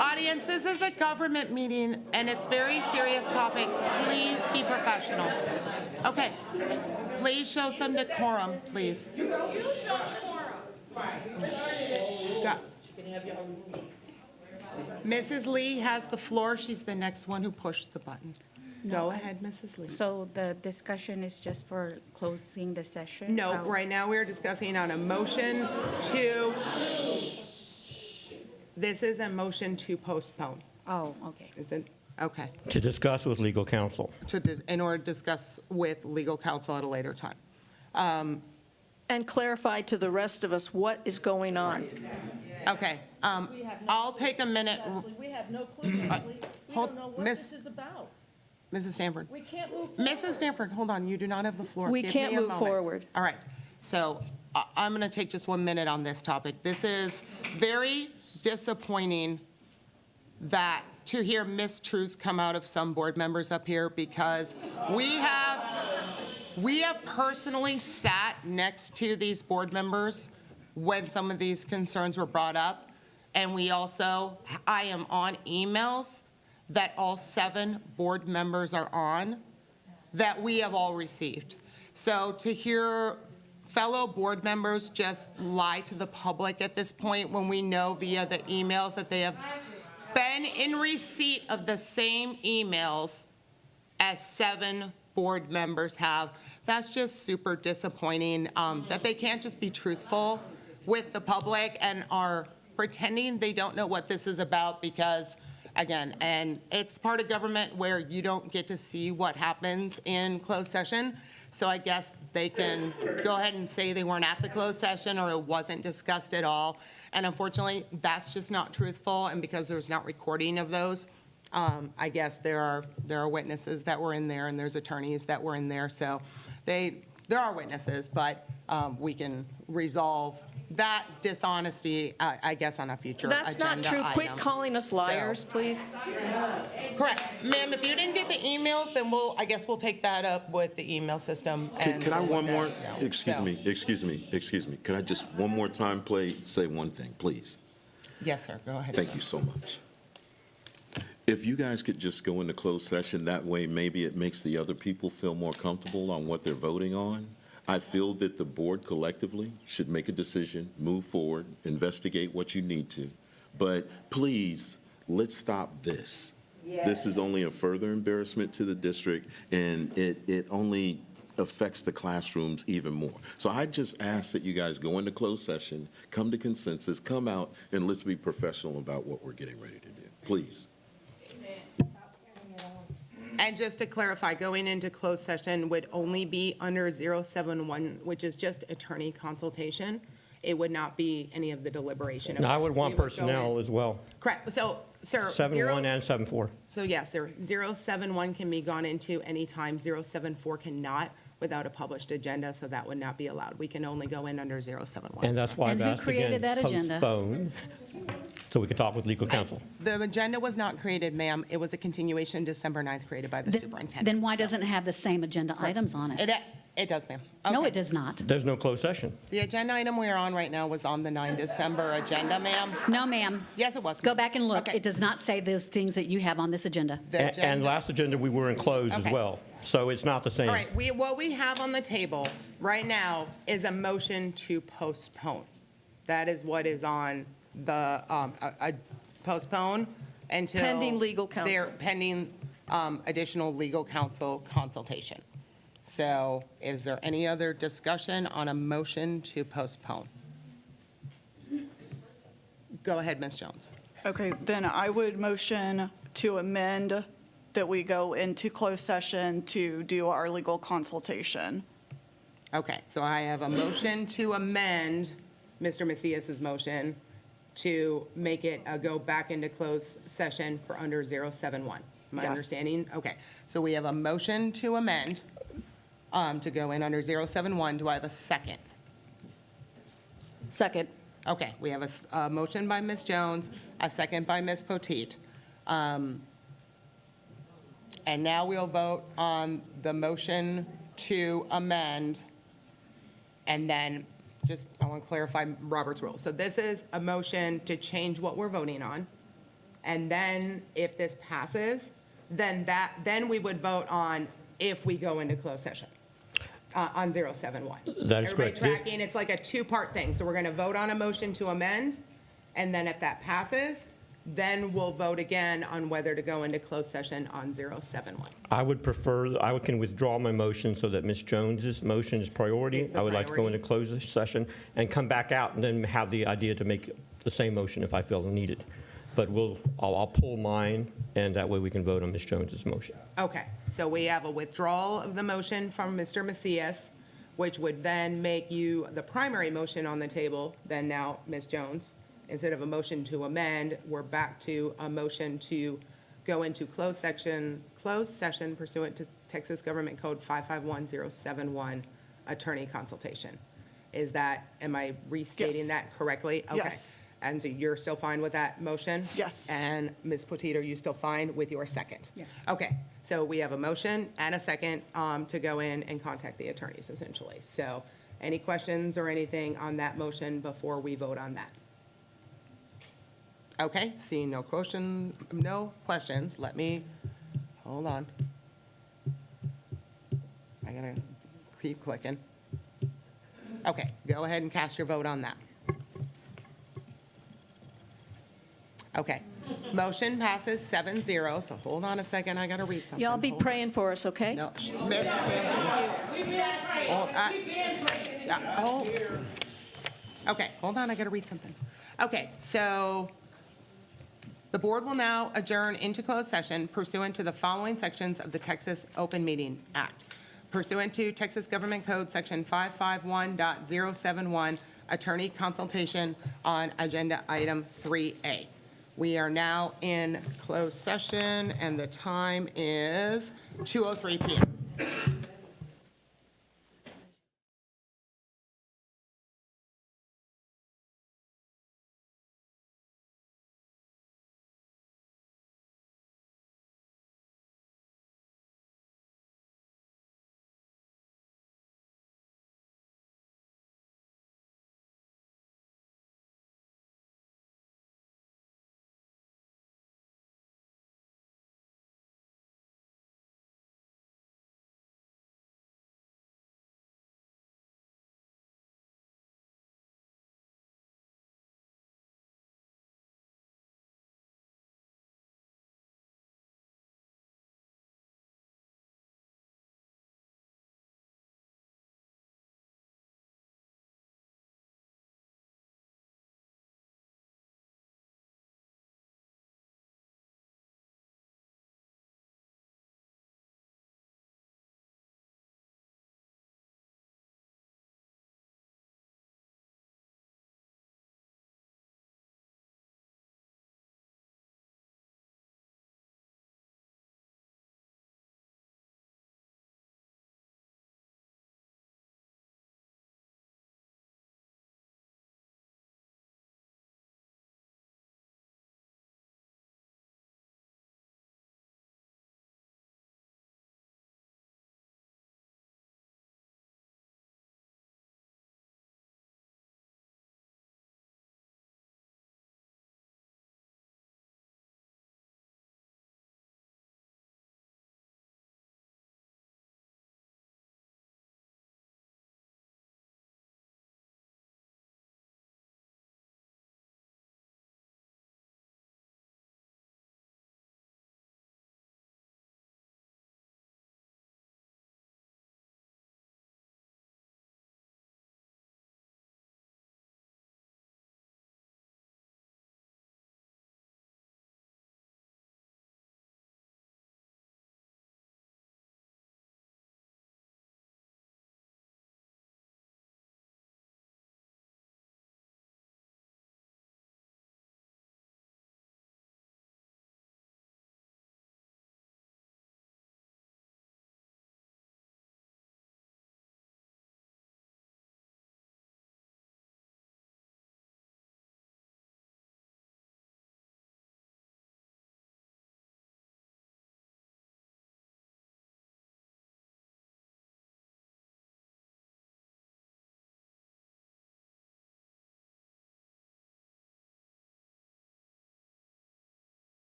Audience, this is a government meeting, and it's very serious topics. Please be professional. Okay, please show some decorum, please. You show decorum. Mrs. Lee has the floor. She's the next one who pushed the button. Go ahead, Mrs. Lee. So the discussion is just for closing the session? No, right now we're discussing on a motion to, this is a motion to postpone. Oh, okay. Is it? Okay. To discuss with legal counsel. In order to discuss with legal counsel at a later time. And clarify to the rest of us what is going on. Okay, I'll take a minute. We have no clue, Leslie. We Hold- don't know what Miss- this is about. Mrs. Stanford. We can't move forward. Mrs. Stanford, hold on, you do not have the floor. We Give can't me a move moment. forward. All right, so I'm going to take just 1 minute on this topic. This is very disappointing that to hear mistruths come out of some board members up here, because we have personally sat next to these board members when some of these concerns were brought up, and I am on emails that all 7 board members are on, that we have all received. So to hear fellow board members just lie to the public at this point, when we know via the emails that they have been in receipt of the same emails as 7 board members have, that's just super disappointing, that they can't just be truthful with the public and are pretending they don't know what this is about, because again, and it's part of government where you don't get to see what happens in closed session. So I guess they can go ahead and say they weren't at the closed session or it wasn't discussed at all. And unfortunately, that's just not truthful. And because there's not recording of those, I guess there are witnesses that were in there and there's attorneys that were in there. So there are witnesses, but we can resolve that dishonesty, I guess, on a future agenda That's not true. Quit item. calling us liars, So- please. Correct. Ma'am, if you didn't get the emails, then I guess we'll take that up with the email system. and Could I we'll one look more, at it. excuse So- me. Could I just one more time say one thing, please? Yes, sir. Go ahead. Thank sir. you so much. If you guys could just go into closed session, that way maybe it makes the other people feel more comfortable on what they're voting on. I feel that the board collectively should make a decision, move forward, investigate what you need to. But please, let's stop this. This is only a further embarrassment to the district, and it only affects the classrooms even more. So I just ask that you guys go into closed session, come to consensus, come out, and let's be professional about what we're getting ready to do. Please. And just to clarify, going into closed session would only be under 071, which is just attorney consultation. It would not be any of the deliberation. of Now, I this. would want We go in- personnel as well, Correct, so, sir. 7-1 and 7-4. So yes, sir, 071 can be gone into anytime, 074 cannot without a published agenda, so that would not be allowed. We can only go in under 071. And that's why I've And who asked created again, that agenda? postpone, so we can talk with legal counsel. The agenda was not created, ma'am. It was a continuation December 9th created by the superintendent. Then why so- doesn't it have the same agenda items on it? It does, ma'am. No, Okay. it does not. There's no closed session. The agenda item we are on right now was on the 9 December agenda, ma'am. No, ma'am. Yes, it was. Go back and look. Okay. It does not say those things that you have on this agenda. The And agenda- last agenda, we were in closed as Okay. well, so it's not the same. All right, what we have on the table right now is a motion to postpone. That is what is on the, postpone until. Pending legal counsel. They're pending additional legal counsel consultation. So is there any other discussion on a motion to postpone? Go ahead, Ms. Jones. Okay, then I would motion to amend that we go into closed session to do our legal consultation. Okay, so I have a motion to amend Mr. Macias's motion to make it go back into closed session for under 071. My Yes. understanding? Okay, so we have a motion to amend to go in under 071. Do I have a second? Second. Okay, we have a motion by Ms. Jones, a second by Ms. Potteet. And now we'll vote on the motion to amend. And then, just, I want to clarify Robert's rules. So this is a motion to change what we're voting on. And then if this passes, then we would vote on if we go into closed session on 071. That is correct. Everybody tracking, it's like a two-part thing. So we're going to vote on a motion to amend, and then if that passes, then we'll vote again on whether to go into closed session on 071. I would prefer, I can withdraw my motion so that Ms. Jones's motion is priority. Is the I would like to go priority. into closed session and come back out and then have the idea to make the same motion if I feel needed. But I'll pull mine, and that way we can vote on Ms. Jones's motion. Okay, so we have a withdrawal of the motion from Mr. Macias, which would then make you the primary motion on the table, then now Ms. Jones. Instead of a motion to amend, we're back to a motion to go into closed session pursuant to Texas Government Code 551071, attorney consultation. Am I restating Yes. that correctly? Okay. Yes. And so you're still fine with that motion? Yes. And Ms. Potteet, are you still fine with your second? Yeah. Okay, so we have a motion and a second to go in and contact the attorneys, essentially. So any questions or anything on that motion before we vote on that? Okay, seeing no questions, let me, hold on. I gotta keep clicking. Okay, go ahead and cast your vote on that. Okay, motion passes 7-0, so hold on a second, I gotta read something. Y'all be Hold on. praying for us, okay? No, Miss Okay, hold on, I gotta read something. Okay, so the board will now adjourn into closed session pursuant to the following sections of the Texas Open Meeting Act. Pursuant to Texas Government Code Section 551.071, attorney consultation on agenda item 3A. We are now in closed session, and the time is 2:03 PM.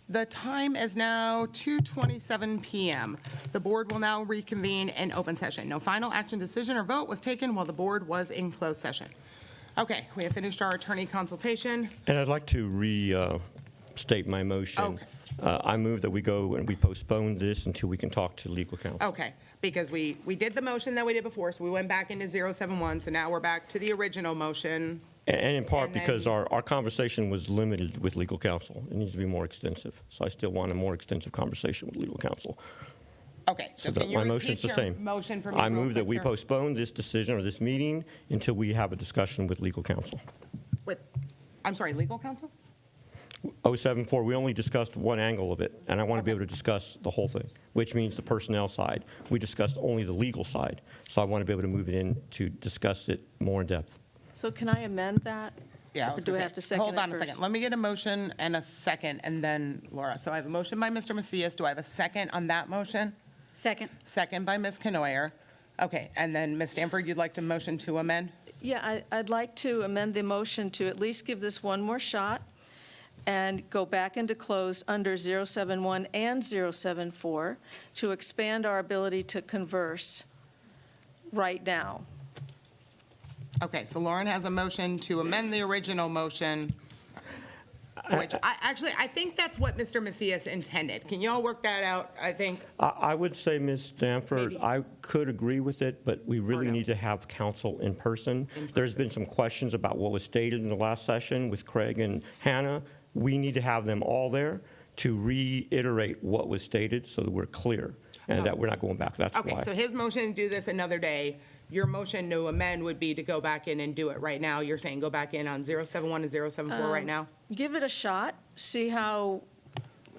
The time is now 2:27 PM. The board will now reconvene in open session. No final action, decision, or vote was taken while the board was in closed session. Okay, we have finished our attorney consultation. And I'd like to restate my motion. Okay. I move that we go and we postpone this until we can talk to legal counsel. Okay, because we did the motion that we did before, so we went back into 071, so now we're back to the original motion. And in part And then- because our conversation was limited with legal counsel. It needs to be more extensive. So I still want a more extensive conversation with legal counsel. Okay, so So can you my motion's repeat the your same. motion for me I real move that quick, we sir? postpone this decision or this meeting until we have a discussion with legal counsel. With, I'm sorry, legal counsel? 074, we only discussed one angle of it, and I want to be able to discuss the whole thing, which means the personnel side. We discussed only the legal side, so I want to be able to move it in to discuss it more in depth. So can I amend that? Yeah, I Or was do gonna I say, have to second it hold on a first? second. Let me get a motion and a second, and then Laura. So I have a motion by Mr. Macias. Do I have a second on that motion? Second. Second by Ms. Canoyer. Okay, and then Ms. Stanford, you'd like to motion to amend? Yeah, I'd like to amend the motion to at least give this one more shot and go back into close under 071 and 074 to expand our ability to converse right now. Okay, so Lauren has a motion to amend the original motion, which I think that's what Mr. Macias intended. Can you all work that out? I think, I would say, Ms. Stanford, Maybe. I could agree with it, but we really no? need to have counsel in person. There's been some questions about what was stated in the last session with Craig and Hannah. We need to have them all there to reiterate what was stated so that we're clear and that we're not going back. That's okay, why. so his motion to do this another day, your motion to amend would be to go back in and do it right now. You're saying go back in on 071 and 074 right now? Give it a shot, see how,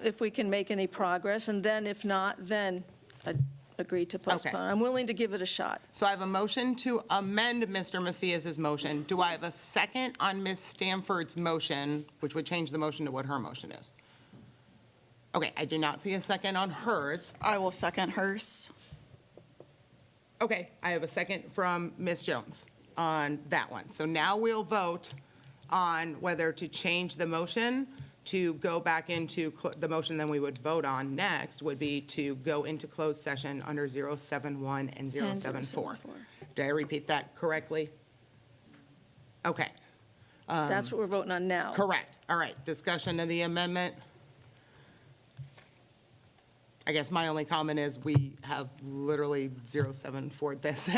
if we can make any progress, and then if not, then I'd agree to postpone. I'm willing to give it a shot. So I have a motion to amend Mr. Macias's motion. Do I have a second on Ms. Stanford's motion, which would change the motion to what her motion is? Okay, I do not see a second on hers. I will second hers. Okay, I have a second from Ms. Jones on that one. So now we'll vote on whether to change the motion to go back into, the motion then we would vote on next would be to go into closed session under 071 and 074. Did I repeat that correctly? Okay, That's what we're voting on now. correct. All right, discussion of the amendment. I guess my only comment is we have literally 074 this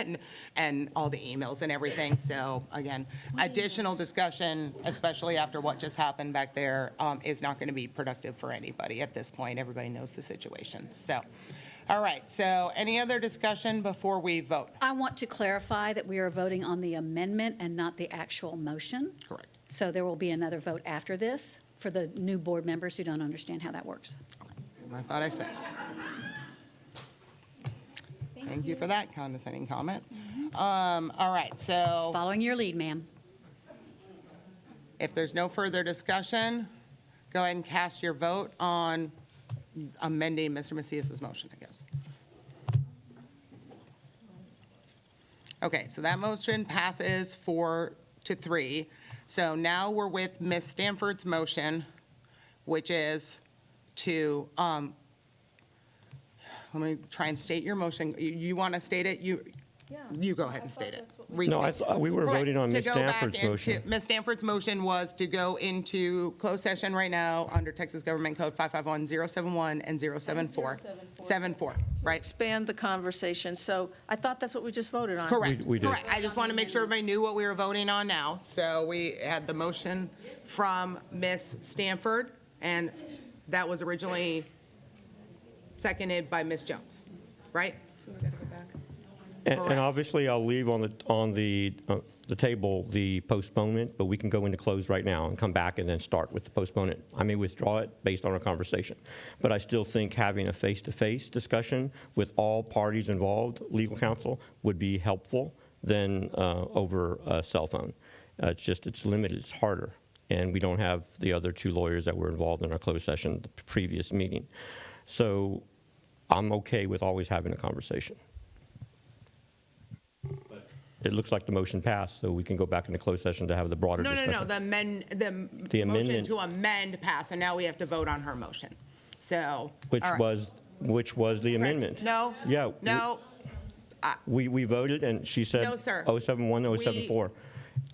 and all the emails and everything. So again, additional discussion, especially after what just happened back there, is not going to be productive for anybody at this point. Everybody knows the situation. So, all right. So any other discussion before we vote? I want to clarify that we are voting on the amendment and not the actual motion. Correct. So there will be another vote after this for the new board members who don't understand how that works. I thought I said. Thank you for that condescending comment. All right, so Following your lead, ma'am. if there's no further discussion, go ahead and cast your vote on amending Mr. Macias's motion, I guess. Okay, so that motion passes 4-3. So now we're with Ms. Stanford's motion, which is to, let me try and state your motion. You want to state it? You go ahead and state it. No, I Restate. thought we were Correct. voting on To Ms. go back Stanford's into- motion. Ms. Stanford's motion was to go into closed session right now under Texas Government Code 551, 071, and 074. 74, right? Expand the conversation. So I thought that's what we just voted on. Correct. We did. Correct. I just want to make sure everybody knew what we were voting on now. So we had the motion from Ms. Stanford, and that was originally seconded by Ms. Jones, right? And Correct. obviously, I'll leave on the table the postponement, but we can go into close right now and come back and then start with the postponement. I may withdraw it based on our conversation. But I still think having a face-to-face discussion with all parties involved, legal counsel, would be helpful than over a cell phone. It's limited, it's harder. And we don't have the other two lawyers that were involved in our closed session, the previous meeting. So I'm okay with always having a conversation. it looks like the motion passed, so we can go back into closed session to have the broader No, discussion. no, no, the motion amendment- to amend passed, and now we have to vote on her motion. So. Which all right. was the amendment. No. Yeah. No, We voted, and she said. No, sir. 071, 074.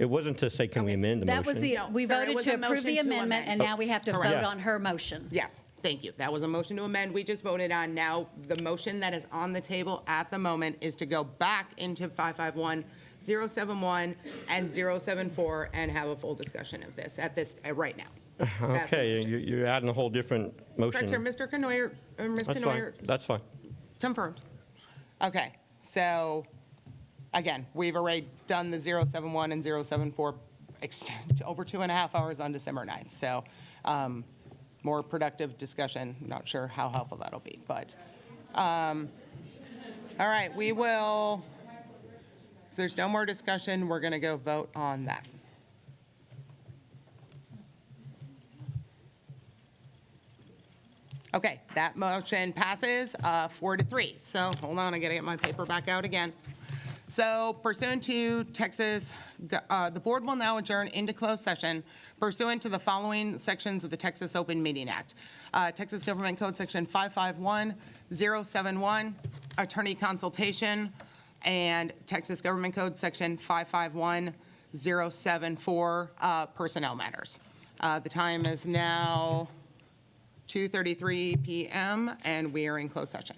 It wasn't to say, can we amend the motion? That was the, No, we sir, it voted was to a approve motion the to amendment, amend. and now we have to Correct. vote Yeah. on her motion. yes, thank you. That was a motion to amend. We just voted on. Now, the motion that is on the table at the moment is to go back into 551, 071, and 074 and have a full discussion of this right now. That's the Okay, motion. you're adding a whole different motion. Correct, sir. Mr. Canoyer, Ms. That's Canoyer, fine, that's fine. confirmed. Okay, so, again, we've already done the 071 and 074 extend over 2.5 hours on December 9th. So more productive discussion. Not sure how helpful that'll be, but, all right, we will, if there's no more discussion, we're going to go vote on that. Okay, that motion passes 4-3. So hold on, I gotta get my paper back out again. So pursuant to Texas, the board will now adjourn into closed session pursuant to the following sections of the Texas Open Meeting Act. Texas Government Code Section 551071, attorney consultation, and Texas Government Code Section 551074, personnel matters. The time is now 2:33 PM, and we are in closed session.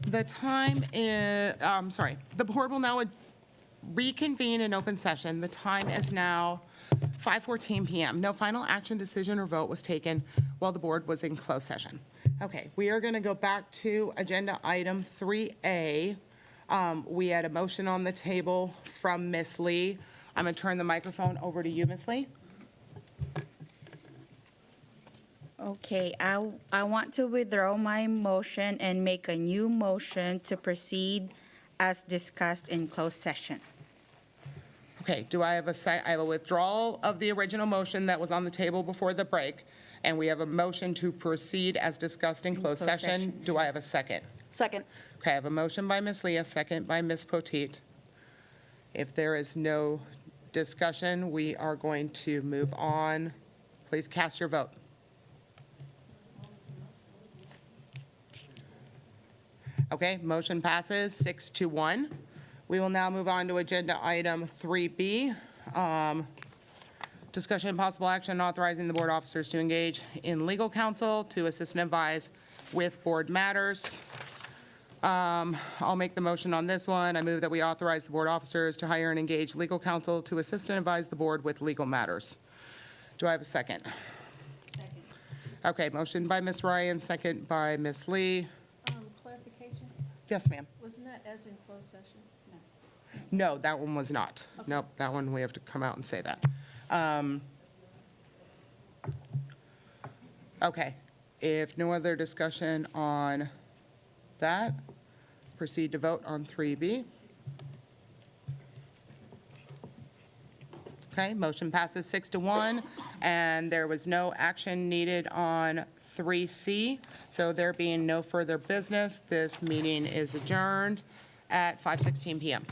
The time is, the board will now reconvene in open session. The time is now 5:14 PM. No final action, decision, or vote was taken while the board was in closed session. Okay, we are going to go back to agenda item 3A. We had a motion on the table from Ms. Lee. I'm going to turn the microphone over to you, Ms. Lee. Okay, I want to withdraw my motion and make a new motion to proceed as discussed in closed session. Okay, do I have I have a withdrawal of the original motion that was on the table before the break, and we have a motion to proceed as discussed in closed session. Do I have a second? Second. Okay, I have a motion by Ms. Lee, a second by Ms. Potteet. If there is no discussion, we are going to move on. Please cast your vote. Okay, motion passes 6-1. We will now move on to agenda item 3B. Discussion and possible action authorizing the board officers to engage in legal counsel to assist and advise with board matters. I'll make the motion on this one. I move that we authorize the board officers to hire and engage legal counsel to assist and advise the board with legal matters. Do I have a second? Second. Okay, motion by Ms. Ryan, second by Ms. Lee. Clarification? Yes, ma'am. Wasn't that as in closed session? No, that one was not. Nope, that one, we have to come out and say that. Okay, if no other discussion on that, proceed to vote on 3B. Okay, motion passes 6-1, and there was no action needed on 3C. So there being no further business, this meeting is adjourned at 5:16 PM.